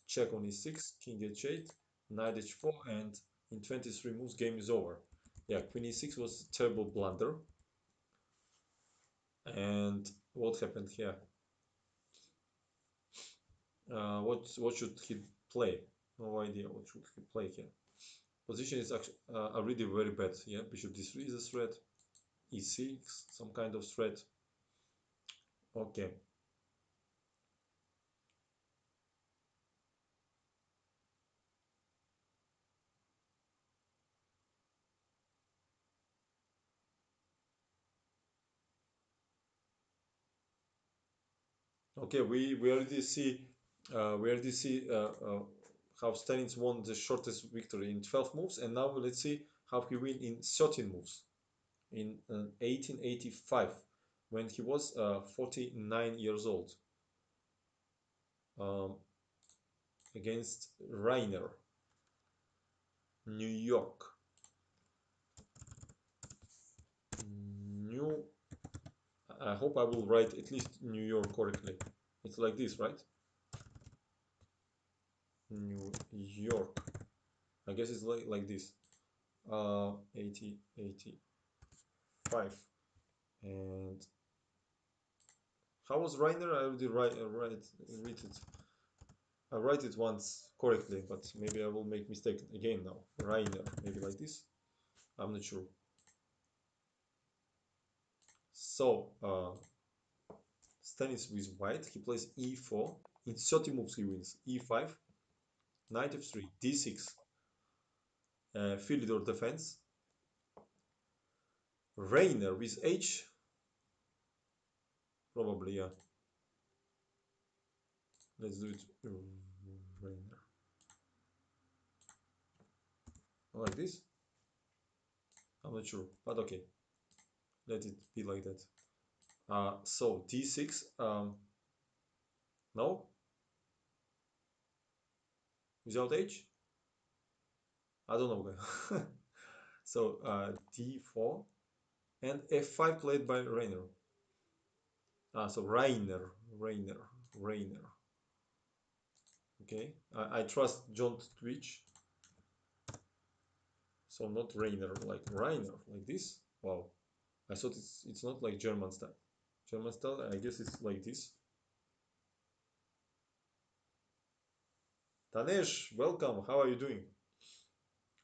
check on e6, king h8, knight h4, and in 23 moves, game is over. Yeah, queen e6 was a terrible blunder. And what happened here? What should he play? No idea what should he play here. Position is actually already very bad. Yeah, bishop d3 is a threat, e6 some kind of threat. Okay, okay, we already see how Stalin won the shortest victory in 12 moves, and now let's see how he win in 13 moves in 1885 when he was 49 years old, um, against Rainer, New York. New. I hope I will write at least New York correctly. It's like this, right? New York. I guess it's like this. 80, 85. And how was Rainer? I already read it. I write it once correctly, but maybe I will make mistake again now. Rainer, maybe like this. I'm not sure. So, Stanis with white. He plays e4. In 30 moves he wins. e5, knight f3, d6, Philidor defense. Rainer with h, probably, yeah. Let's do it. Rainer. Like this. I'm not sure, but okay, let it be like that. So d6. No, without h. I don't know. So d4 and f5 played by Rainer. So Rainer, Rainer. Okay, I trust John Twitch. So not Rainer, like Rainer, like this. Wow, I thought it's not like German style. German style, I guess it's like this. Tanesh, welcome. How are you doing?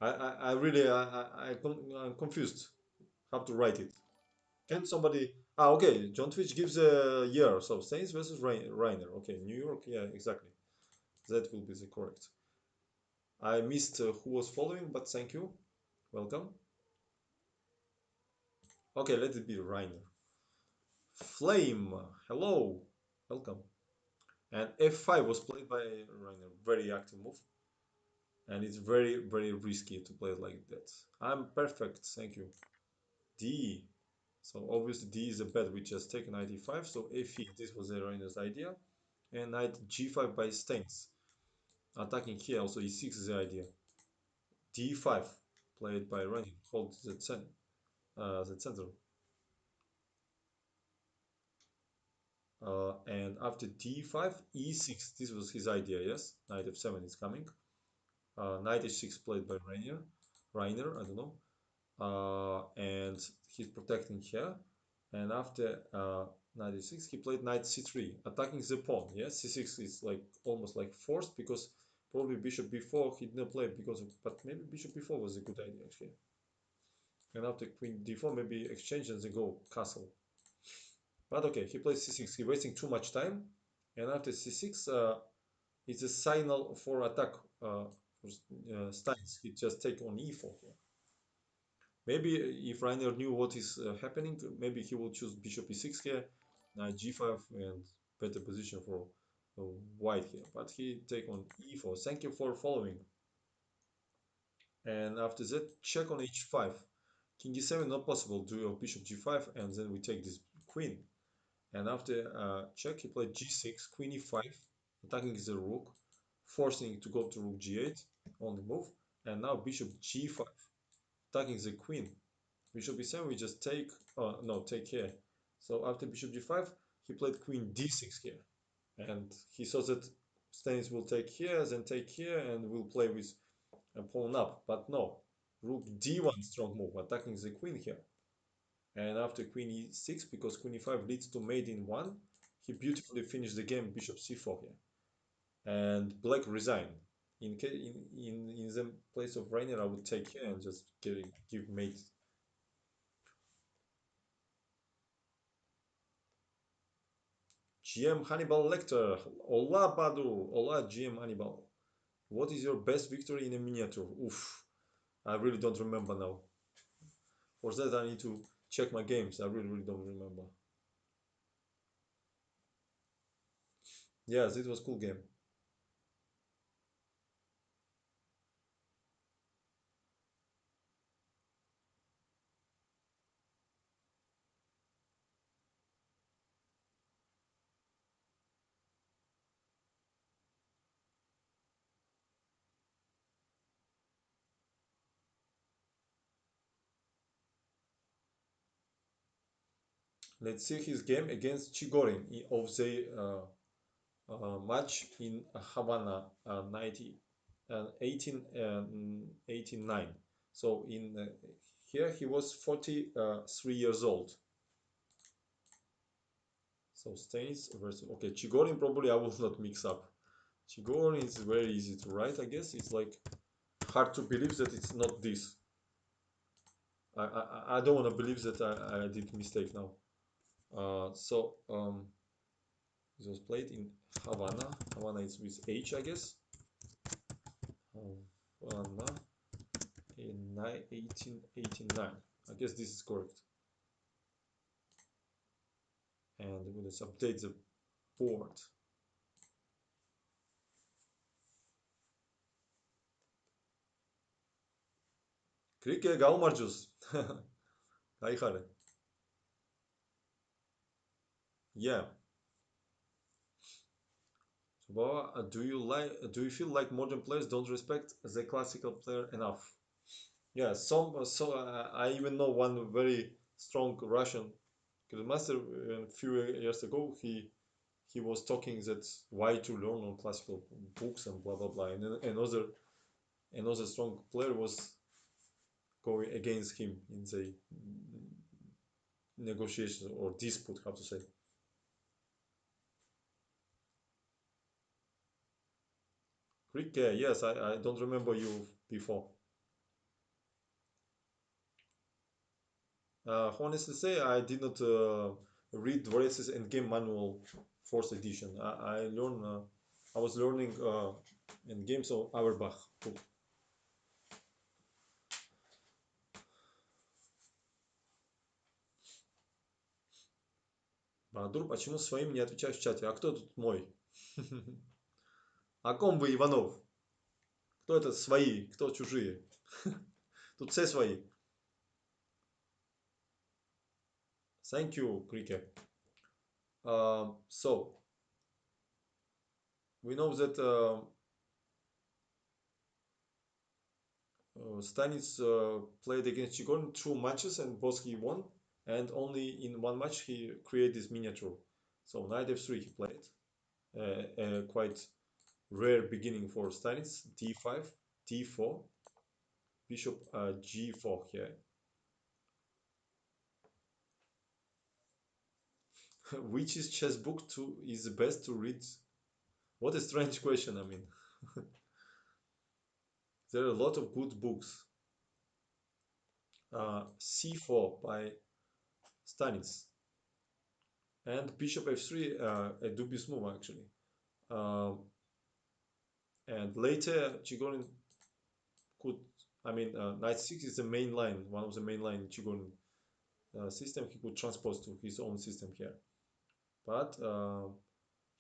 I really I'm confused how to write it. Can somebody? Okay. John Twitch gives a year. So Saints versus Rainer. Okay, New York. Yeah, exactly. That will be the correct. I missed who was following, but thank you. Welcome. Okay, let it be Rainer. Flame. Hello. Welcome. And f5 was played by Rainer. Very active move. And it's very, very risky to play it like that. I'm perfect. Thank you. D. So obviously D is a bet. We just take knight e5. So f8. This was Rainer's idea. And knight g5 by Staines. Attacking here. Also e6 is the idea. d5 played by Rainer. Hold the center. And after d5, e6. This was his idea. Yes. Knight f7 is coming. Knight h6 played by Rainer. I don't know. And he's protecting here. And after knight e6, he played knight c3, attacking the pawn. Yes, c6 is like almost like forced because probably bishop b4 he didn't play because of, but maybe bishop b4 was a good idea actually. And after queen d4, maybe exchange and then go castle. But okay, he plays c6. He's wasting too much time. And after c6, it's a signal for attack for Steins. He just take on e4 here. Maybe if Rainer knew what is happening, maybe he will choose bishop e6 here, knight g5, and better position for uh, white here. But he take on e4. Thank you for following. And after that, check on h5. King e7 not possible. Do your bishop g5, and then we take this queen. And after check, he played g6, queen e5, attacking the rook, forcing to go to rook g8 on the move. And now bishop g5, attacking the queen. Bishop e7, we just take, no, take here. So after bishop g5, he played queen d6 here. And he saw that Stanis will take here, then take here, and will play with a pawn up. But no, rook d1, strong move, attacking the queen here. And after queen e6, because queen e5 leads to mate in 1, he beautifully finished the game, bishop c4 here. And black resign. In the place of Rainer, I would take here and just give mate. GM Hannibal Lecter. Hola Baadur. Hola GM Hannibal. What is your best victory in a miniature? Oof. I really don't remember now. For that I need to check my games. I really don't remember. Yes, it was cool game. Let's see his game against Chigorin of the match in Havana 1889. So in here he was 43 years old. So Stains versus okay Chigorin probably I will not mix up. Chigorin is very easy to write I guess. It's like hard to believe that it's not this. I don't want to believe that I did mistake now. This was played in Havana. Havana is with H I guess. Havana in 1889. I guess this is correct. And let's update the board. Krike გაუმარჯოს. გაიხარე. Yeah. Well, do you feel like modern players don't respect the classical player enough? Yeah, I even know one very strong Russian grandmaster. A few years ago, he was talking that why to learn on classical books and blah blah blah. And then another strong player was going against him in the negotiation or dispute, how to say. Greek, yes, I don't remember you before. Honestly say, I did not read Dvoretz's Endgame Manual fourth edition. I was learning Endgames of Auerbach book. Баdur, почему своим не отвечаешь в чате? А кто тут мой? О ком вы, Иванов? Кто это свои? Кто чужие? Тут все свои. Thank you, Крике. So, we know that Stannis played against Chigon two matches and both he won. And only in one match he created this miniature. So knight f3 he played. A quite rare beginning for Stannis. d5, d4, bishop g4 here. Which is chess book to is the best to read? What a strange question. I mean, there are a lot of good books. c4 by Stannis and bishop f3, a dubious move actually. Um, and later Chigorin could, I mean, knight 6 is the main line, one of the main line Chigorin system. He could transpose to his own system here. But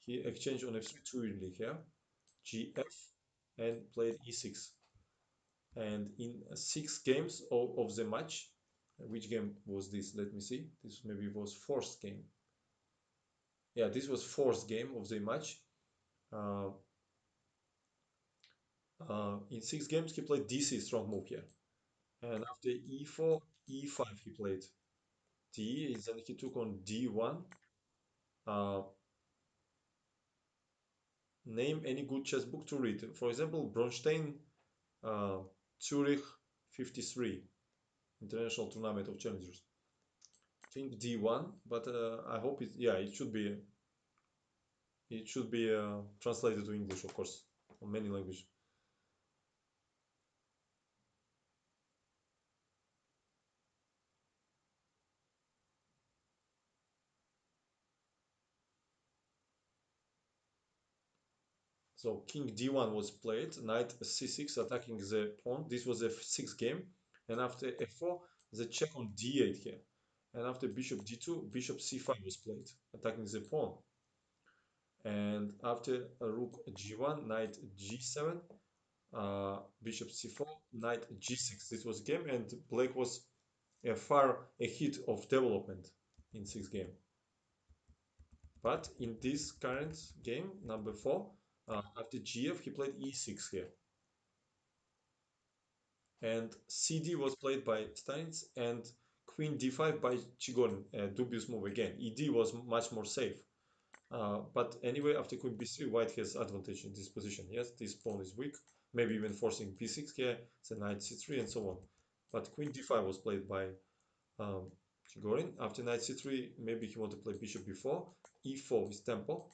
he exchanged on f3 too early here, gf, and played e6. And in six games of the match, which game was this? Let me see. This maybe was fourth game. Yeah, this was fourth game of the match. Uh, in six games, he played DC strong move here. And after e4, e5 he played. D, then he took on d1. Uh, name any good chess book to read. For example, Bronstein, uh, Zurich 53, International Tournament of Challengers. King d1, but I hope yeah, it should be translated to English, of course, on many languages. So King d1 was played, knight c6 attacking the pawn. This was a sixth game, and after f4, the check on d8 here, and after bishop d2, bishop c5 was played, attacking the pawn. And after rook g1, knight g7, bishop c4, knight g6. This was game, and black was far ahead of development in sixth game. But in this current game, number four, after gf, he played e6 here. And cd was played by Steins, and queen d5 by Chigon, a dubious move again. ed was much more safe. But anyway, after queen b3, white has advantage in this position. Yes, this pawn is weak, maybe even forcing b6 here, the knight c3 and so on. But queen d5 was played by Chigorin. After knight c3, maybe he wanted to play bishop b4, e4 is tempo,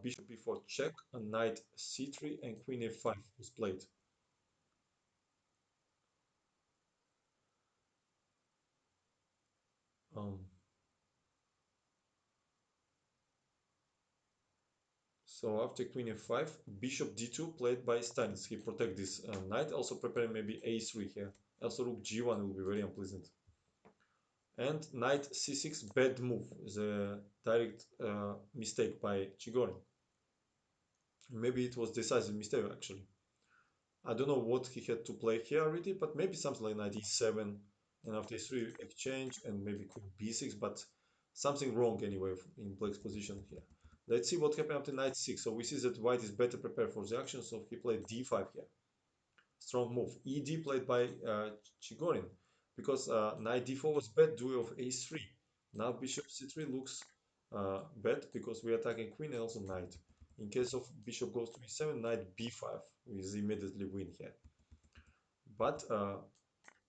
bishop b4 check, and knight c3 and queen f5 was played. Um, so after queen f5, bishop d2 played by Stanis. He protect this knight, also preparing maybe a3 here. Also rook g1 will be very unpleasant. And knight c6, bad move, the direct mistake by Chigorin. Maybe it was decisive mistake actually. I don't know what he had to play here already, but maybe something like knight e7, and after e3 exchange, and maybe queen b6, but something wrong anyway in black's position here. Let's see what happened after knight 6. So we see that white is better prepared for the action, so he played d5 here. Strong move. Ed played by Chigorin, because knight d4 was bad, duel of a3. Now bishop c3 looks bad because we are attacking queen and also knight. In case of bishop goes to e7, knight b5, we immediately win here. But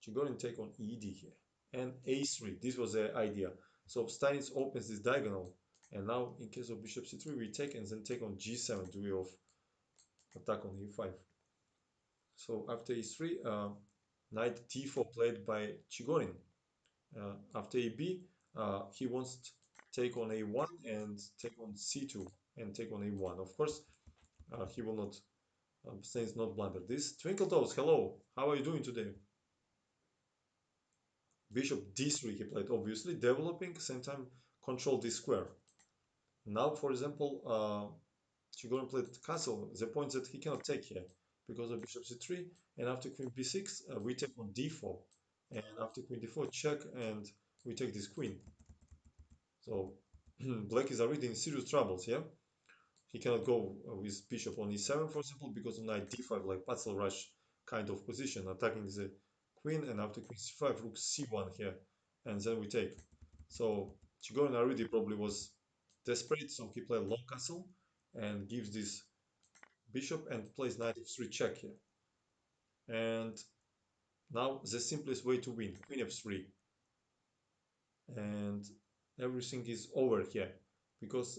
Chigorin take on ed here and a3. This was the idea. So Steinitz opens this diagonal, and now in case of bishop c3 we take and then take on g7, duel of attack on e5. So after e3, knight d4 played by Chigorin. After ab, he wants to take on a1 and take on c2 and take on a1. Of course, he will not, Steinitz not blunder. This Twinkle Toes, hello, how are you doing today? Bishop d3 he played, obviously, developing, same time control this square. Now, for example, Chigorin played castle. The point that he cannot take here because of bishop c3, and after queen b6, we take on d4, and after queen d4, check, and we take this queen. So black is already in serious troubles, yeah? He cannot go with bishop on e7, for example, because of knight d5, like Patzl rush kind of position, attacking the queen, and after queen c5, rook c1 here, and then we take. So Chigorin already probably was desperate, so he played long castle and gives this bishop and plays knight f3 check here. And now the simplest way to win, queen f3, and everything is over here because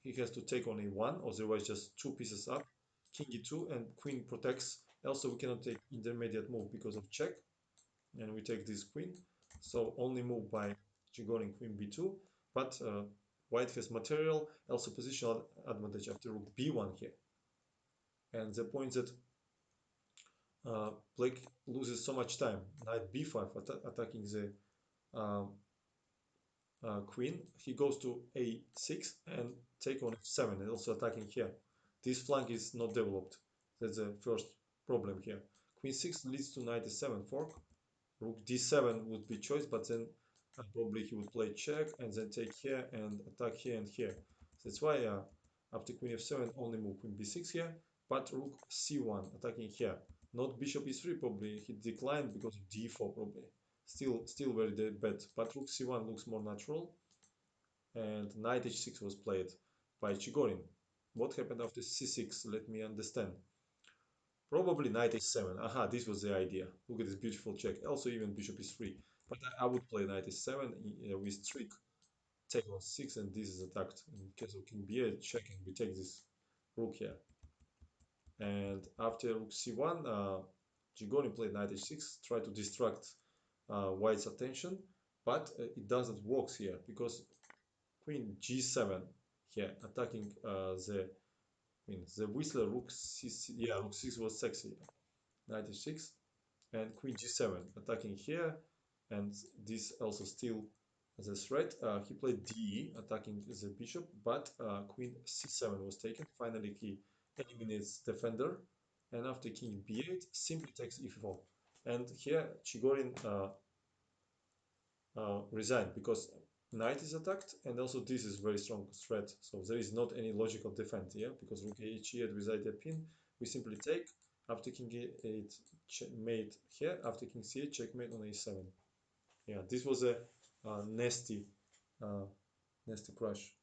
he has to take on a1, otherwise just two pieces up, king e2, and queen protects. Also, we cannot take intermediate move because of check, and we take this queen. So only move by Chigorin queen b2, but white has material, also positional advantage after rook b1 here. And the point that black loses so much time, knight b5 attacking the uh, queen, he goes to a6 and take on f7 and also attacking here. This flank is not developed. That's the first problem here. Queen 6 leads to knight e7 fork. Rook d7 would be choice, but then probably he would play check and then take here and attack here and here. That's why after queen f7 only move queen b6 here, but rook c1 attacking here. Not bishop e3 probably, he declined because of d4 probably. Still very bad, but rook c1 looks more natural, and knight h6 was played by Chigorin. What happened after c6? Let me understand. Probably knight h7. Aha, this was the idea. Look at this beautiful check. Also, even bishop is3. But I would play knight h7 with trick. Take on 6, and this is attacked. In case of king b8, checking, we take this rook here. And after rook c1, Chigorin played knight h6, try to distract white's attention. But it doesn't work here because queen g7 here, attacking the queen. The whistler rook c6, yeah, rook 6 was sexy. Knight h6 and queen g7 attacking here, and this also still the threat. He played d attacking the bishop, but queen c7 was taken. Finally, he eliminates defender, and after king b8, simply takes e4. And here Chigorin resigned because knight is attacked, and also this is very strong threat. So there is not any logical defense here because rook h8 with idea pin, we simply take. After king a8 checkmate here, after king c8 checkmate on a7. Yeah, this was a nasty, uh, nasty crush.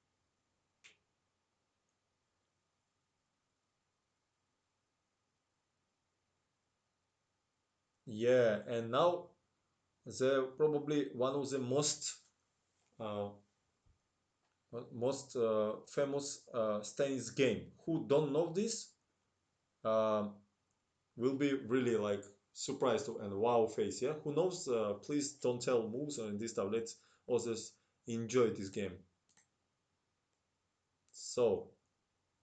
Yeah, and now the probably one of the uh, most famous Stannis game. Who don't know this? Um, will be really like surprised and wow face. Yeah, who knows? Please don't tell moves or in this stuff. Let's others enjoy this game. So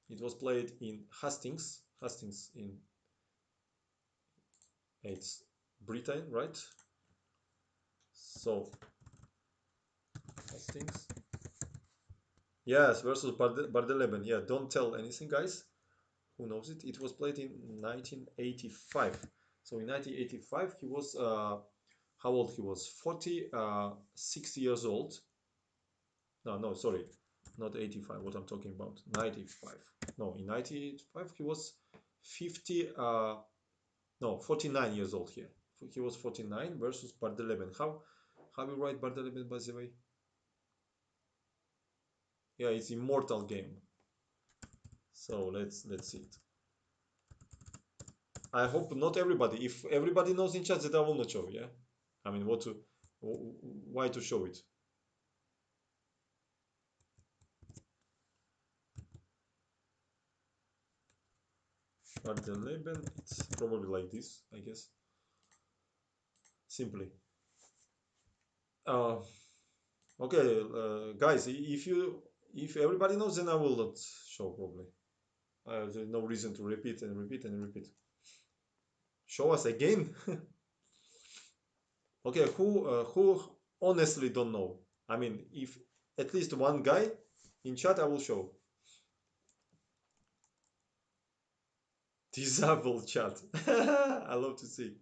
it was played in Hastings in it's Britain, right? So Hastings, yes, versus Bardeleban. Yeah, don't tell anything, guys. Who knows it? It was played in 1985. So in 1985, he was how old he was? 46 years old. No, no, sorry, not 85. What I'm talking about? 95. No, in 1985 he was 50. No, 49 years old here. He was 49 versus Bardeleben. How you write Bardeleben by the way? Yeah, it's immortal game. So let's see it. I hope not everybody. If everybody knows in chat that I will not show, yeah. I mean, why to show it? Bardeleben, it's probably like this, I guess. Simply. Uh, okay, guys, if everybody knows, then I will not show probably. There's no reason to repeat and repeat and repeat. Show us again. Okay, who honestly don't know? I mean, if at least one guy in chat, I will show. Disable chat. I love to see.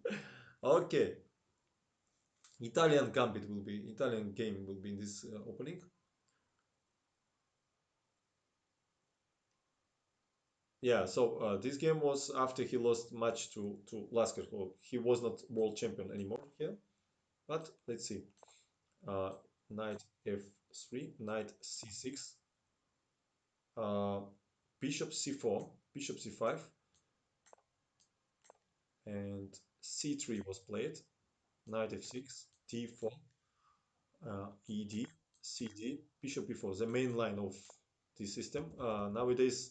Okay, Italian game will be in this opening. Yeah, so this game was after he lost match to Lasker, who he was not world champion anymore here. But let's see. Uh, Knight f3, knight c6, uh, bishop c4, bishop c5, and c3 was played. Knight f6, d4, ed, cd, bishop b4. The main line of this system. Nowadays,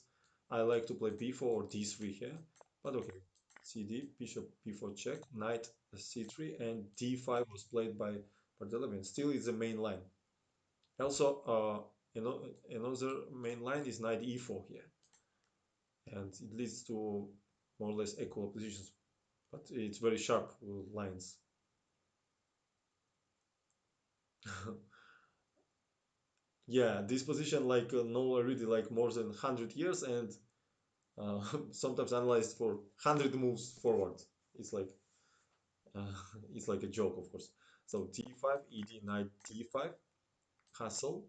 I like to play b4 or d3 here, but okay. cd, bishop b4 check, knight c3, and d5 was played by Bardelevin. Still, is the main line. Also, another main line is knight e4 here, and it leads to more or less equal positions, but it's very sharp lines. Yeah, this position like no already like more than 100 years and uh, sometimes analyzed for 100 moves forward. It's like uh, it's like a joke, of course. So d5, ed, knight d5, castle.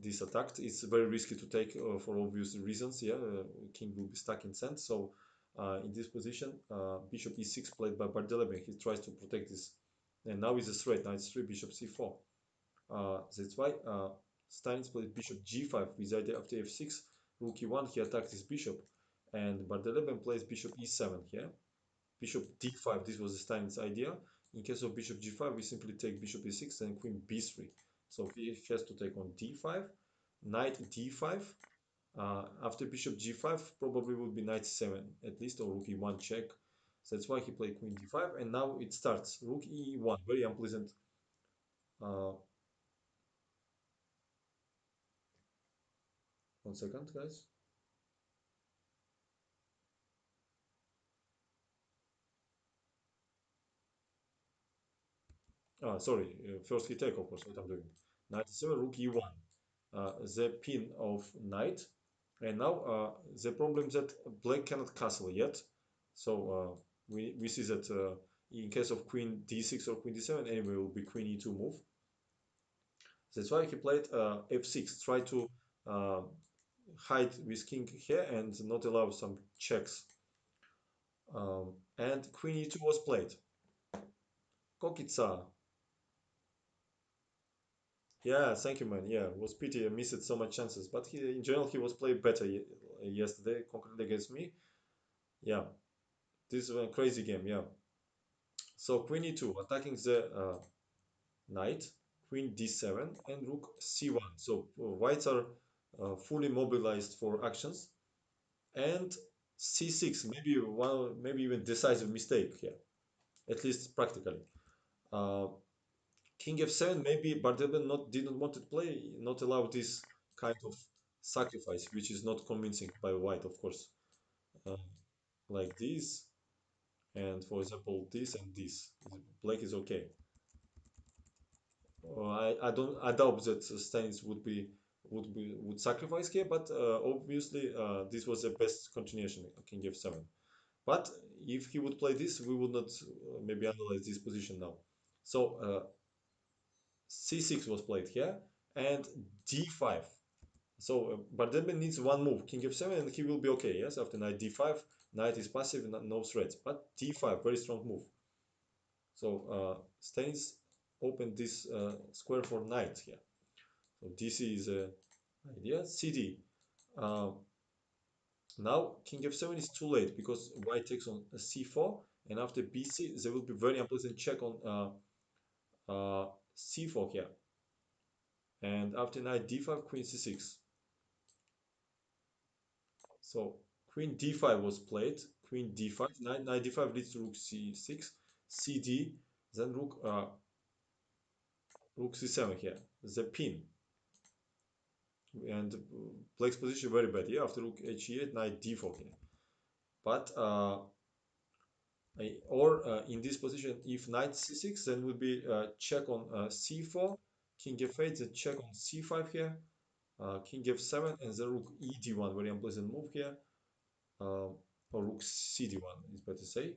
This attack is very risky to take for obvious reasons. Yeah, king will be stuck in sand. So in this position, bishop e6 played by Bardelebe. He tries to protect this, and now is a threat. Knight 3, bishop c4. That's why Stein played bishop g5 with the idea after f6, rook e1. He attacked his bishop, and Bardeleben plays bishop e7 here. Bishop d5. This was Stein's idea. In case of bishop g5, we simply take bishop e6 and queen b3. So he has to take on d5, knight d5. After bishop g5, probably would be knight 7 at least, or rook e1 check. So that's why he played queen d5, and now it starts. Rook e1, very unpleasant. Uh, 1 second, guys. Sorry, first he take, of course, what I'm doing. Knight 7, rook e1. The pin of knight. And now the problem that black cannot castle yet. So we see that in case of queen d6 or queen d7, anyway, will be queen e2 move. That's why he played f6, try to uh, hide with king here and not allow some checks. And queen e2 was played. Kokitsa. Yeah, thank you, man. Yeah, it was pity I missed so much chances, but in general he was playing better yesterday, conquered against me. Yeah, this is a crazy game. Yeah. So queen e2, attacking the knight, queen d7, and rook c1. So whites are fully mobilized for actions, and c6, maybe one, maybe even decisive mistake here, at least practically. Uh, King f7, maybe Bardeben not didn't want to play, not allow this kind of sacrifice, which is not convincing by white, of course. Uh, like this, and for example, this and this. Black is okay. I doubt that Stanis would be. would sacrifice here, but obviously this was the best continuation, king f7. But if he would play this, we would not maybe analyze this position now. So c6 was played here, and d5. So Bardemir needs one move, king f7, and he will be okay. Yes, after knight d5, knight is passive, no threats. But d5, very strong move. So Stanis opened this square for knight here. So DC is a idea. CD. Uh, Now king f7 is too late because white takes on c4, and after bc there will be very unpleasant check on c4 here. And after knight d5, queen c6. So queen d5 was played, queen d5, knight d5 leads to rook c6, cd, then rook c7 here, the pin, and black's position very bad. Yeah, after rook h8, knight d4 here. But in this position, if knight c6, then would be check on c4, king f8, then check on c5 here, king f7, and then rook ed1, very unpleasant move here, or rook cd1 is better to say.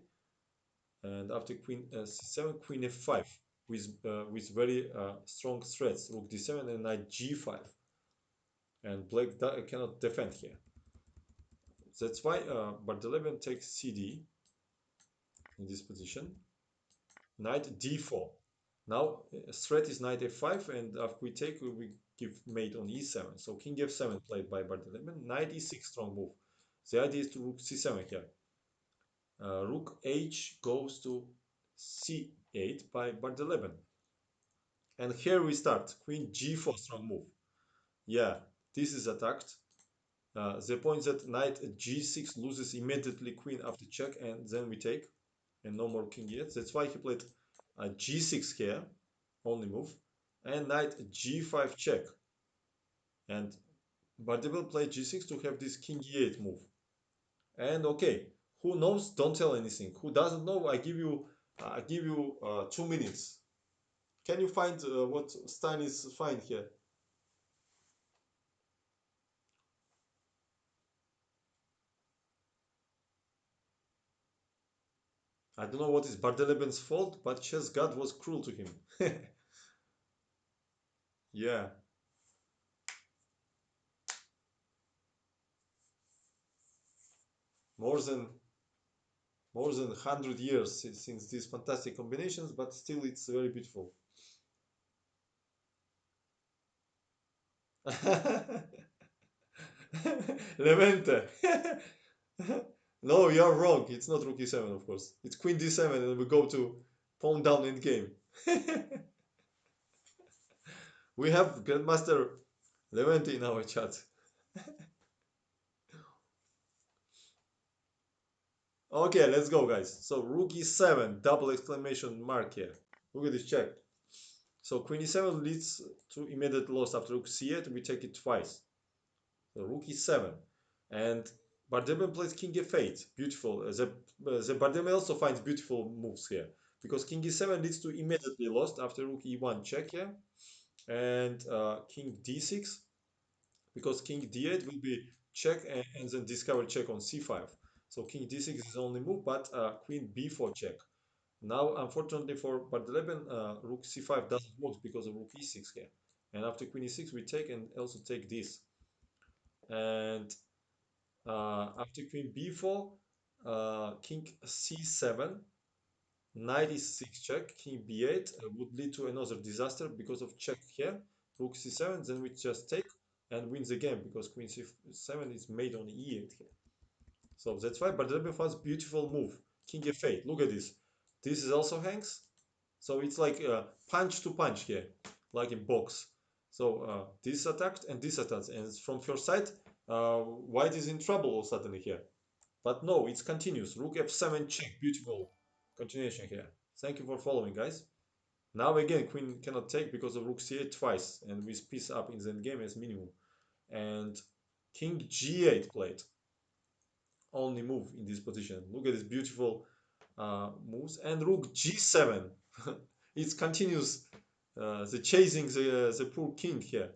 And after queen c7, queen f5 with very strong threats, rook d7 and knight g5, and black cannot defend here. That's why Bardelevian takes cd in this position, knight d4. Now threat is knight f5, and if we take, we give mate on e7. So king f7 played by Bardelevian, knight e6, strong move. The idea is to rook c7 here. Rook h goes to c8 by Bardelevian. And here we start. Queen g4, strong move. Yeah, this is attacked. The point that knight g6 loses immediately queen after check, and then we take, and no more king yet. That's why he played g6 here, only move, and knight g5 check. And but they will play g6 to have this king e8 move. And okay, who knows? Don't tell anything. Who doesn't know? I give you 2 minutes. Can you find what Stein is find here? I don't know what is Bardeleben's fault, but chess god was cruel to him. Yeah, more than more than 100 years since these fantastic combinations, but still it's very beautiful. Levente. No, you're wrong. It's not rook e7, of course. It's queen d7, and we go to pawn down end game. We have Grandmaster Levente in our chat. Okay, let's go, guys. So rook e7, double exclamation mark here. Look at this check. So queen e7 leads to immediate loss after rook c8. We take it twice. So rook e7, and Bardem plays king f8. Beautiful. The Bardem also finds beautiful moves here because king e7 leads to immediately lost after rook e1 check here, and king d6, because king d8 will be check, and then discover check on c5. So king d6 is only move, but queen b4 check. Now, unfortunately for Bardeleven, rook c5 doesn't work because of rook e6 here. And after queen e6, we take and also take this. And after queen b4, king c7, knight e6 check, king b8 would lead to another disaster because of check here. Rook c7, then we just take and win the game because queen c7 is made on e8 here. So that's why Bardeleven has beautiful move, king f8. Look at this. This is also hangs. So it's like punch to punch here, like in box. So this attacked and this attacked, and from first side, white is in trouble suddenly here. But no, it's continuous. Rook f7 check, beautiful continuation here. Thank you for following, guys. Now again, queen cannot take because of rook c8 twice, and with piece up in the endgame as minimum. And king g8 played, only move in this position. Look at this beautiful moves, and rook g7. It's continuous, the chasing the poor king here.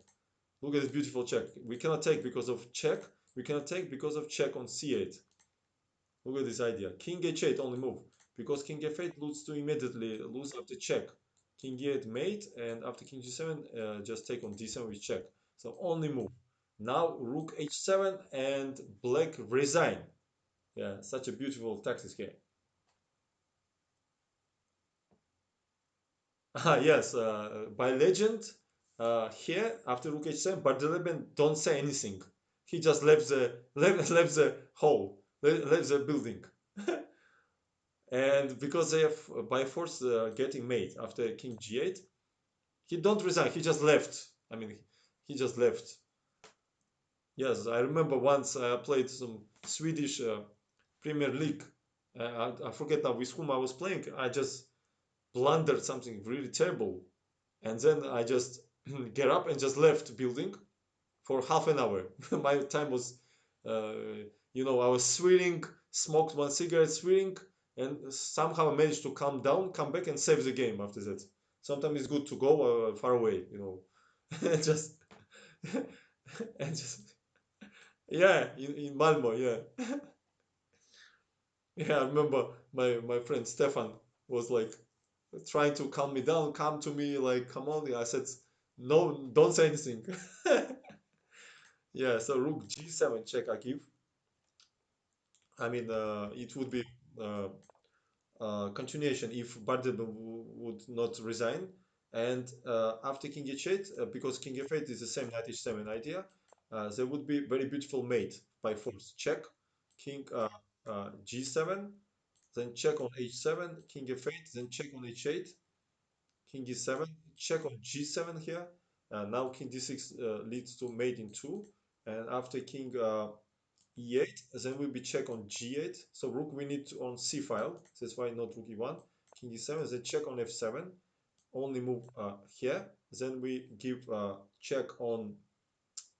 Look at this beautiful check. We cannot take because of check. We cannot take because of check on c8. Look at this idea. King h8 only move. Because king f8 loses to immediately lose after check. King e8 mate, and after king g7, just take on d7 with check. So only move. Now rook h7 and black resign. Yeah, such a beautiful tactics here. Ah, yes, by legend, here after rook h7, Bardeleban don't say anything. He just left the left the hole, left the building, and because they have by force getting mate after king g8, he don't resign. He just left. I mean, he just left. Yes, I remember once I played some Swedish Premier League. I forget now with whom I was playing. I just blundered something really terrible, and then I just get up and just left building for half an hour. My time was, uh, I was swearing, smoked one cigarette, swearing, and somehow I managed to calm down, come back, and save the game after that. Sometimes it's good to go far away, and just and just yeah, in Malmo, yeah, yeah. I remember my friend Stefan was like trying to calm me down, come to me like, come on. I said, no, don't say anything. Yeah, so rook g7 check I give. I mean, it would be uh, continuation if Bardem would not resign. And after king h8, because king f8 is the same knight h7 idea, there would be very beautiful mate by force. Check, king g7, then check on h7, king f8, then check on h8, king e7, check on g7 here. Now king d6 leads to mate in 2. And after king e8, then will be check on g8. So rook we need to on c file. That's why not rook e1. King e7, then check on f7. Only move here. Then we give check on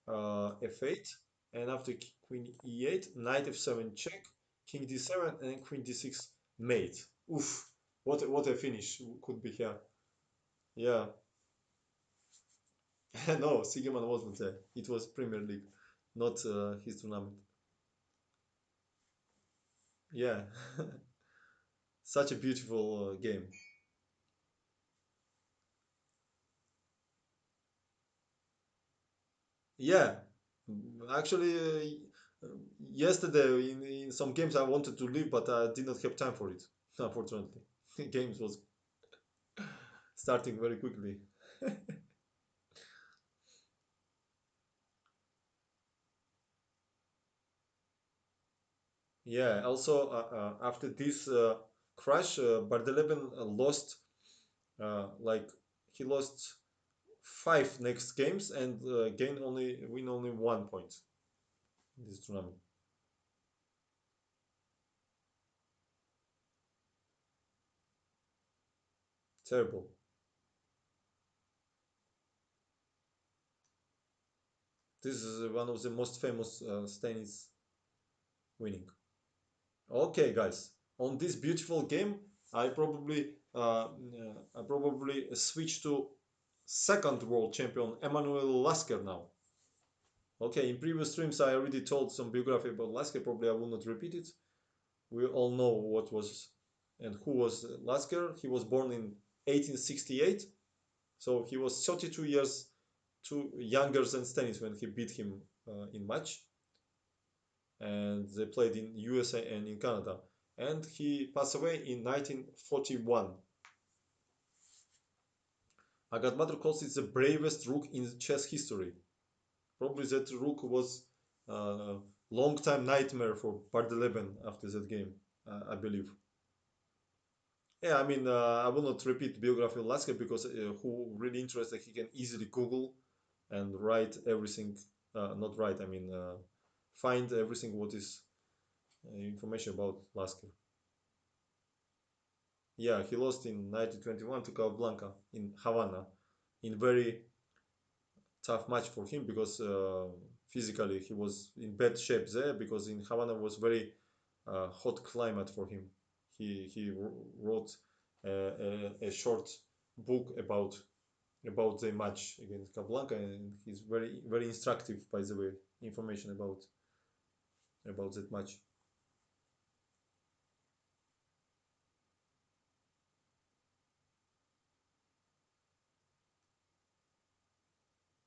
f8. And after queen e8, knight f7 check, king d7, and queen d6 mate. Oof! What a finish could be here. Yeah. No, Sigeman wasn't there. It was Premier League, not his tournament. Yeah. Such a beautiful game. Yeah, actually, yesterday in some games I wanted to leave, but I did not have time for it. Unfortunately, games was starting very quickly. Yeah. Also, after this crash, Bardeleven lost like he lost five next games and gain only win only 1 point in this tournament. Terrible. This is one of the most famous Stannis winning. Okay, guys. On this beautiful game, I probably switch to second world champion Emmanuel Lasker now. Okay, in previous streams I already told some biography about Lasker. Probably I will not repeat it. We all know what was and who was Lasker. He was born in 1868, so he was 32 years too younger than Stannis when he beat him in match, and they played in USA and in Canada. And he passed away in 1941. Agadmatr calls it the bravest rook in chess history. Probably that rook was a long time nightmare for Bardeleban after that game, I believe. Yeah, I mean, I will not repeat biography of Lasker because who really interested, he can easily Google and write everything. Not write, I mean, find everything what is information about Lasker. Yeah, he lost in 1921 to Capablanca in Havana in very tough match for him because physically he was in bad shape there because in Havana was very hot climate for him. He wrote a short book about about the match against Capablanca, and he's very instructive, by the way, information about that match.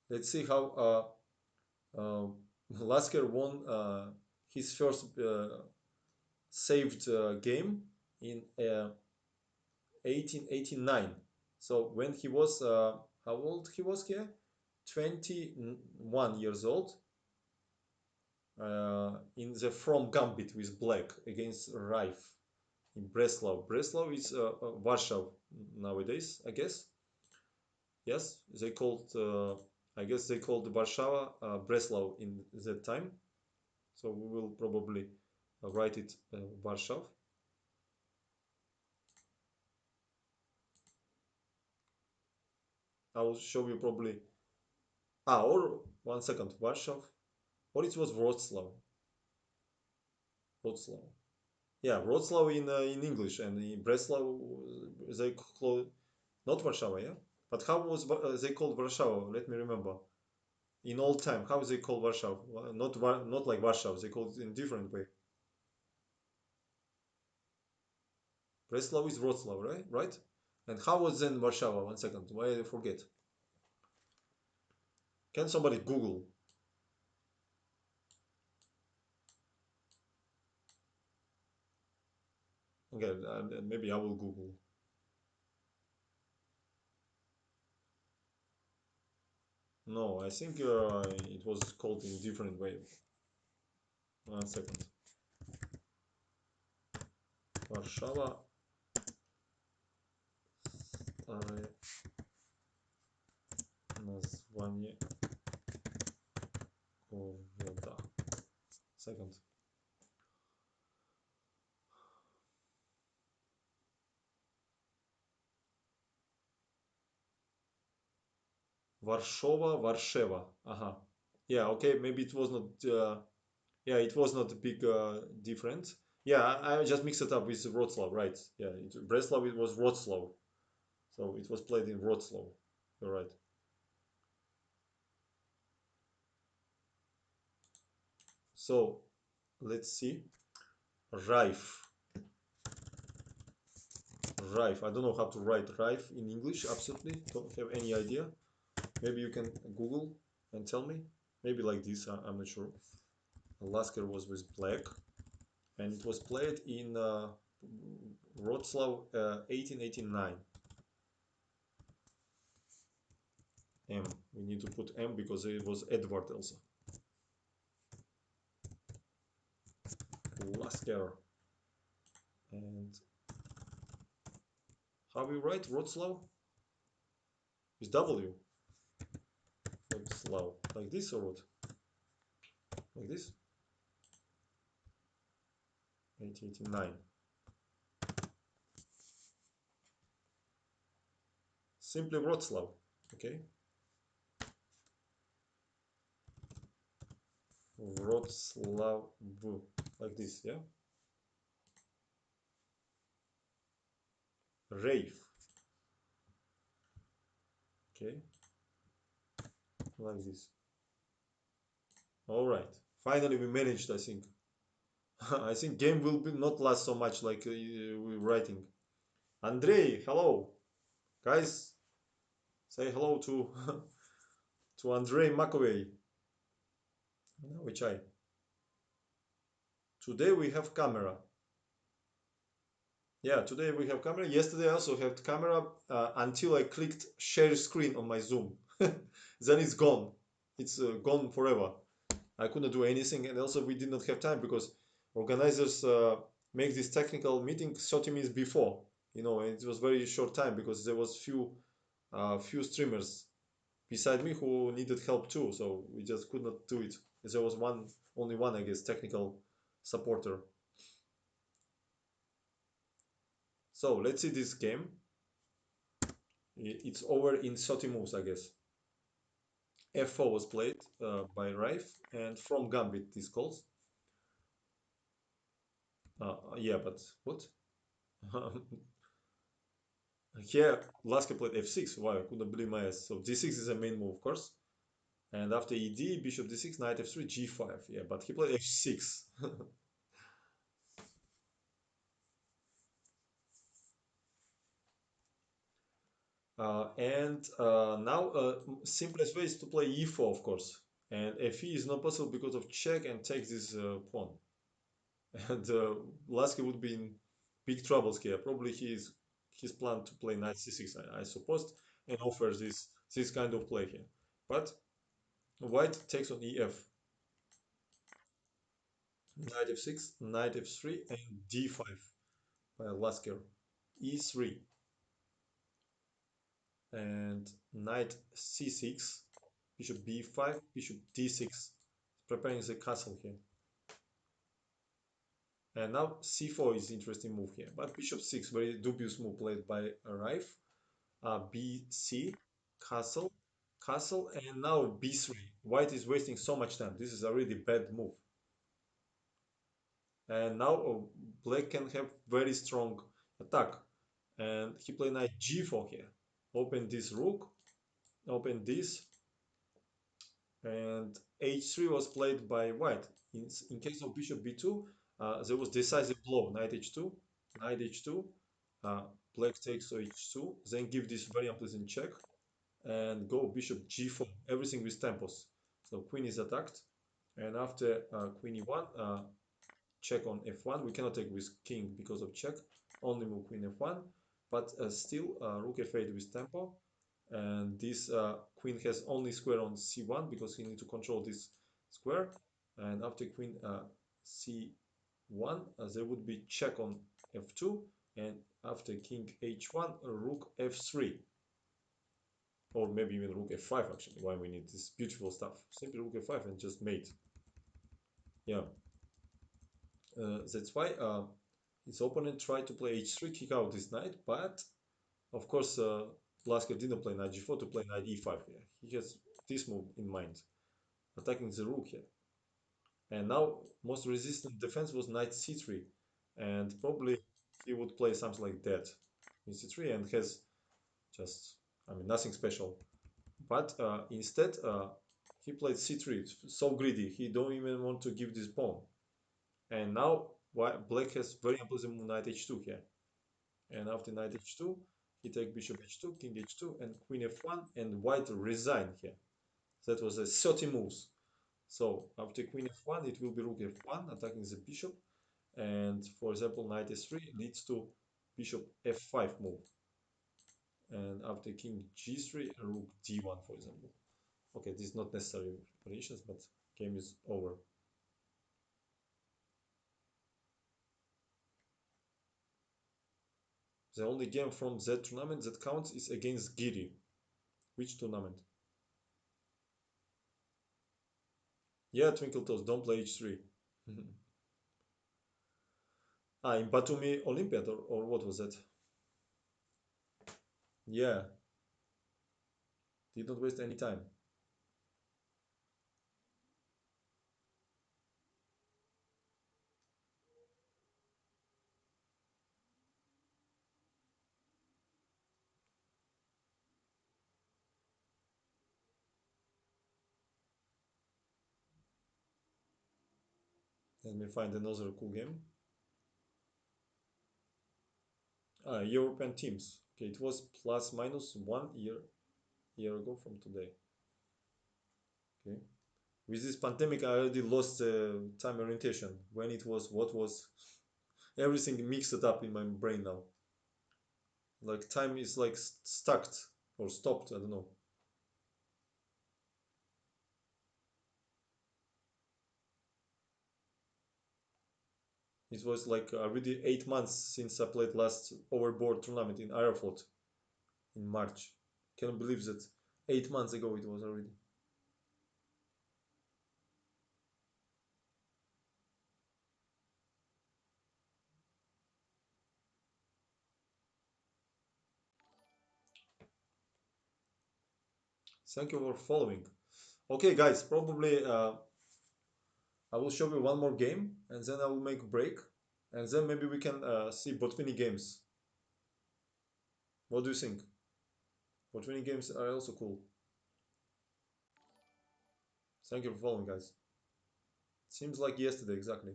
Let's see how Lasker won his first saved game in 1889. So when he was how old he was here? 21 years old, in the From Gambit with Black against Raif in Breslau. Breslau is Warsaw nowadays, I guess. Yes, they called. I guess they called Warsaw Breslau in that time. So we will probably write it Warsaw. I will show you probably. Or 1 second, Warsaw, or it was Wrocław. Wrocław. Yeah, Wrocław in English, and in Breslau they call not Warsaw, yeah. But how was they called Warsaw? Let me remember. In old time, how they call Warsaw? Not like Warsaw. They call it in different way. Breslau is Wrocław, right? Right. And how was then Warsaw? 1 second. Why I forget? Can somebody Google? Okay, maybe I will Google. No, I think it was called in different way. 1 second. Warszawa, stare nazwanie głoda. Second. Warsaw, Warszawa. Aha. Yeah, okay, maybe it was not yeah, it was not a big difference. Yeah, I just mixed it up with Wrocław, right? Yeah, Breslau it was Wrocław. So it was played in Wrocław. You're right. So let's see. Rife. Rife. I don't know how to write Rife in English, absolutely. Don't have any idea. Maybe you can Google and tell me. Maybe like this, I'm not sure. Lasker was with black, and it was played in Wrocław 1889. M. We need to put M because it was Edward also. Lasker. And how we write Wrocław? With W. Wrocław. Like this or what? Like this? 1889. Simply Wrocław. Okay. Wrocław. Like this, yeah? Rave. Okay. Like this. All right. Finally, we managed, I think. I think game will be not last so much like we're writing. Andrei, hello. Guys, say hello to to Andrei Makovey. Which I. Today we have camera. Yeah, today we have camera. Yesterday I also had camera until I clicked share screen on my Zoom. Then it's gone. It's gone forever. I couldn't do anything, and also we did not have time because organizers make this technical meeting 30 minutes before. And it was very short time because there was few streamers beside me who needed help too. So we just could not do it. There was only one, I guess, technical supporter. So let's see this game. It's over in 30 moves, I guess. F4 was played by Raif, and from Gambit this calls. Yeah, but what? Here, Lasker played f6. Wow, I couldn't believe my eyes. So d6 is a main move, of course. And after ed, bishop d6, knight f3, g5. Yeah, but he played f6. And now, simplest way is to play e4, of course. And fe is not possible because of check and takes this pawn. And Lasker would be in big troubles here. Probably he's planned to play knight c6, I suppose, and offers this kind of play here. But white takes on ef, knight f6, knight f3, and d5 by Lasker, e3, and knight c6, bishop b5, bishop d6, preparing the castle here. And now c4 is interesting move here, but bishop 6, very dubious move played by Rife. bc, castle, castle, and now b3. White is wasting so much time. This is a really bad move. And now black can have very strong attack. And he played knight g4 here. Open this rook, open this, and h3 was played by white. In case of bishop b2, there was decisive blow, knight h2, knight h2, uh, black takes h2, then give this very unpleasant check, and go bishop g4, everything with tempos. So queen is attacked, and after queen e1, check on f1. We cannot take with king because of check, only move queen f1, but still rook f8 with tempo, and this queen has only square on c1 because he need to control this square, and after queen c1, there would be check on f2, and after king h1, rook f3, or maybe even rook f5 actually. Why we need this beautiful stuff? Simply rook f5 and just mate. Yeah, that's why his opponent tried to play h3, kick out this knight, but of course Lasker didn't play knight g4 to play knight e5 here. He has this move in mind, attacking the rook here. And now most resistant defense was knight c3, and probably he would play something like that in c3 and has just, I mean, nothing special. But instead, he played c3. It's so greedy. He don't even want to give this pawn. And now black has very unpleasant move knight h2 here. And after knight h2, he take bishop h2, king h2, and queen f1, and white resign here. That was a 30 moves. So after queen f1, it will be rook f1, attacking the bishop. And for example, knight s3 leads to bishop f5 move. And after king g3, rook d1, for example. Okay, this is not necessary preparations, but game is over. The only game from that tournament that counts is against Giri. Which tournament? Yeah, Twinkle Toes, don't play h3. In Batumi Olympiad, or what was that? Yeah, did not waste any time. Let me find another cool game. European teams. Okay, it was plus minus 1 year ago from today. Okay. With this pandemic, I already lost time orientation. When it was, what was, everything mixed up in my brain now. Like time is like stuck or stopped. I don't know. It was like already 8 months since I played last overboard tournament in Aeroflot in March. Can't believe that 8 months ago it was already. Thank you for following. Okay, guys, probably I will show you one more game and then I will make a break and then maybe we can see Botvini games. What do you think? What winning games are also cool. Thank you for following, guys. Seems like yesterday, exactly.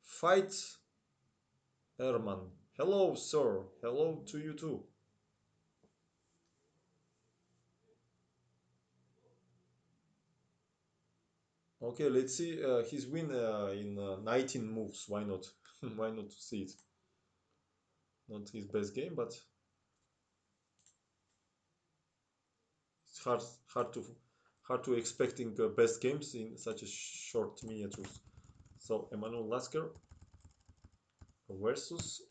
Fight Herman. Hello, sir. Hello to you too. Okay, let's see his win in 19 moves. Why not? Why not to see it? Not his best game, but it's hard to expecting best games in such a short miniatures. So Emmanuel Lasker versus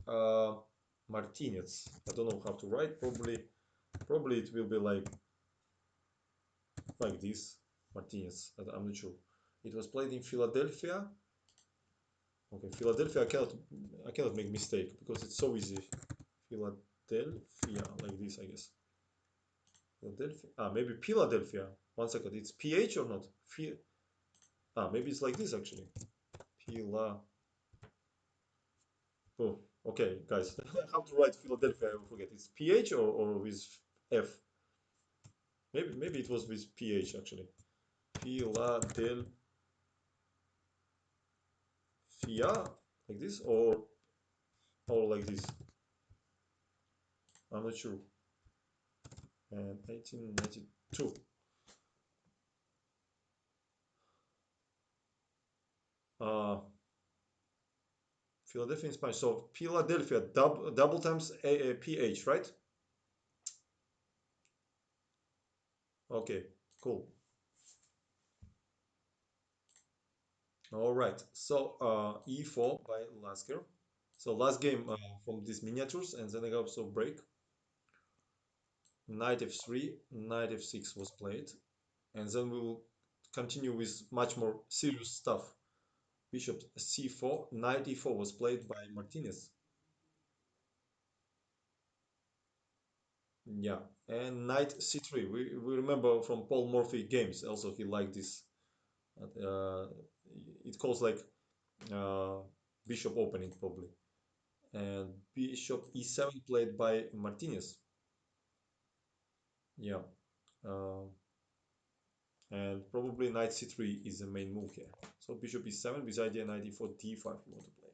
Martinez. I don't know how to write. Probably it will be like this. Martinez. I'm not sure. It was played in Philadelphia. Okay, Philadelphia. I cannot make mistake because it's so easy. Philadelphia, like this, I guess. Philadelphia. Maybe Philadelphia. One second. It's PH or not? Maybe it's like this actually. Phila. Oh, okay, guys. How to write Philadelphia? I forget. It's PH or with F. Maybe it was with PH actually. Philadelphia, like this or like this. I'm not sure. And 1892. Uh, Philadelphia in Spanish. So Philadelphia double times PH, right? Okay, cool. All right. So E4 by Lasker. So last game from these miniatures, and then I also break. Knight f3, knight f6 was played, and then we will continue with much more serious stuff. Bishop c4, knight e4 was played by Martinez. Yeah, and knight c3. We remember from Paul Morphy games. Also, he liked this. Uh, it calls like uh, bishop opening probably. And bishop e7 played by Martinez. Yeah, uh, and probably knight c3 is the main move here. So bishop e7 with idea knight e4 d5 you want to play.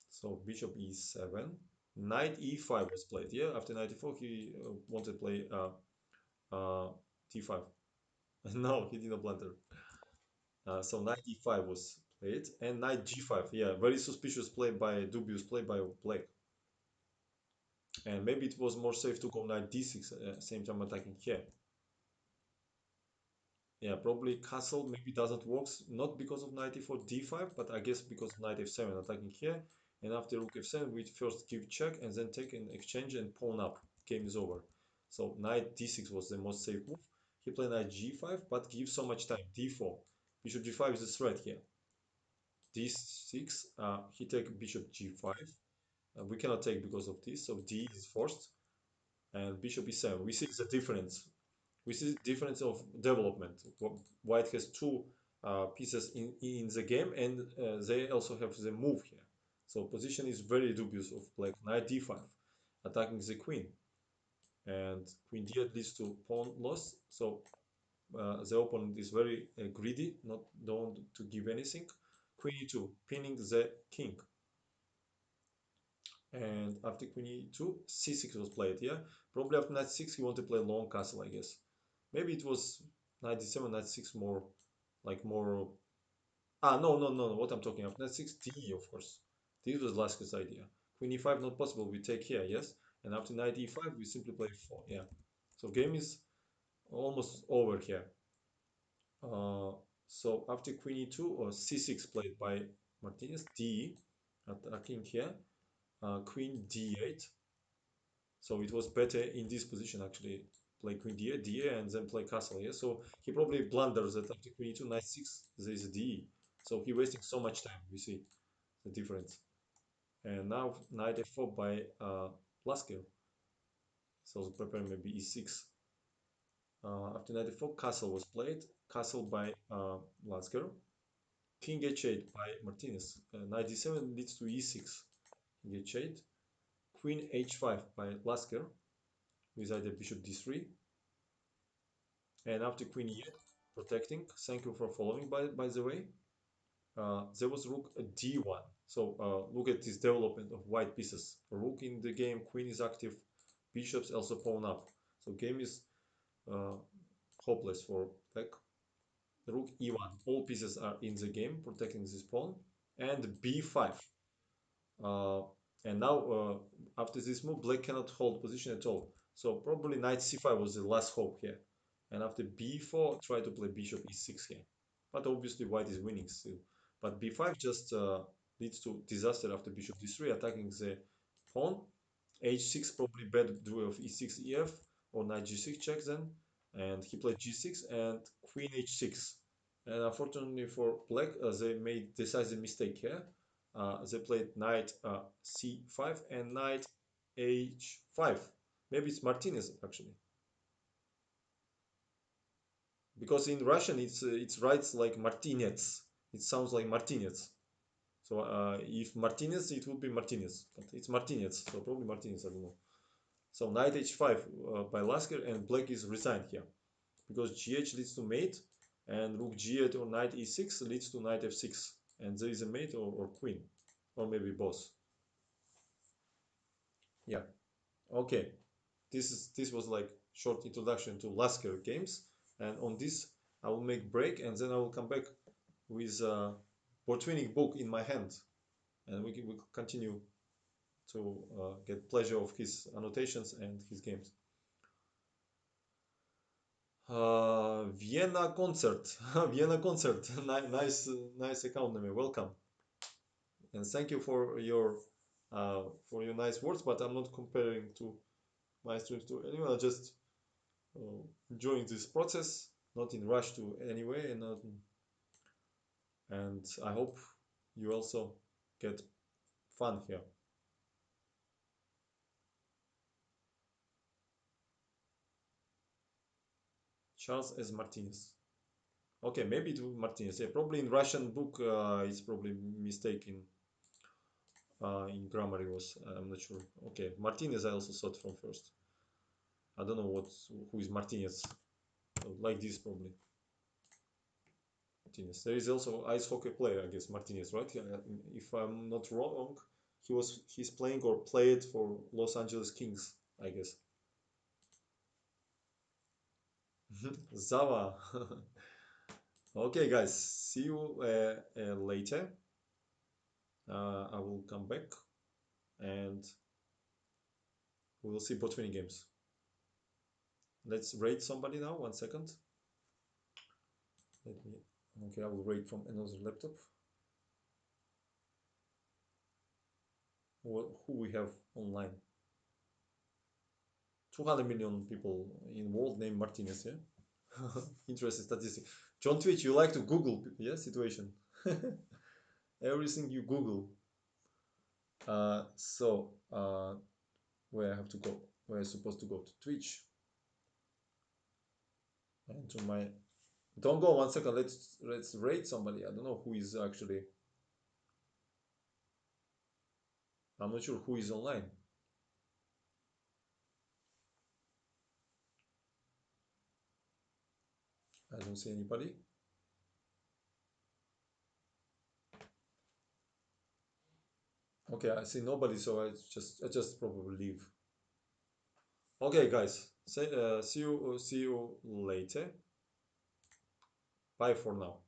So bishop e7, knight e5 was played. Yeah, after knight e4 he wanted to play d5. No, he didn't blunder. So knight e5 was played and knight g5. Yeah, very suspicious play by dubious play by black. And maybe it was more safe to go knight d6 same time attacking here. Yeah, probably castle maybe doesn't work, not because of knight e4 d5, but I guess because knight f7 attacking here. And after rook f7, we first give check and then take an exchange and pawn up. Game is over. So knight d6 was the most safe move. He played knight g5, but gives so much time. d4. Bishop g5 is a threat here. d6, he take bishop g5. We cannot take because of this, so d is forced. And bishop e7. We see the difference. We see the difference of development. White has two pieces in the game, and they also have the move here. So position is very dubious of black. Knight d5, attacking the queen, and queen d8 leads to pawn loss. So the opponent is very greedy, not don't want to give anything. Queen e2, pinning the king. And after queen e2, c6 was played. Yeah, probably after knight 6 he wanted to play long castle, I guess. Maybe it was knight d7, knight 6 more like more. No, no, no, no. What I'm talking about, knight 6 d, of course. This was Lasker's idea. Queen e5 not possible. We take here, yes. And after knight e5 we simply play 4. Yeah. So game is almost over here. Uh, so after queen e2 or c6 played by Martinez, d attacking here. Queen d8. So it was better in this position actually. Play queen d8, d8, and then play castle. Yeah. So he probably blunders that after queen e2, knight 6, there is a d. So he wasting so much time. You see the difference. And now knight f4 by Lasker. So prepare maybe e6. After knight e4, castle was played. Castle by Lasker. King h8 by Martinez. Knight d7 leads to e6. King h8. Queen h5 by Lasker with either bishop d3. And after queen e8, protecting. Thank you for following, by the way. There was rook d1. So look at this development of white pieces. Rook in the game, queen is active, bishops also pawn up. So game is uh, hopeless for black. Rook e1. All pieces are in the game, protecting this pawn. And b5. Uh, and now, after this move, black cannot hold position at all. So probably knight c5 was the last hope here. And after b4, try to play bishop e6 here. But obviously white is winning still. But b5 just leads to disaster after bishop d3, attacking the pawn. h6 probably bad draw of e6 ef, or knight g6 check then. And he played g6 and queen h6. And unfortunately for black, they made decisive mistake here. They played knight c5 and knight h5. Maybe it's Martinez actually, because in Russian it's writes like Martinez. It sounds like Martinez. So if Martinez, it would be Martinez, but it's Martinez, so probably Martinez. I don't know. So knight h5 by Lasker, and black is resigned here because gh leads to mate, and rook g8 or knight e6 leads to knight f6, and there is a mate or queen, or maybe both. Yeah. Okay. This was like short introduction to Lasker games, and on this I will make break, and then I will come back with Botvinnik book in my hand, and we continue to get pleasure of his annotations and his games. Vienna concert, Vienna concert. Nice account name. Welcome, and thank you for your nice words. But I'm not comparing to my streams to anyone. I just enjoying this process, not in rush to anyway, and I hope you also get fun here. Charles S. Martinez. Okay, maybe it was Martinez. Yeah, probably in Russian book, it's probably mistake in grammar. It was. I'm not sure. Okay, Martinez. I also thought from first. I don't know who is Martinez. Like this probably. Martinez. There is also ice hockey player, I guess Martinez, right? Yeah, if I'm not wrong, he's playing or played for Los Angeles Kings, I guess. Zava. Okay, guys. See you later. I will come back and we will see Botwini games. Let's rate somebody now. 1 second. Let me. Okay, I will rate from another laptop. Who we have online? 200 million people in world named Martinez. Yeah. Interesting statistic. John Twitch, you like to Google, yeah, situation. Everything you Google. Where I have to go? Where I'm supposed to go? To Twitch and to my. Don't go 1 second. Let's rate somebody. I don't know who is actually. I'm not sure who is online. I don't see anybody. Okay, I see nobody, so I just probably leave. Okay, guys. See you later. Bye for now.